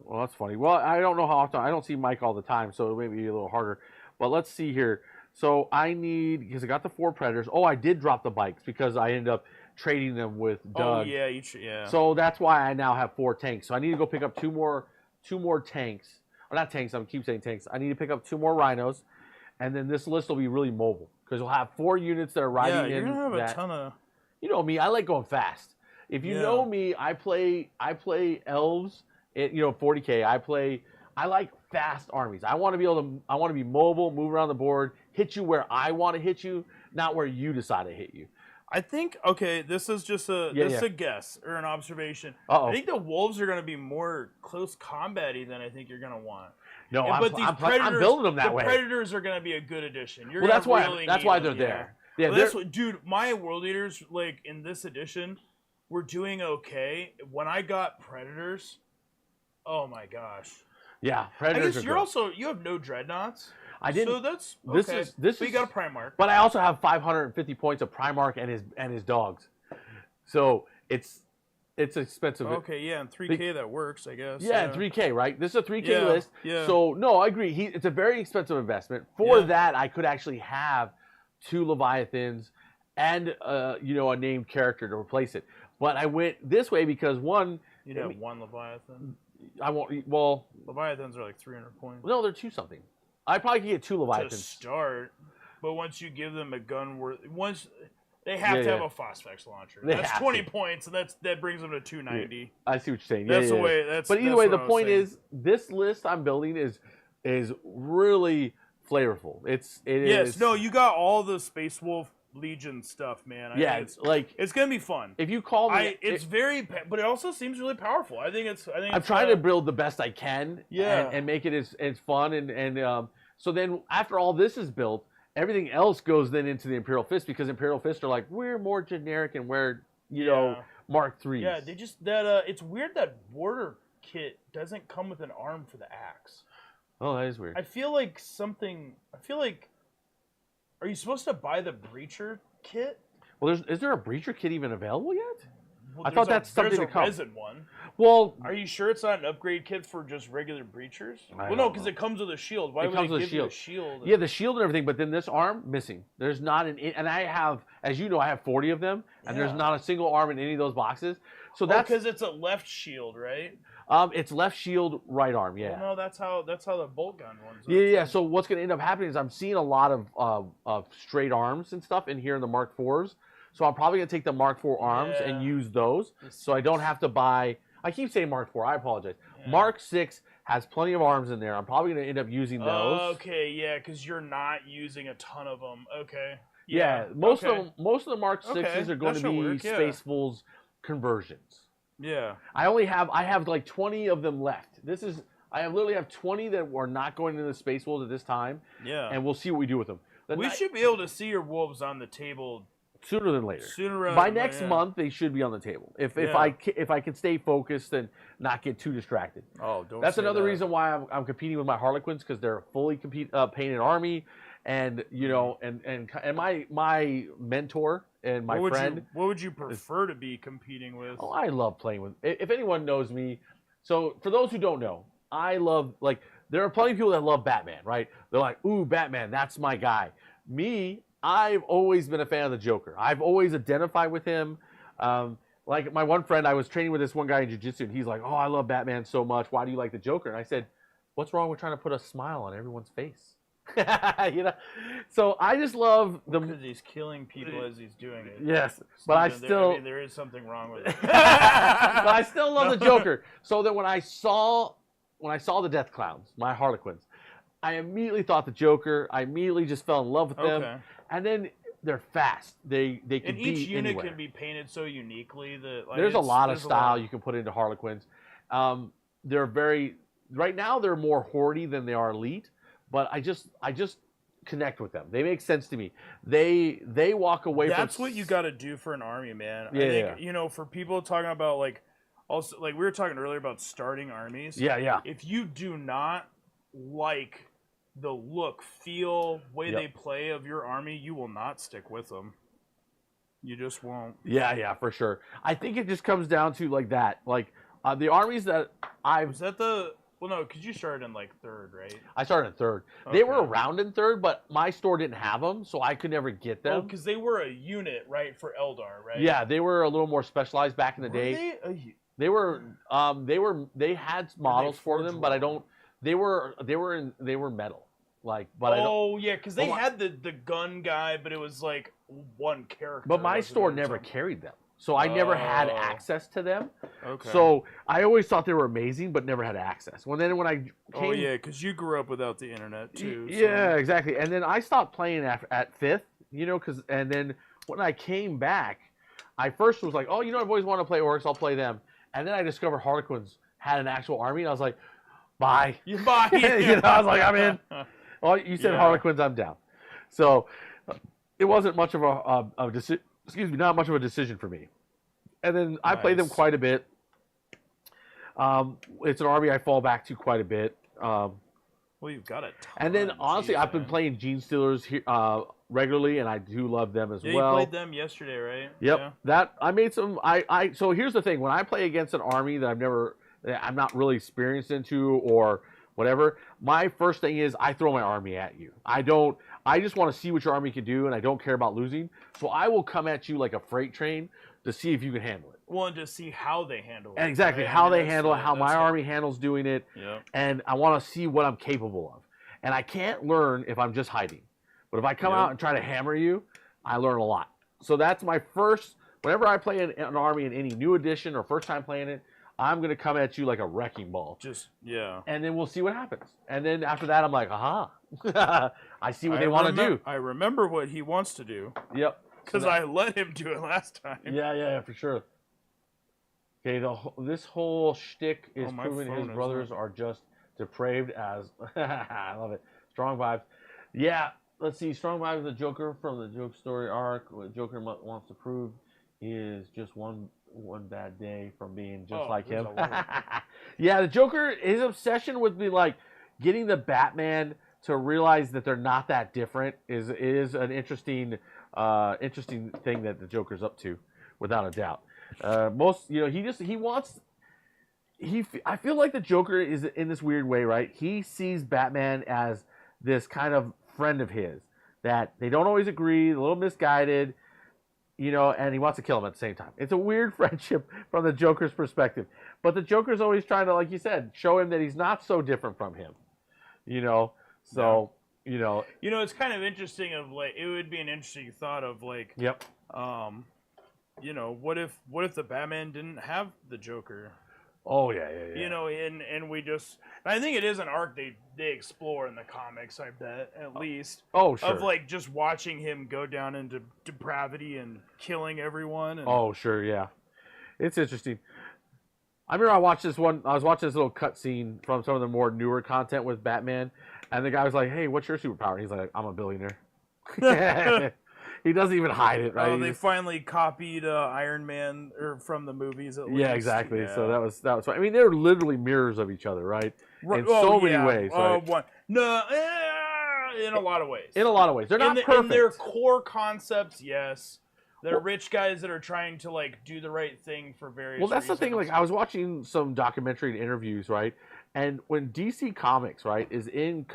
Well, that's funny. Well, I don't know how often. I don't see Mike all the time, so it may be a little harder. But let's see here. So I need, because I got the 4 predators. Oh, I did drop the bikes because I ended up trading them with Doug. Oh yeah, yeah. So that's why I now have 4 tanks. So I need to go pick up two more tanks. Or not tanks. I keep saying tanks. I need to pick up 2 more rhinos, and then this list will be really mobile because we'll have 4 units that are riding in. Yeah, you're gonna have a ton of. You know me. I like going fast. If you know me, I play elves. 40K. I like fast armies. I want to be mobile, move around the board, hit you where I want to hit you, not where you decide to hit you. I think this is just a guess or an observation. Uh-oh. I think the wolves are going to be more close combat-y than I think you're going to want. No, I'm building them that way. The predators are going to be a good addition. That's why they're there. Yeah, well, dude, my world eaters like in this edition were doing okay. When I got predators, oh my gosh. Yeah, predators. I guess you have no dreadnoughts. I didn't. So that's okay. This you got a Primarch. But I also have 550 points of Primarch and his dogs. So it's expensive. Okay, yeah, and 3K that works, I guess. Yeah, and 3K, right? This is a 3K list. Yeah. So no, I agree. It's a very expensive investment. For that, I could actually have 2 Leviathans and a named character to replace it. But I went this way because one. You'd have 1 Leviathan. I won't. Well, Leviathans are like 300 points. No, they're 2 something. I probably could get 2 Leviathans to start, but once you give them a gun they have to have a Phosphex launcher. That's 20 points, and that brings them to 290. Yeah. I see what you're saying. That's the way. But either way, the point is, this list I'm building is really flavorful. Yes. No, you got all the Space Wolf Legion stuff, man. It's gonna be fun. If you call me, but it also seems really powerful. I'm trying to build the best I can, yeah, and make it as fun and so then after all this is built, everything else goes then into the Imperial Fist because Imperial Fist are like we're more generic and we're Mark IIIs. Yeah, they just it's weird that Border Kit doesn't come with an arm for the axe. Oh, that is weird. I feel like are you supposed to buy the Breacher kit? Well, is there a Breacher kit even available yet? Well, I thought that's something to come. There's a resin one. Well, are you sure it's not an upgrade kit for just regular breachers? Well, no, because it comes with a shield. Why would they give you a shield? Yeah, the shield and everything, but then this arm missing. There's not and I have, as you know, I have 40 of them, and there's not a single arm in any of those boxes. So that's because it's a left shield, right? It's left shield, right arm. Yeah. Well, no, that's how the bolt gun ones. Yeah. So what's going to end up happening is I'm seeing a lot of straight arms and stuff in here in the Mark IVs. So I'm probably going to take the Mark IV arms and use those, so I don't have to buy. I keep saying Mark IV. I apologize. Yeah. Mark VI has plenty of arms in there. I'm probably going to end up using those. Okay, yeah, because you're not using a ton of them. Okay. Yeah, most of the Mark VIs are going to be Spacefuls conversions. Yeah. I have like 20 of them left. I literally have 20 that are not going into the Spacefuls at this time. Yeah. And we'll see what we do with them. We should be able to see your wolves on the table sooner than later. By next month, they should be on the table. If I can stay focused and not get too distracted. Oh, don't. That's another reason why I'm competing with my Harlequins, because they're a fully painted army, and you know, and my mentor and my friend. What would you prefer to be competing with? Oh, I love playing with. If anyone knows me, so for those who don't know, I love, like, there are plenty of people that love Batman, right? They're like, ooh, Batman, that's my guy. Me, I've always been a fan of the Joker. I've always identified with him. Like my one friend, I was training with this one guy in jiu-jitsu, and he's like, oh, I love Batman so much. Why do you like the Joker? And I said, what's wrong with trying to put a smile on everyone's face? You know? So I just love because he's killing people as he's doing it. Yes, but there is something wrong with it. But I still love the Joker. So that when I saw the Death Clowns, my Harlequins, I immediately thought the Joker. I immediately just fell in love with them. And then they're fast. They can be anywhere. And each unit can be painted so uniquely that there's a lot of style you can put into Harlequins. They're right now they're more hordy than they are elite, but I just connect with them. They make sense to me. They walk away from. That's what you got to do for an army, man. I think, you know, for people talking about also we were talking earlier about starting armies. Yeah. If you do not like the look, feel, way they play of your army, you will not stick with them. You just won't. Yeah, for sure. I think it just comes down to like that. Like the armies that Was that the... Well, no, because you started in like third, right? I started in third. Okay. They were around in third, but my store didn't have them, so I could never get them. Oh, because they were a unit, right, for Eldar, right? Yeah, they were a little more specialized back in the day. They had models for them, but I don't... They were metal, like. But yeah, because they had the gun guy, but it was like one character. But my store never carried them, so I never had access to them. Okay. So I always thought they were amazing, but never had access. When I came, because you grew up without the internet too. So. Yeah, exactly. And then I stopped playing at fifth, you know, and then when I came back, I first was like, oh, you know, I've always wanted to play orcs, I'll play them. And then I discovered Harlequins had an actual army, and I was like, bye. You buy. You know, I was like, I'm in. Well, you said Harlequins, I'm down. So it wasn't much of a decision. Excuse me, not much of a decision for me. And then I played them quite a bit. It's an army I fall back to quite a bit. Well, you've got it. And then honestly, I've been playing Gene Stealers here, regularly, and I do love them as well. You played them yesterday, right? Yep. Yeah. That I made some. So here's the thing: when I play against an army that I'm not really experienced into or whatever, my first thing is I throw my army at you. I just want to see what your army can do, and I don't care about losing. So I will come at you like a freight train to see if you can handle it. Well, and to see how they handle it. And exactly, how they handle it, how my army handles doing it. Yeah. And I want to see what I'm capable of. And I can't learn if I'm just hiding. But if I come out and try to hammer you, I learn a lot. So that's my first, whenever I play an army in any new edition or first time playing it, I'm going to come at you like a wrecking ball. And then we'll see what happens. And then after that, I'm like, aha. I see what they want to do. I remember what he wants to do. Yep. Because I let him do it last time. Yeah, for sure. Okay, this whole shtick is proving his brothers are just depraved as... I love it. Strong vibes. Yeah, let's see. Strong vibes of the Joker from the Joke Story arc. What Joker wants to prove is just one bad day from being just like him. Yeah, the Joker, his obsession with getting the Batman to realize that they're not that different is an interesting thing that the Joker's up to, without a doubt. He wants I feel like the Joker is in this weird way, right? He sees Batman as this kind of friend of his that they don't always agree, a little misguided, and he wants to kill him at the same time. It's a weird friendship from the Joker's perspective. But the Joker's always trying to, like you said, show him that he's not so different from him. So, it's kind of interesting it would be an interesting thought of yep. What if the Batman didn't have the Joker? Oh yeah. And we just, I think it is an arc they explore in the comics, I bet, at least. Oh sure. Of just watching him go down into depravity and killing everyone. Oh sure, yeah. It's interesting. I remember I was watching this little cutscene from some of the more newer content with Batman, and the guy was like, "Hey, what's your superpower?" And he's like, "I'm a billionaire." He doesn't even hide it, right? Oh, they finally copied Iron Man from the movies, at least. Yeah, exactly. Yeah. So that was fun. I mean, they're literally mirrors of each other, right? In so many ways. Right? In a lot of ways. In a lot of ways, they're not perfect. In their core concepts, yes. They're rich guys that are trying to do the right thing for various reasons. Well, that's the thing. I was watching some documentary and interviews, right? And when DC Comics, right, is in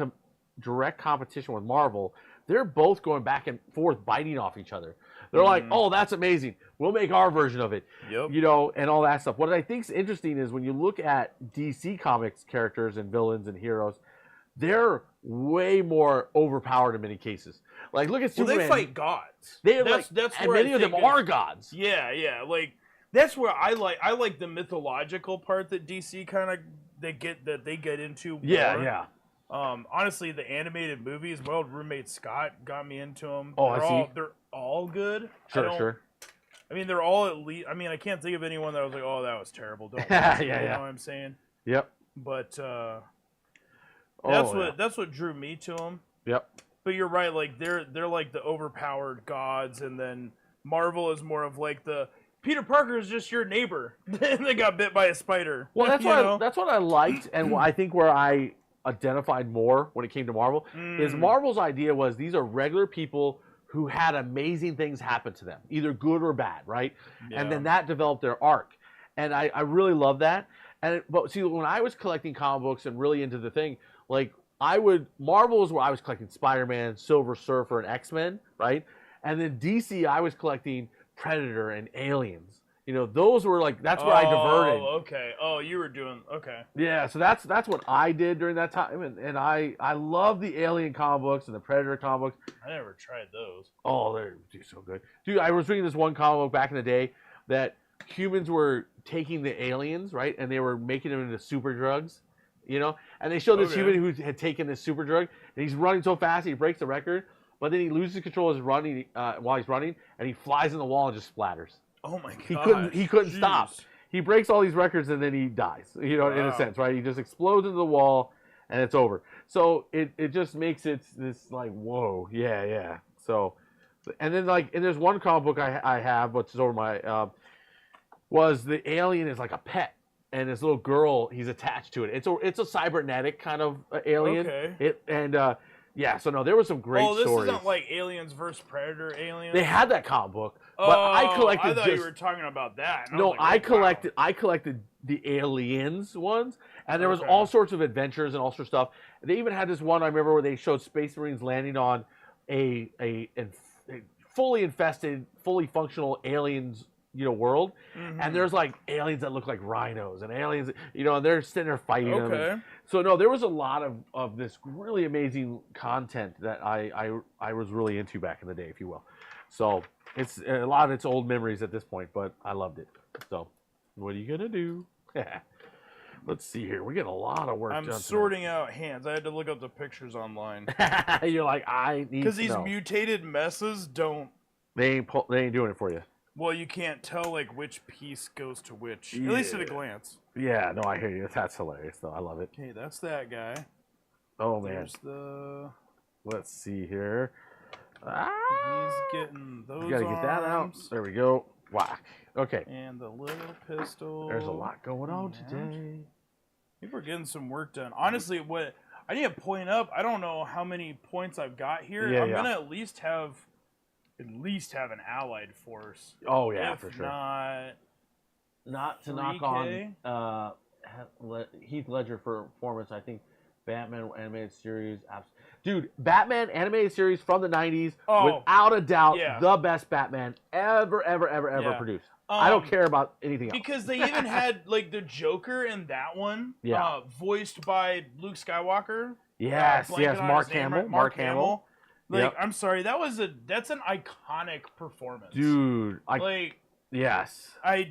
direct competition with Marvel, they're both going back and forth, biting off each other. They're like, "Oh, that's amazing. We'll make our version of it." Yep. And all that stuff. What I think is interesting is when you look at DC Comics characters and villains and heroes, they're way more overpowered in many cases. Look at Superman. They fight gods. That's and many of them are gods. Yeah. That's where I like the mythological part that DC they get into. More. Yeah. Honestly, the animated movies, my old roommate Scott got me into them. Oh, they're all good. Sure. I mean, they're all at least. I mean, I can't think of anyone that was like, "Oh, that was terrible." Don't yeah. You know what I'm saying? Yep. But that's what drew me to them. Yep. But you're right. They're like the overpowered gods, and then Marvel is more of the Peter Parker is just your neighbor. They got bit by a spider. Well, that's what I liked, and I think where I identified more when it came to Marvel is Marvel's idea was these are regular people who had amazing things happen to them, either good or bad, right? Yeah. And then that developed their arc, and I really love that. But see, when I was collecting comic books and really into the thing, Marvel is where I was collecting Spider-Man, Silver Surfer, and X-Men, right? And then DC, I was collecting Predator and Aliens. Those were that's where I diverted. Oh, okay. Oh, you were doing okay. Yeah, so that's what I did during that time, and I love the Alien comic books and the Predator comic books. I never tried those. Oh, they're so good, dude. I was reading this one comic book back in the day that humans were taking the aliens, right, and they were making them into super drugs, and they showed this human who had taken this super drug, and he's running so fast he breaks the record, but then he loses control as he's running while he's running, and he flies in the wall and just splatters. Oh my god! He couldn't stop. He breaks all these records and then he dies. In a sense, right? He just explodes into the wall and it's over. So it just makes it this whoa, yeah. So, and then and there's one comic book I have, which is over my was the alien is like a pet, and this little girl he's attached to it. It's a cybernetic kind of alien. Okay. So no, there was some great stories. Oh, this isn't like Aliens vs. Predator Aliens? They had that comic book, but I collected. I thought you were talking about that. No, I collected the Aliens ones, and there was all sorts of adventures and all sorts of stuff. They even had this one I remember where they showed Space Marines landing on a fully infested, fully functional aliens world, and there's aliens that look like rhinos and aliens, and they're sitting there fighting them. And, so no, there was a lot of this really amazing content that I was really into back in the day, if you will. So it's a lot of it's old memories at this point, but I loved it. So what are you gonna do? Let's see here. We're getting a lot of work done. I'm sorting out hands. I had to look up the pictures online. You're like, I need to know. Because these mutated messes don't. They ain't doing it for you. Well, you can't tell which piece goes to which, at least at a glance. Yeah, no, I hear you. That's hilarious, though. I love it. Okay, that's that guy. Oh man. There's the. Let's see here. He's getting those. You gotta get that out. There we go. Whack. Okay. And the little pistol. There's a lot going on today. People are getting some work done. Honestly, what I need to point up. I don't know how many points I've got here. I'm gonna at least have an allied force. Oh yeah, if for sure. Not to knock on Heath Ledger for performance. I think Batman animated series. Dude, Batman animated series from the 90s, without a doubt, the best Batman ever produced. I don't care about anything else. Because they even had like the Joker in that one, voiced by Luke Skywalker. Yes, Mark Hamill. Mark Hamill. Like, I'm sorry, that's an iconic performance, dude. Yes. I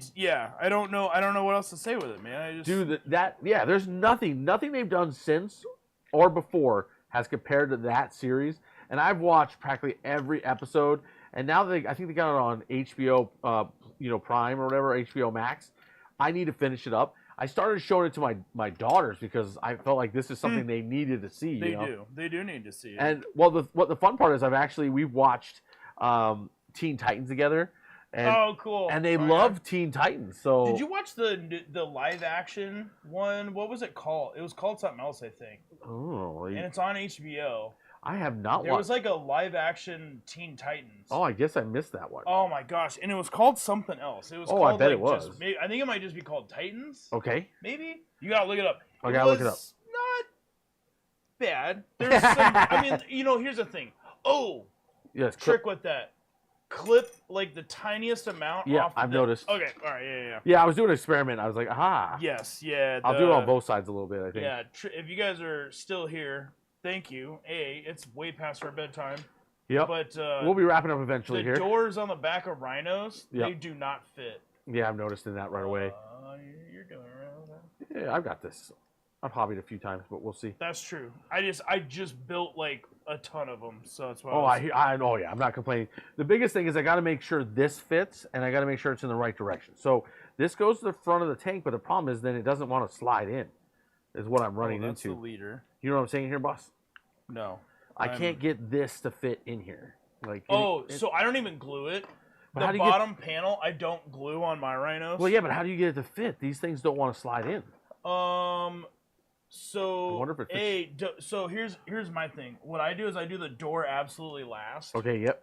don't know what else to say with it, man. Dude, there's nothing they've done since or before has compared to that series. And I've watched practically every episode. And now I think they got it on HBO, Prime or whatever, HBO Max. I need to finish it up. I started showing it to my daughters because I felt like this is something they needed to see. They do need to see it. And what the fun part is, we've watched Teen Titans together. And, cool! And they love Teen Titans. So did you watch the live action one? What was it called? It was called something else, I think. Oh, and it's on HBO. I have not watched. There was like a live action Teen Titans. Oh, I guess I missed that one. Oh my gosh! And it was called something else. It was. Called, I bet it was. I think it might just be called Titans. Okay. Maybe you gotta look it up. I gotta look it up. Not bad. There's some. I mean, here's the thing. Yes. Trick with that. Clip like the tiniest amount. Yeah, off I've noticed. Okay, all right, yeah. Yeah, I was doing an experiment. I was like, aha. Yes, yeah. I'll do it on both sides a little bit, I think. Yeah, if you guys are still here, thank you. It's way past our bedtime. Yep. But we'll be wrapping up eventually here. The doors on the back of rhinos, they do not fit. Yeah, I've noticed in that right away. You're doing it right. Yeah, I've got this. I've hobbied a few times, but we'll see. That's true. I just built like a ton of them, so that's why. I know. Yeah, I'm not complaining. The biggest thing is I got to make sure this fits, and I got to make sure it's in the right direction. So this goes to the front of the tank, but the problem is then it doesn't want to slide in. Is what I'm running that's into. The leader. You know what I'm saying here, boss? No. I can't get this to fit in here. So I don't even glue it. The bottom panel, I don't glue on my rhinos. Well, yeah, but how do you get it to fit? These things don't want to slide in. So I wonder if it fits. So here's my thing. What I do is I do the door absolutely last. Okay. Yep.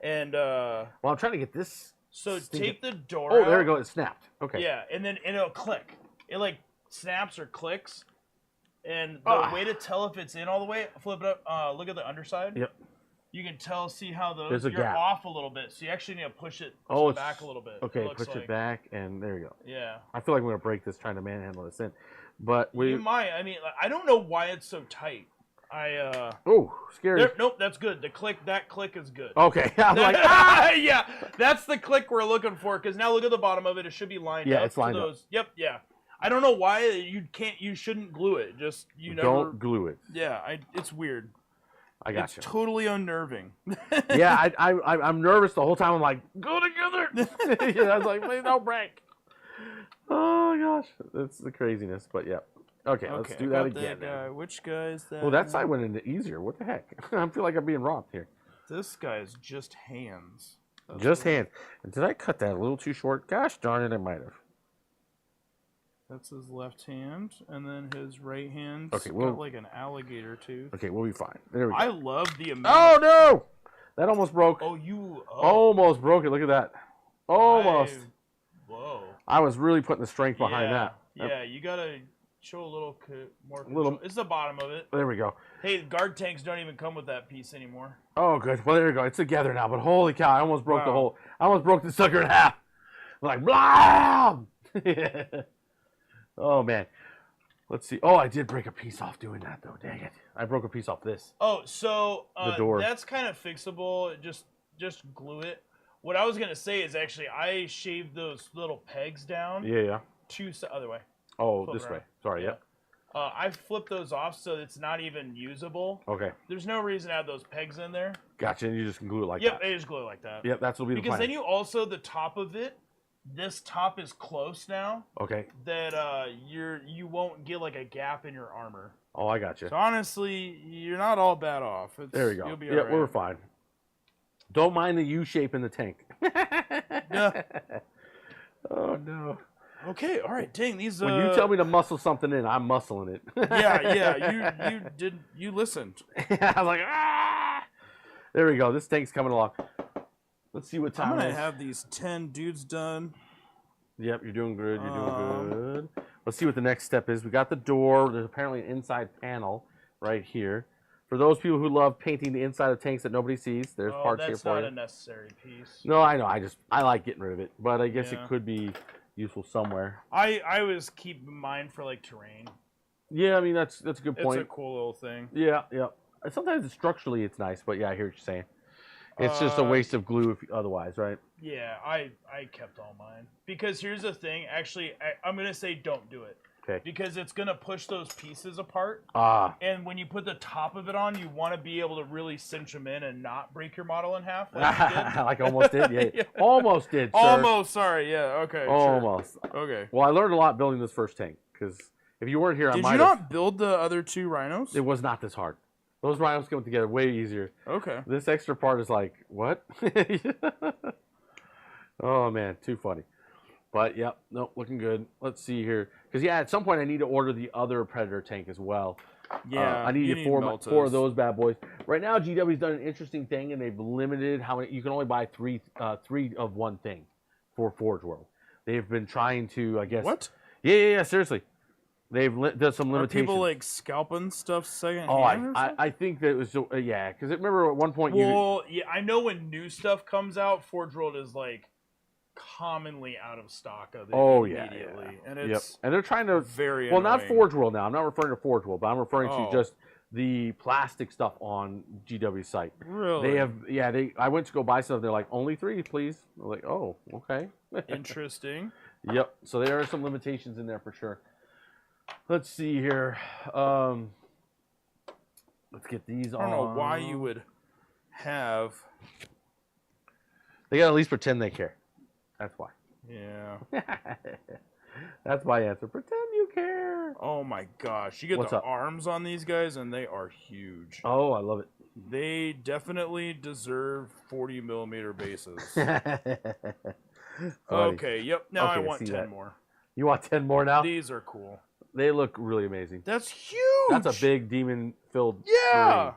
And well, I'm trying to get this. So take the door. Oh, there we go. It snapped. Okay. Yeah, and it'll click. It like snaps or clicks. And the way to tell if it's in all the way, flip it up. Look at the underside. Yep. You can see how There's a you're gap. off a little bit. So you actually need to push it back a little bit. Okay, push it back, and there you go. Yeah. I feel like I'm going to break this trying to manhandle this in. But you might. I mean, I don't know why it's so tight. Oh, scary. Nope, that's good. That click is good. Okay. I'm like, ah! Yeah, that's the click we're looking for, because now look at the bottom of it. It should be lined up. Yeah, it's lined up. Yep, yeah. I don't know why you shouldn't glue it. Just, don't glue it. Yeah, it's weird. I got you. It's totally unnerving. Yeah, I'm nervous the whole time. I'm like, go together. I was like, please don't break. Oh gosh, that's the craziness. But yeah, okay, let's do that again. Which guy is that? Well, that side went into easier. What the heck? I feel like I'm being robbed here. This guy's just hands. Just hands. And did I cut that a little too short? Gosh darn it, I might have. That's his left hand, and then his right hand. Got like an alligator tooth. Okay, we'll be fine. There we go. I love the amount. Oh no! That almost broke. Oh. Almost broke it. Look at that. Almost. Whoa. I was really putting the strength behind that. Yeah, you gotta show a little more control. It's the bottom of it. There we go. Hey, guard tanks don't even come with that piece anymore. Oh, good. Well, there we go. It's together now. But holy cow, I almost broke the whole. I almost broke the sucker in half. Like blah. Oh man. Let's see. Oh, I did break a piece off doing that though. Dang it! I broke a piece off this. Oh, so the door. That's kind of fixable. Just glue it. What I was gonna say is actually I shaved those little pegs down. Yeah. Other way. Oh, this way. Sorry. Yeah. I flipped those off so it's not even usable. Okay. There's no reason to have those pegs in there. Gotcha. And you just can glue it like that. Yep, they just glue it like that. Yep, that's what will be the plan. Because then you also the top of it. This top is close now. Okay. That you won't get like a gap in your armor. Oh, I got you. So honestly, you're not all bad off. There we go. You'll be all right. We're fine. Don't mind the U shape in the tank. Yeah. Oh no. Okay. All right. Dang these. When you tell me to muscle something in, I'm muscling it. Yeah. You did. You listened. I was like, ah. There we go. This tank's coming along. Let's see what time I'm gonna have these 10 dudes done. Yep, you're doing good. You're doing good. let's see what the next step is. We got the door. There's apparently an inside panel right here. For those people who love painting the inside of tanks that nobody sees, there's parts here for you. That's not a necessary piece. No, I know. I like getting rid of it, but I guess it could be useful somewhere. I was keeping mine for like terrain. Yeah, I mean that's a good point. It's a cool little thing. Yeah. Sometimes structurally it's nice, but yeah, I hear what you're saying. It's just a waste of glue if otherwise, right? Yeah, I kept all mine because here's the thing. Actually, I'm gonna say don't do it. Okay. Because it's gonna push those pieces apart. And when you put the top of it on, you want to be able to really cinch them in and not break your model in half. Like you did. Like almost did. Yeah. Yeah. Almost did. Sir. Almost. Sorry. Yeah. Okay. Almost. Sure. Okay. Well, I learned a lot building this first tank because if you weren't here, I might. Did you not build the other 2 rhinos? It was not this hard. Those rhinos come together way easier. Okay. This extra part is like what? Oh man, too funny. But yep, nope, looking good. Let's see here, because yeah, at some point I need to order the other Predator tank as well. Yeah, I need four of those bad boys. Right now, GW's done an interesting thing, and they've limited how many. You can only buy three of one thing for Forge World. They've been trying to, I guess. What? Yeah. Seriously, they've done some limitations. Are people like scalping stuff second Oh, hand? I think that it was yeah, because remember at one point yeah, I know when new stuff comes out, Forge World is like commonly out of stock of it immediately. Yeah. And it's and they're trying to very well, annoying. not Forge World now. I'm not referring to Forge World, but I'm referring to Oh. just the plastic stuff on GW's site. Really? They have I went to go buy stuff. They're like, only 3, please. I'm like, oh, okay. Interesting. Yep. So there are some limitations in there for sure. Let's see here. Let's get these on. I don't know why you would have. They gotta at least pretend they care. That's why. Yeah. That's my answer. Pretend you care. Oh my gosh. You get What's the up? arms on these guys and they are huge. Oh, I love it. They definitely deserve 40 millimeter bases. Okay, yep. Now I want 10 more. You want 10 more now? These are cool. They look really amazing. That's huge. That's a big demon-filled Yeah. screen.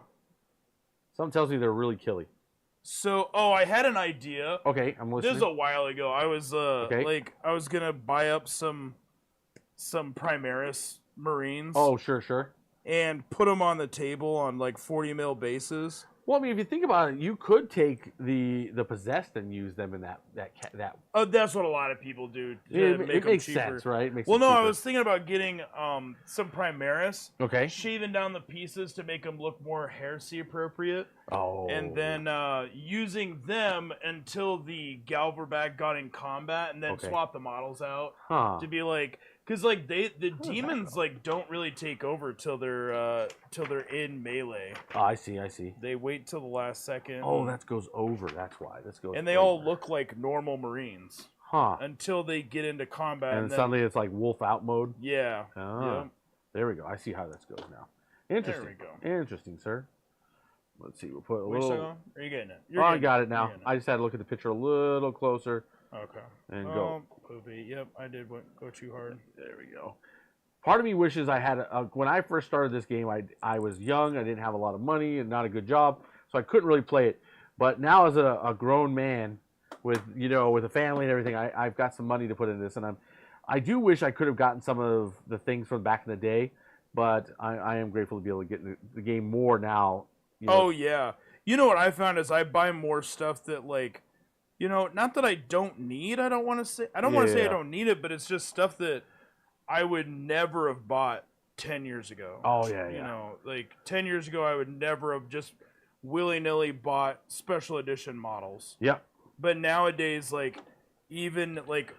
Something tells me they're really killy. So, I had an idea. Okay, I'm listening. This is a while ago. I was I was gonna buy up some Primaris Marines. Oh, sure. And put them on the table on like 40 mil bases. Well, I mean, if you think about it, you could take the possessed and use them in that. Oh, that's what a lot of people do. It make them makes cheaper. sense, right? It makes Well, them no, I cheaper. was thinking about getting some Primaris. Okay. Shaving down the pieces to make them look more heresy appropriate. Oh. And then using them until the Galverback got in combat, and then swap the models out to be like, because like the demons like don't really take over till they're in melee. Oh, I see. They wait till the last second. Oh, that goes over. That's why. And they all look like normal Marines. Until they get into combat. And then suddenly it's like wolf out mode. Yeah. Yep. There we go. I see how this goes now. Interesting. There we go. Interesting, sir. Let's see. We'll put a Are you little. still going? Are you getting it? I got it now. I just had to look at the picture a little closer. Okay. And go. Poopy. Yep, I did go too hard. There we go. Part of me wishes I had when I first started this game, I was young, I didn't have a lot of money and not a good job, so I couldn't really play it. But now as a grown man with with a family and everything, I've got some money to put into this, and I do wish I could have gotten some of the things from back in the day, but I am grateful to be able to get the game more now. Oh yeah. You know what I found is I buy more stuff that like not that I don't need. I don't want to say I don't need it, but it's just stuff that I would never have bought 10 years ago. Oh, yeah. You know, like 10 years ago, I would never have just willy-nilly bought special edition models. Yep. But nowadays, like, even, like,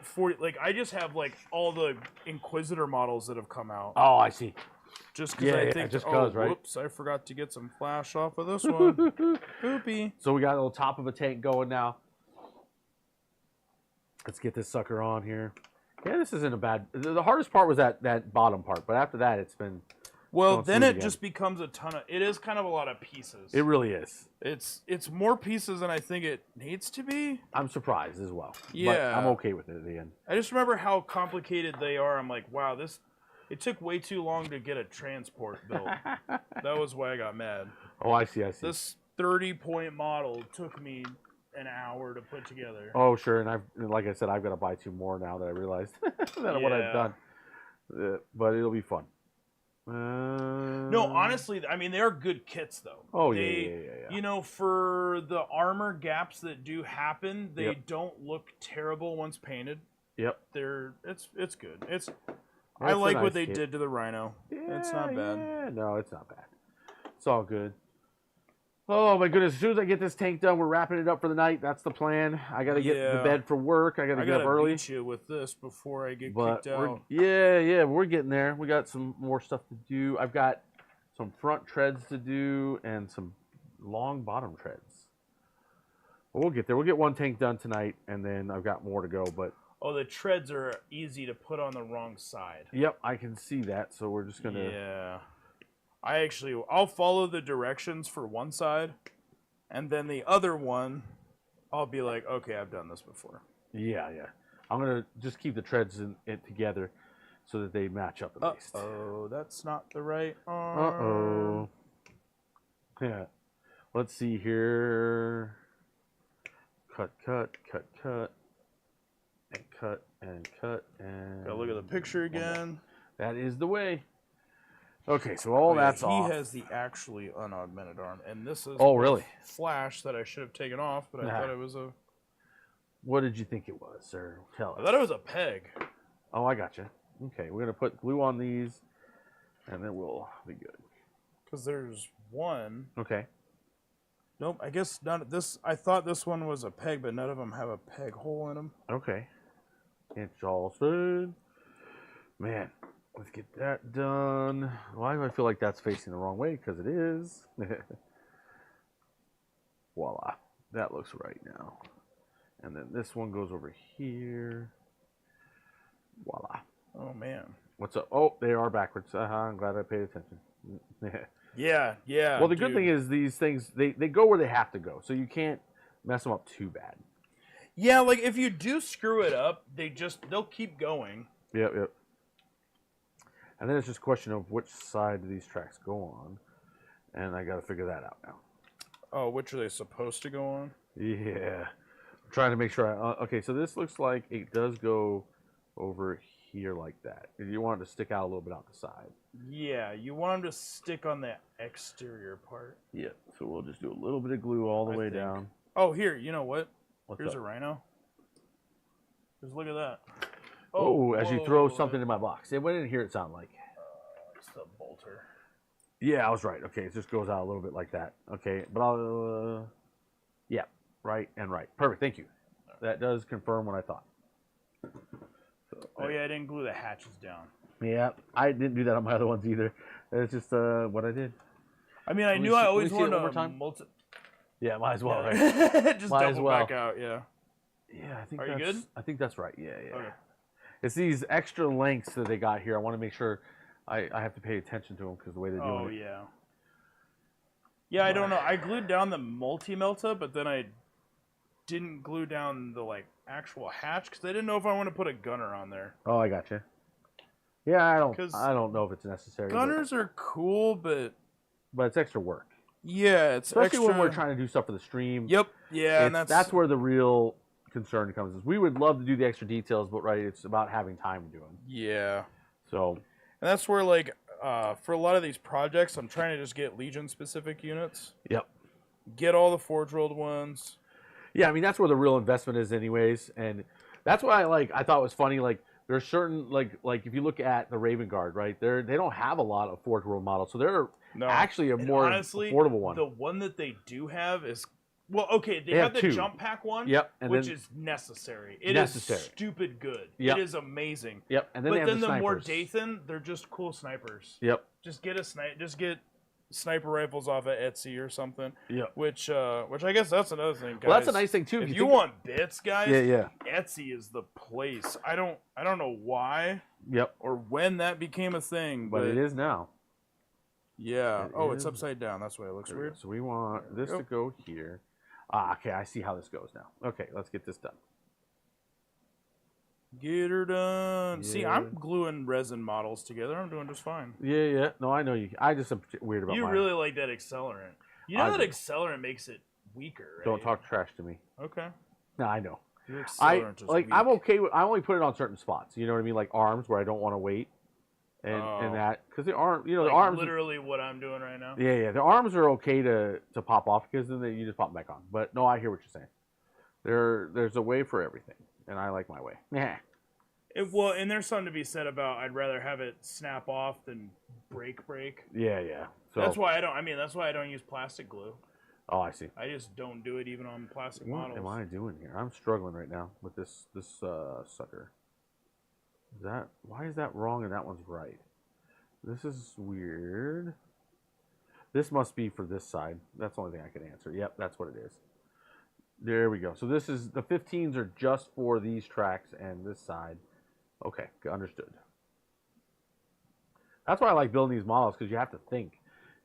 I just have, like, all the Inquisitor models that have come out. Oh, I see. Just because I think, right? Whoops, I forgot to get some flash off of this one. Poopy. So we got a little top of a tank going now. Let's get this sucker on here. Yeah, this isn't a bad. The hardest part was that bottom part, but after that, it's been. Well, then it just becomes a ton of. It is kind of a lot of pieces. It really is. It's more pieces than I think it needs to be. I'm surprised as well. Yeah, but I'm okay with it at the end. I just remember how complicated they are. I'm like, wow, this. It took way too long to get a transport built. That was why I got mad. Oh, I see. This 30-point model took me an hour to put together. Oh, sure, and like I said, I've got to buy 2 more now that I realized that what I've done. but it'll be fun. No, honestly, I mean, they are good kits, though. Oh, yeah. You know, for the armor gaps that do happen, they don't look terrible once painted. Yep. It's good. I like what they did to the Rhino. Yeah, it's not bad. Yeah, no, it's not bad. It's all good. Oh my goodness! As soon as I get this tank done, we're wrapping it up for the night. That's the plan. I got to get to bed for work. I got to get up early. Beat you with this before I get kicked out. We're getting there. We got some more stuff to do. I've got some front treads to do and some long bottom treads. But we'll get there. We'll get one tank done tonight, and then I've got more to go. But the treads are easy to put on the wrong side. Yep, I can see that. So we're just gonna. Yeah. I'll follow the directions for one side, and then the other one, I'll be like, okay, I've done this before. Yeah. I'm going to just keep the treads together so that they match up at least. Oh, that's not the right arm. Uh-oh. Yeah. Let's see here. Cut. And cut, and cut, and... Gotta look at the picture again. That is the way. Okay, so that's off. He has the actually unaugmented arm, and this is really? Flash that I should have taken off, but I thought it was a... What did you think it was, sir? Tell us. I thought it was a peg. Oh, I got you. Okay, we're going to put glue on these, and then we'll be good. Because there's one. Okay. Nope, I guess none. I thought this one was a peg, but none of them have a peg hole in them. Okay. It's all good. Man. Let's get that done. Why do I feel like that's facing the wrong way? Because it is. Voila. That looks right now. And then this one goes over here. Voila. Oh, man. What's up? Oh, they are backwards. I'm glad I paid attention. Yeah. Well, the good thing is these things, they go where they have to go. So you can't mess them up too bad. Yeah, like if you do screw it up, they'll keep going. Yep. And then it's just a question of which side do these tracks go on. And I got to figure that out now. Oh, which are they supposed to go on? Yeah. I'm trying to make sure okay, so this looks like it does go over here like that. You want it to stick out a little bit out the side. Yeah, you want them to stick on the exterior part. Yeah, so we'll just do a little bit of glue all the way down. Oh, here, you know what? Here's up? A Rhino. Just look at that. Oh, as you throw something in my box. What did hear it sound like? It's the bolter. Yeah, I was right. Okay, it just goes out a little bit like that. Okay, but I'll... yeah, right and right. Perfect, thank you. That does confirm what I thought. So, I didn't glue the hatches down. Yeah, I didn't do that on my other ones either. It's just what I did. I mean, I knew I always wanted to... Yeah, might as well, right? Just double back out, yeah. Yeah, I think you good? I think that's right. Yeah. Okay. It's these extra lengths that they got here. I want to make sure I have to pay attention to them because the way they're doing it. Oh, yeah. Yeah, I don't know. I glued down the multi-melta, but then I didn't glue down the actual hatch because I didn't know if I want to put a gunner on there. Oh, I got you. Yeah, I don't know if it's necessary. Gunners are cool, but it's extra work. Yeah, it's especially when we're trying to do stuff for the stream. Yep. Yeah, and that's where the real concern comes. Is we would love to do the extra details, but it's about having time to do them. Yeah. So, and that's where for a lot of these projects, I'm trying to just get Legion specific units. Yep. Get all the Forge World ones. Yeah, I mean that's where the real investment is, anyways, and that's what I thought was funny. There's certain like if you look at the Raven Guard, right? They don't have a lot of Forge World models, so they're actually a more affordable one. The one that they do have is they have the 2. jump pack one, which is necessary. It is stupid good. Yep. It is amazing. Yep. And then but then the snipers. more Dathan, they're just cool snipers. Yep. Just get sniper rifles off of Etsy or something. Yep. Which I guess that's another thing, guys. Well, that's a nice thing too. If you want bits, guys, yeah. Etsy is the place. I don't know why. Yep. Or when that became a thing, but it is now. Yeah. It's upside down. That's why it looks weird. So we want this to go here. Okay, I see how this goes now. Okay, let's get this done. Get her done. Yeah. See, I'm gluing resin models together. I'm doing just fine. Yeah. No, I know you. I just am weird about you mine. really like that accelerant. You know that accelerant makes it weaker, right? Don't talk trash to me. Okay. No, I know. Your accelerant is weak. I'm okay with. I only put it on certain spots. You know what I mean, like arms where I don't want to wait. and that because the arm, the like arms, literally what I'm doing right now. yeah, the arms are okay to pop off because then you just pop them back on. But no, I hear what you're saying. There's a way for everything, and I like my way. Yeah. Well, and there's something to be said about I'd rather have it snap off than break. Yeah. So that's why I don't. I mean, that's why I don't use plastic glue. Oh, I see. I just don't do it even on plastic models. What am I doing here? I'm struggling right now with this sucker. Why is that wrong and that one's right? This is weird. This must be for this side. That's the only thing I can answer. Yep, that's what it is. There we go. So this is the 15s are just for these tracks and this side. Okay, understood. That's why I like building these models because you have to think.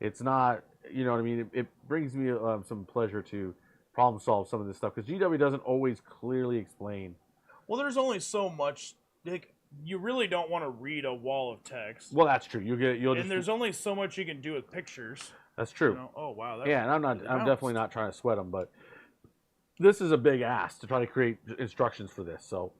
It's not, you know what I mean? It brings me some pleasure to problem solve some of this stuff because GW doesn't always clearly explain. Well, there's only so much. Like, you really don't want to read a wall of text. Well, that's true. And there's only so much you can do with pictures. That's true. Oh wow. And I'm definitely not trying to sweat them, but this is a big ask to try to create instructions for this. So,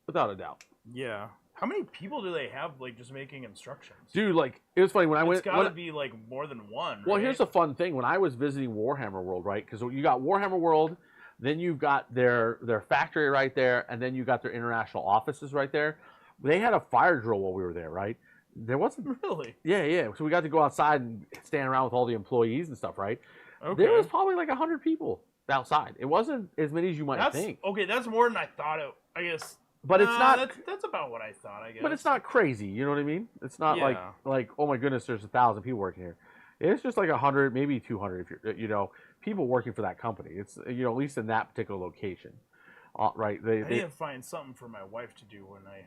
without a doubt. Yeah. How many people do they have like just making instructions? Dude, like it was funny when I went. It's got to be like more than one. Well, right? here's the fun thing: when I was visiting Warhammer World, right? Because you got Warhammer World, then you've got their factory right there, and then you got their international offices right there. They had a fire drill while we were there, right? There wasn't really. Yeah. So we got to go outside and stand around with all the employees and stuff, right? Okay. There was probably like 100 people outside. It wasn't as many as you might think. Okay, that's more than I thought it. I guess. But it's not. That's about what I thought. I guess. But it's not crazy. You know what I mean? It's not like oh my goodness, there's 1,000 people working here. It's just like 100, maybe 200 if you're people working for that company. It's at least in that particular location, right? I need to find something for my wife to do when I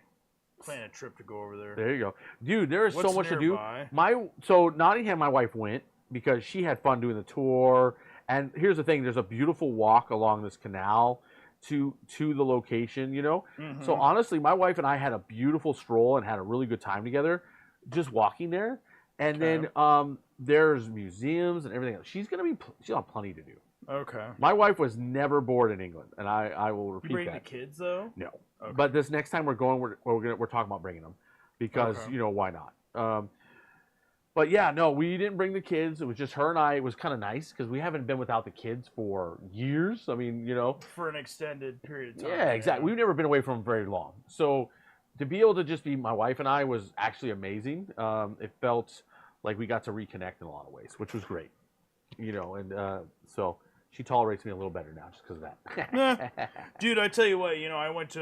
plan a trip to go over there. There you go, dude. There is so much nearby? to do. So Nottingham, my wife went because she had fun doing the tour. And here's the thing: there's a beautiful walk along this canal to the location, Mm-hmm. So honestly, my wife and I had a beautiful stroll and had a really good time together just walking there. And then there's museums and everything else. She'll have plenty to do. Okay. My wife was never bored in England, and I will repeat that. You bring the kids though? No. Okay. But this next time we're going, we're talking about bringing them because why not? But yeah, no, we didn't bring the kids. It was just her and I. It was kind of nice because we haven't been without the kids for years. I mean, for an extended period of time. Yeah, exactly. We've never been away from them very long. So to be able to just be my wife and I was actually amazing. It felt like we got to reconnect in a lot of ways, which was great. And so she tolerates me a little better now just because of that. Dude, I tell you what, I went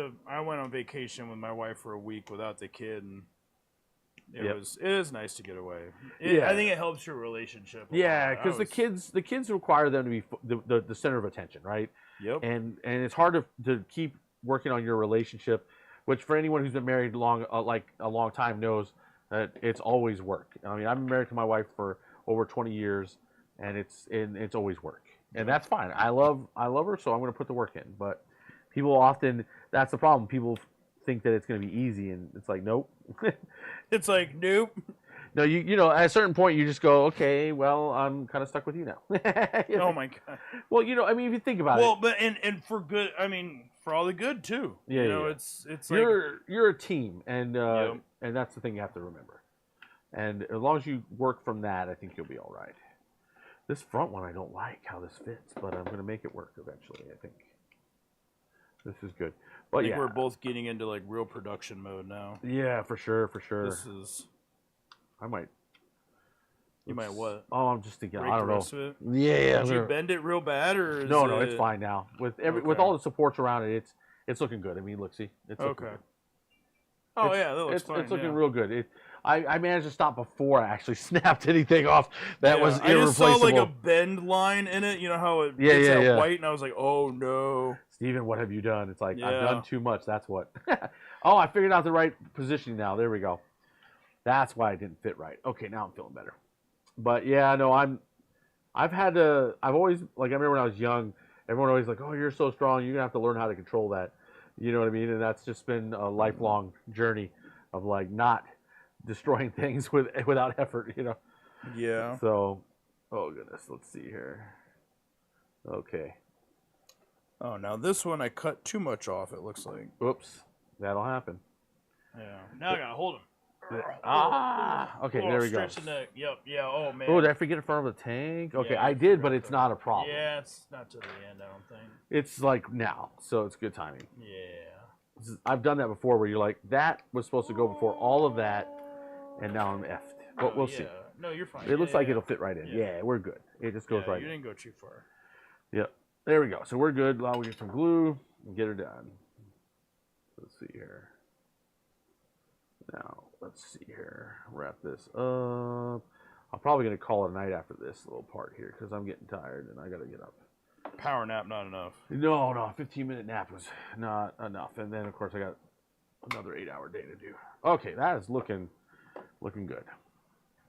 on vacation with my wife for a week without the kid, and it is nice to get away. I think it helps your relationship. Yeah, because the kids require them to be the center of attention, right? Yep. And it's hard to keep working on your relationship, which for anyone who's been married a long time knows that it's always work. I mean, I've been married to my wife for over 20 years, and it's always work, and that's fine. I love her, so I'm going to put the work in. But people often, that's the problem. People think that it's going to be easy, and it's like, nope. It's like, nope. No, at a certain point you just go, okay, well, I'm kind of stuck with you now. Oh my god. Well, if you think about it. Well, but and for good, I mean, for all the good too. Yeah. It's you're a team, and that's the thing you have to remember. And as long as you work from that, I think you'll be all right. This front one, I don't like how this fits, but I'm going to make it work eventually, I think. This is good. But I think we're both getting into like real production mode now. Yeah, for sure. This is. I might. You might what? Oh, I'm just thinking. Break I don't the know. rest of it? Yeah. Did you bend it real bad, or is no, it's fine now. With with all the supports around it, it's looking good. I mean, look, see, it's okay. Good. Oh yeah, that looks fine. It's looking real good. I managed to stop before I actually snapped anything off that was irreplaceable. I just saw like a bend line in it. You know how it gets that white, and I was like, oh no. Steven, what have you done? It's like, I've done too much. That's what. Oh, I figured out the right positioning now. There we go. That's why it didn't fit right. Okay, now I'm feeling better. But yeah, no, I've always, like, I remember when I was young, everyone always like, oh, you're so strong. You're going to have to learn how to control that. You know what I mean? And that's just been a lifelong journey of like not destroying things without effort, Yeah. So, oh goodness, let's see here. Okay. Oh, now this one I cut too much off, it looks like. Oops. That'll happen. Yeah. Now I gotta hold him. Okay, there we go. Stretch the neck. Yep. Yeah. Oh man. Oh, did I forget in front of the tank? Okay, Yeah, I did, but forgot it's that. not a problem. Yeah, it's not to the end, I don't think. It's like now, so it's good timing. Yeah. I've done that before where you're like, that was supposed to go before all of that, and now I'm effed. But we'll see. No, you're fine. It looks like it'll fit right in. Yeah, we're good. It just goes right in. You didn't go too far. Yep. There we go. So we're good. Now we get some glue and get her done. Let's see here. Now, let's see here. Wrap this up. I'm probably going to call it a night after this little part here because I'm getting tired and I got to get up. Power nap, not enough. No, 15-minute nap was not enough. And then, of course, I got another 8-hour day to do. Okay, that is looking good.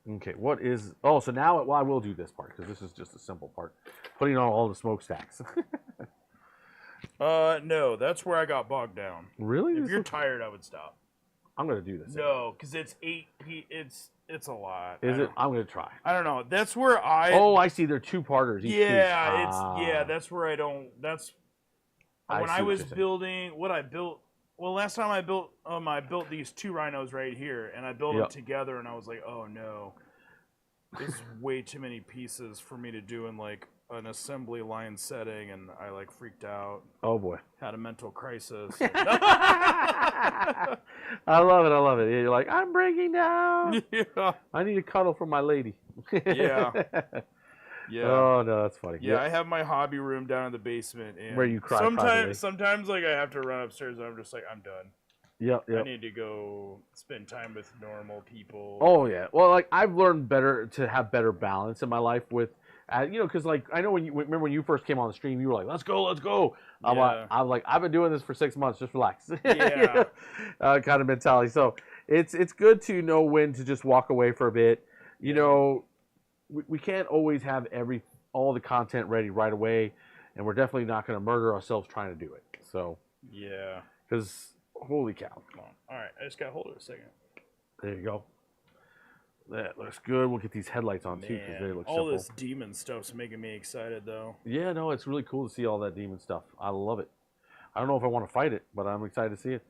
Okay, what is... Oh, so now I will do this part because this is just a simple part. Putting on all the smokestacks. No, that's where I got bogged down. Really? If you're tired, I would stop. I'm going to do this. No, because it's 8 it's a lot. Is it? I'm going to try. I don't know. That's where I... Oh, I see. They're two-parters each piece. Yeah, that's where I don't... That's... When I was building... What I built... Well, last time I built these 2 rhinos right here, and I built them together, and I was like, oh no, this is way too many pieces for me to do in like an assembly line setting, and I like freaked out. Oh boy, had a mental crisis. I love it. You're like, I'm breaking down. Yeah, I need a cuddle from my lady. Yeah. Yeah. Oh no, that's funny. Yeah, I have my hobby room down in the basement, and where you cry. Sometimes like I have to run upstairs, and I'm just like, I'm done. Yep. I need to go spend time with normal people. Oh yeah. Well, like I've learned to have better balance in my life with, because like I know remember when you first came on the stream, you were like, let's go. I'm like, I've been doing this for 6 months. Just relax. Yeah. Kind of mentality. So it's good to know when to just walk away for a bit. You know. We can't always have all the content ready right away, and we're definitely not going to murder ourselves trying to do it. So yeah, because holy cow! Come on, all right, I just got hold of it a second. There you go. That looks good. We'll get these headlights on too because they look simple. All this demon stuff's making me excited though. Yeah, no, it's really cool to see all that demon stuff. I love it. I don't know if I want to fight it, but I'm excited to see it.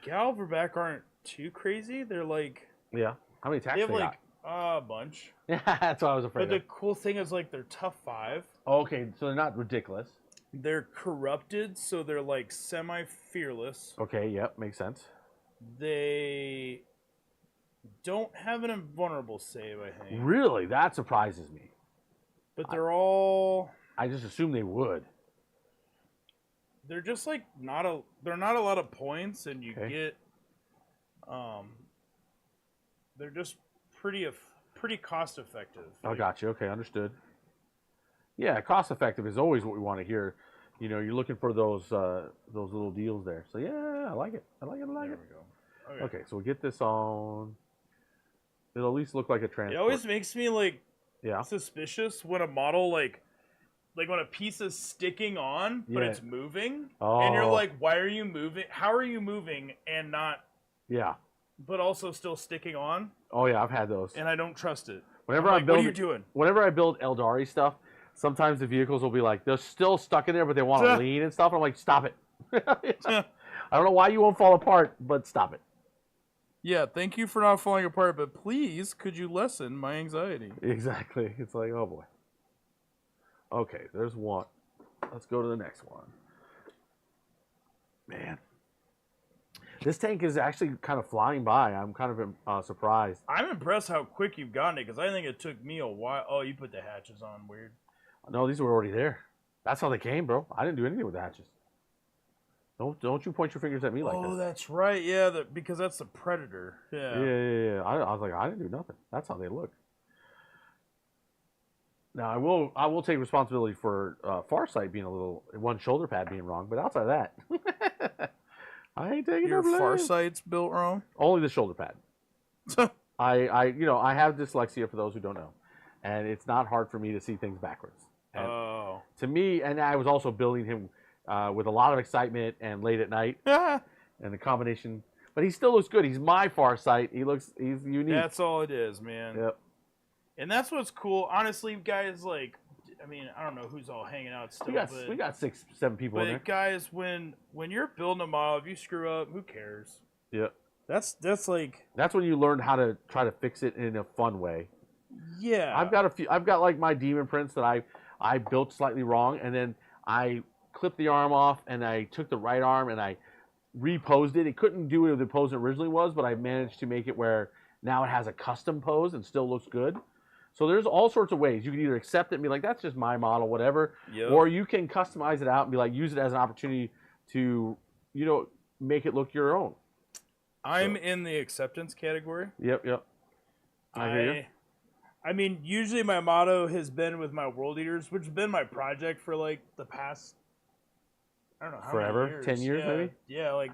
Galverback aren't too crazy. They're like how many attacks they got? A bunch. Yeah, that's what I was afraid of. But the cool thing is, like, they're tough 5. Okay, so they're not ridiculous. They're corrupted, so they're, like, semi-fearless. Okay, yep, makes sense. They don't have an invulnerable save, I think. Really? That surprises me. But they're all... I just assumed they would. They're just, like, they're not a lot of points, and you get... They're just... pretty cost effective. I got you. Okay, understood. Yeah, cost effective is always what we want to hear. You know, you're looking for those little deals there. So yeah, I like it. There we go. Okay, so we get this on. It'll at least look like a transport. It always makes me like suspicious when a model like when a piece is sticking on but it's moving, and you're like, why are you moving? How are you moving and not? Yeah. But also still sticking on. Oh yeah, I've had those. And I don't trust it. Whenever what are you doing? Whenever I build Eldari stuff, sometimes the vehicles will be like, they're still stuck in there, but they want to lean and stuff. And I'm like, stop it. I don't know why you won't fall apart, but stop it. Yeah, thank you for not falling apart, but please, could you lessen my anxiety? Exactly. It's like, oh boy. Okay, there's one. Let's go to the next one. Man. This tank is actually kind of flying by. I'm kind of surprised. I'm impressed how quick you've gotten it, because I think it took me a while. Oh, you put the hatches on. Weird. No, these were already there. That's how they came, bro. I didn't do anything with the hatches. Don't you point your fingers at me like that. Oh, that's right. Yeah, because that's the Predator. Yeah. Yeah. I was like, I didn't do nothing. That's how they look. Now, I will take responsibility for Farsight being one shoulder pad being wrong, but outside of that... I ain't taking your Farsight's built wrong. Only the shoulder pad. I have dyslexia for those who don't know, and it's not hard for me to see things backwards. And to me, and I was also building him with a lot of excitement and late at night, and the combination. But he still looks good. He's my Farsight. He's unique. That's all it is, man. Yep. And that's what's cool. Honestly, guys, like. I mean, I don't know who's all hanging out still. We got 6-7 people in there. But guys, when you're building a model, if you screw up, who cares? Yeah. That's like That's when you learn how to try to fix it in a fun way. yeah. I've got like my demon prints that I built slightly wrong, and then I clipped the arm off, and I took the right arm and I reposed it. It couldn't do what the pose it originally was, but I managed to make it where now it has a custom pose and still looks good. So there's all sorts of ways. You can either accept it and be like, that's just my model, whatever. Yep. Or you can customize it out and be like, use it as an opportunity to, make it look your own. I'm in the acceptance category. Yep. I hear you. I mean, usually my motto has been with my World Eaters, which has been my project for like the past, I don't know how Forever? many years. 10 years maybe? Yeah, like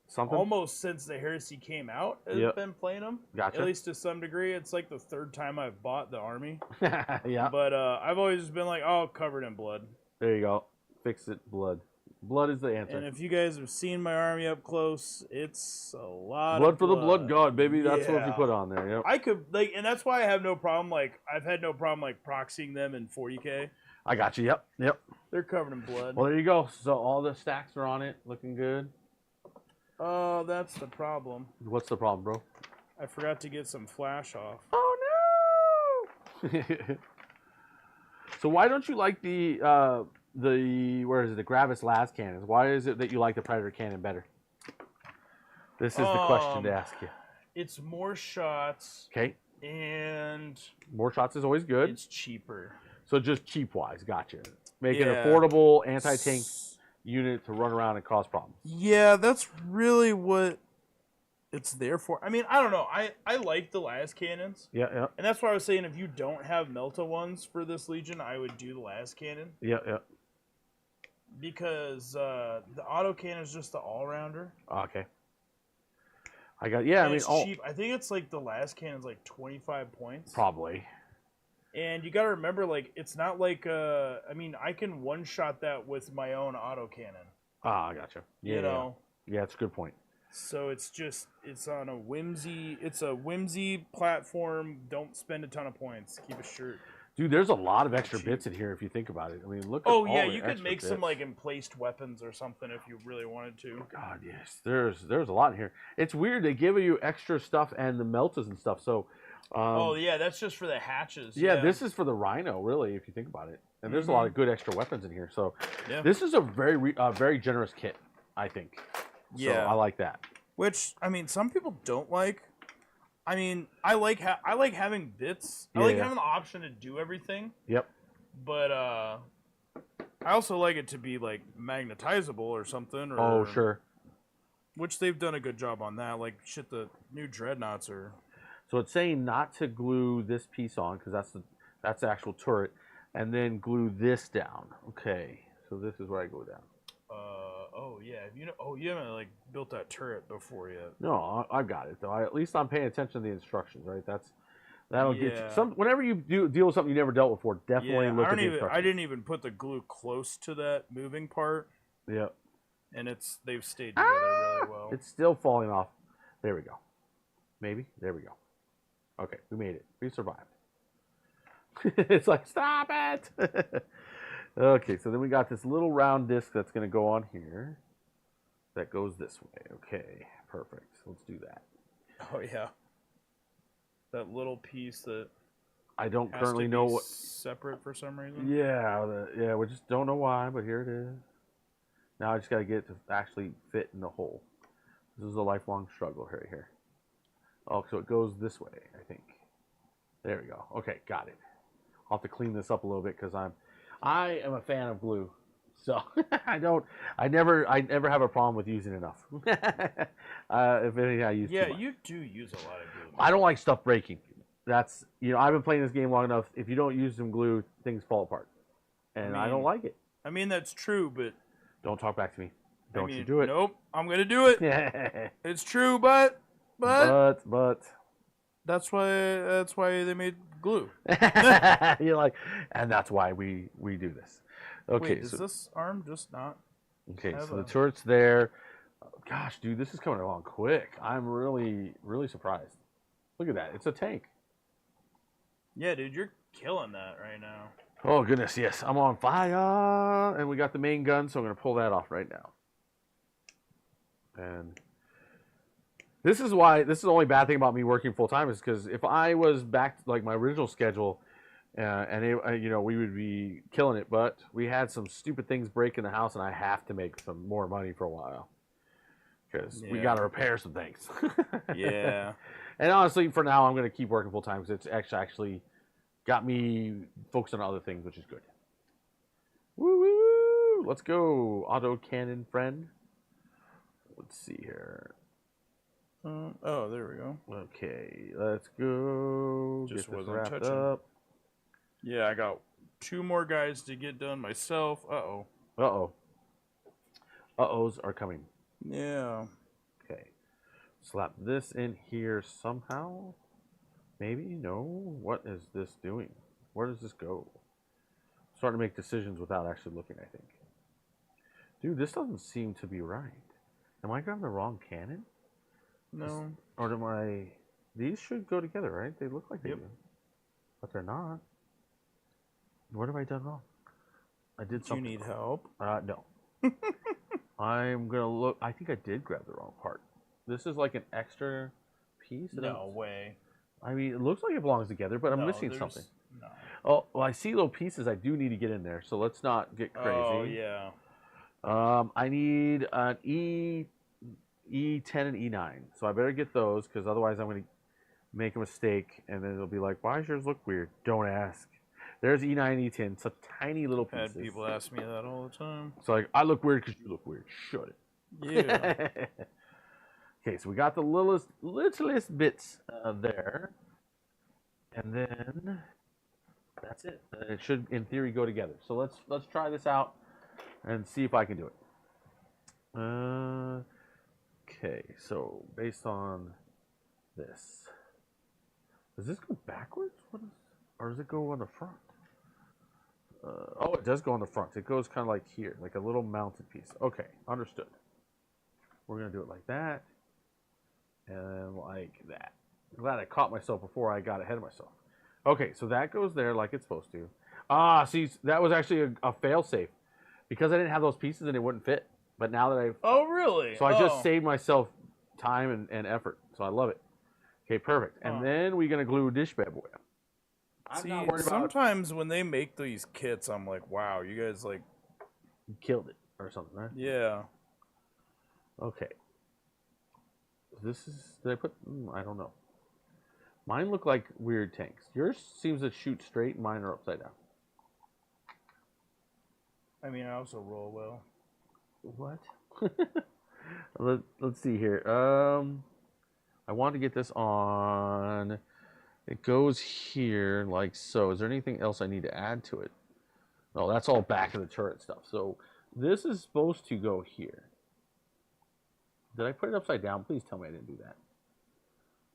Something? almost since the Heresy came out, I've been playing them. Gotcha. At least to some degree. It's like the third time I've bought the army. Yeah. But I've always just been like, oh, covered in blood. There you go. Fix it, blood. Blood is the answer. And if you guys have seen my army up close, it's a lot blood of for the blood god, baby. That's what you Yeah. put on there. Yep. I could, like, and that's why I have no problem, like, I've had no problem, like, proxying them in 40K. I got you. Yep. They're covered in blood. Well, there you go. So all the stacks are on it, looking good. Oh, that's the problem. What's the problem, bro? I forgot to get some flash off. Oh no! So why don't you like the the Gravis las cannons? Why is it that you like the Predator cannon better? This is the question to ask you. It's more shots. Okay. And More shots is always good. it's cheaper. So just cheap wise, gotcha. Make an affordable anti-tank unit to run around and cause problems. Yeah, that's really what it's there for. I mean, I don't know. I like the las cannons. Yeah. And that's why I was saying if you don't have Melta ones for this Legion, I would do the las cannon. Yeah. Because the auto cannon is just the all-rounder. Okay. I got I mean, it's cheap. I think it's like the las cannon's like 25 points. Probably. And you got to remember, like, it's not like I mean, I can one-shot that with my own auto cannon. Ah, I gotcha. Yeah, you know. Yeah, that's a good point. So it's on a whimsy. It's a whimsy platform. Don't spend a ton of points. Keep it short. Dude, there's a lot of extra bits in here if you think about it. I mean, look at Oh all yeah, the you could extra make bits. some like emplaced weapons or something if you really wanted to. Oh, God, yes. There's a lot in here. It's weird they give you extra stuff and the meltas and stuff. So oh yeah, that's just for the hatches. yeah, this is for the Rhino, really, if you think about it. And there's a lot of good extra weapons in here. So this is a very generous kit, I think. So I like that. Which I mean, some people don't like. I mean, I like having bits. I like having the option to do everything. Yep. But I also like it to be like magnetizable or something. Or, Oh sure. Which they've done a good job on that. Like shit, the new dreadnoughts are. So it's saying not to glue this piece on because that's the actual turret, and then glue this down. Okay, so this is where I go down. Oh yeah. You haven't like built that turret before yet. No, I've got it though. At least I'm paying attention to the instructions, right? That'll get you. Yeah. Whenever you deal with something you never dealt with before, definitely look at the instructions. I didn't even put the glue close to that moving part. Yep. And they've stayed together really well. It's still falling off. There we go. Maybe. There we go. Okay, we made it. We survived. It's like, stop it! Okay, so then we got this little round disc that's going to go on here. That goes this way. Okay, perfect. Let's do that. Oh, yeah. That little piece that I don't has currently to know be what... separate for some reason. Yeah, we just don't know why, but here it is. Now I just got to get it to actually fit in the hole. This is a lifelong struggle right here. Oh, so it goes this way, I think. There we go. Okay, got it. I'll have to clean this up a little bit because I am a fan of glue. So I never have a problem with using enough. If anything, I use too much. You do use a lot of glue. I don't like stuff breaking. That's, I've been playing this game long enough. If you don't use some glue, things fall apart. And I don't like it. I mean, that's true, but... Don't talk back to me. Don't you do it. Nope, I'm going to do it. It's true, but... That's why they made glue. You're like, and that's why we do this. Okay. Wait, does this arm just not? Okay, so the turret's there. Gosh, dude, this is coming along quick. I'm really, really surprised. Look at that. It's a tank. Yeah, dude, you're killing that right now. Oh, goodness, yes. I'm on fire. And we got the main gun, so I'm going to pull that off right now. And This is the only bad thing about me working full time is because if I was back to, like, my original schedule, and we would be killing it, but we had some stupid things break in the house, and I have to make some more money for a while because we got to repair some things. Yeah. And honestly, for now, I'm going to keep working full time because it's actually got me focused on other things, which is good. Woo woo! Let's go, auto cannon friend. Let's see here. Oh, there we go. Okay, let's go. Just get this wasn't wrapped touching. up. Yeah, I got 2 more guys to get done myself. Uh-oh. Uh-oh. Uh-ohs are coming. Yeah. Okay. Slap this in here somehow. Maybe? No. What is this doing? Where does this go? I'm starting to make decisions without actually looking, I think. Dude, this doesn't seem to be right. Am I grabbing the wrong cannon? No. Or am I... These should go together, right? They look like they Yep. do. But they're not. What have I done wrong? I did Do you something. need help? No. I'm going to look... I think I did grab the wrong part. This is like an extra piece? No way. I mean, it looks like it belongs together, but I'm missing something. No. Oh, well, I see little pieces I do need to get in there, so let's not get crazy. Oh, yeah. I need an E10 and E9, so I better get those, because otherwise I'm going to make a mistake, and then it'll be like, why does yours look weird? Don't ask. There's E9 and E10, such tiny little pieces. Had people ask me that all the time. So like, I look weird because you look weird. Shut it. Yeah. Okay, so we got the littlest bits there, and then that's it. It should, in theory, go together. So let's try this out and see if I can do it. Okay, so based on this, does this go backwards? Or does it go on the front? Oh, it does go on the front. It goes kind of like here, like a little mounted piece. Okay, understood. We're gonna do it like that. And like that. I'm glad I caught myself before I got ahead of myself. Okay, so that goes there like it's supposed to. Ah, see, that was actually a fail-safe. Because I didn't have those pieces and it wouldn't fit. But now that I've... Oh, really? So I just saved myself time and effort. So I love it. Okay, perfect. And then we're going to glue this bad boy up. See, sometimes when they make these kits, I'm like, wow, you guys, like... You killed it or something, right? Yeah. Okay. This is... Did I put... I don't know. Mine look like weird tanks. Yours seems to shoot straight, and mine are upside down. I mean, I also roll well. What? Let's see here. I want to get this on... It goes here like so. Is there anything else I need to add to it? No, that's all back of the turret stuff. So this is supposed to go here. Did I put it upside down? Please tell me I didn't do that.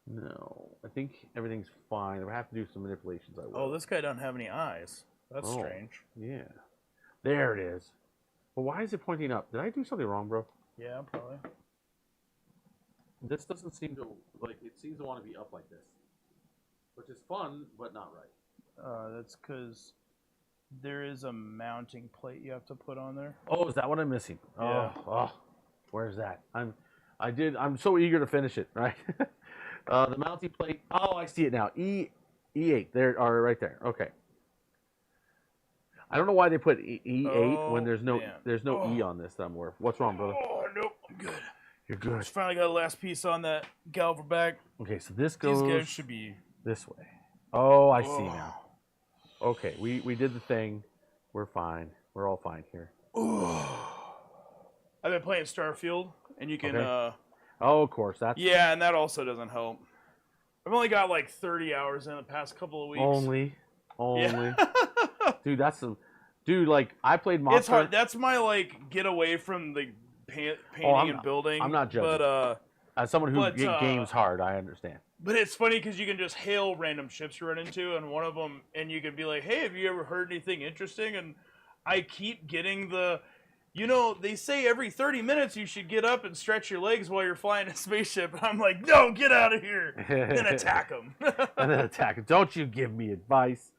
No, I think everything's fine. If I have to do some manipulations, I will. Oh, this guy doesn't have any eyes. That's strange. Yeah. There it is. But why is it pointing up? Did I do something wrong, bro? Yeah, probably. This doesn't seem to, like, it seems to want to be up like this. Which is fun, but not right. That's because there is a mounting plate you have to put on there. Oh, is that what I'm missing? Yeah. Oh, where's that? I'm so eager to finish it, right? The mounting plate. Oh, I see it now. E8. There, are right there. Okay. I don't know why they put E8 when there's no E on this that I'm aware of. What's wrong, brother? Oh, nope. I'm good. You're good. Just finally got the last piece on that galver back. Okay, so this goes... These guys should be... this way. Oh, I see now. Okay, we did the thing. We're fine. We're all fine here. I've been playing Starfield, and you can... Okay. Oh, of course. That's... Yeah, and that also doesn't help. I've only got like 30 hours in the past couple of weeks. Only. Yeah. Dude, that's some... Dude, like, I played Monster... It's hard. That's my, like, get away from the painting and building. I'm not judging. But, as someone who games hard, I understand. But it's funny because you can just hail random ships you run into, and one of them, and you can be like, hey, have you ever heard anything interesting? And I keep getting the... You know, they say every 30 minutes you should get up and stretch your legs while you're flying a spaceship. And I'm like, no, get out of here. And attack them. And then attack them. Don't you give me advice.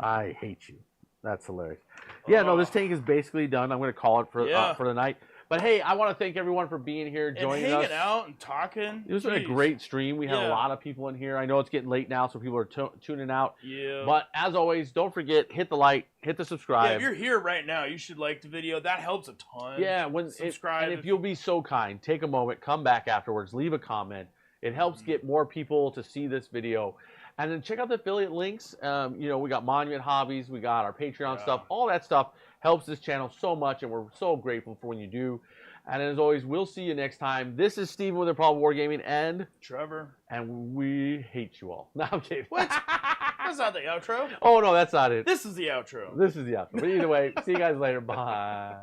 I hate you. That's hilarious. Yeah, no, this tank is basically done. I'm going to call it for the night. But hey, I want to thank everyone for being here, joining us. Hanging out and talking. It was a great stream. We had a lot of people in here. I know it's getting late now, so people are tuning out. Yeah. But as always, don't forget, hit the like, hit the subscribe. Yeah, if you're here right now, you should like the video. That helps a ton. Yeah, subscribe. And if you'll be so kind, take a moment, come back afterwards, leave a comment. It helps get more people to see this video. And then check out the affiliate links. You know, we got Monument Hobbies, we got our Patreon stuff. All that stuff helps this channel so much, and we're so grateful for when you do. And as always, we'll see you next time. This is Steven with Improbable Wargaming and Trevor. And we hate you all. No, I'm kidding. What? That's not the outro. Oh, no, that's not it. This is the outro. This is the outro. But either way, see you guys later. Bye.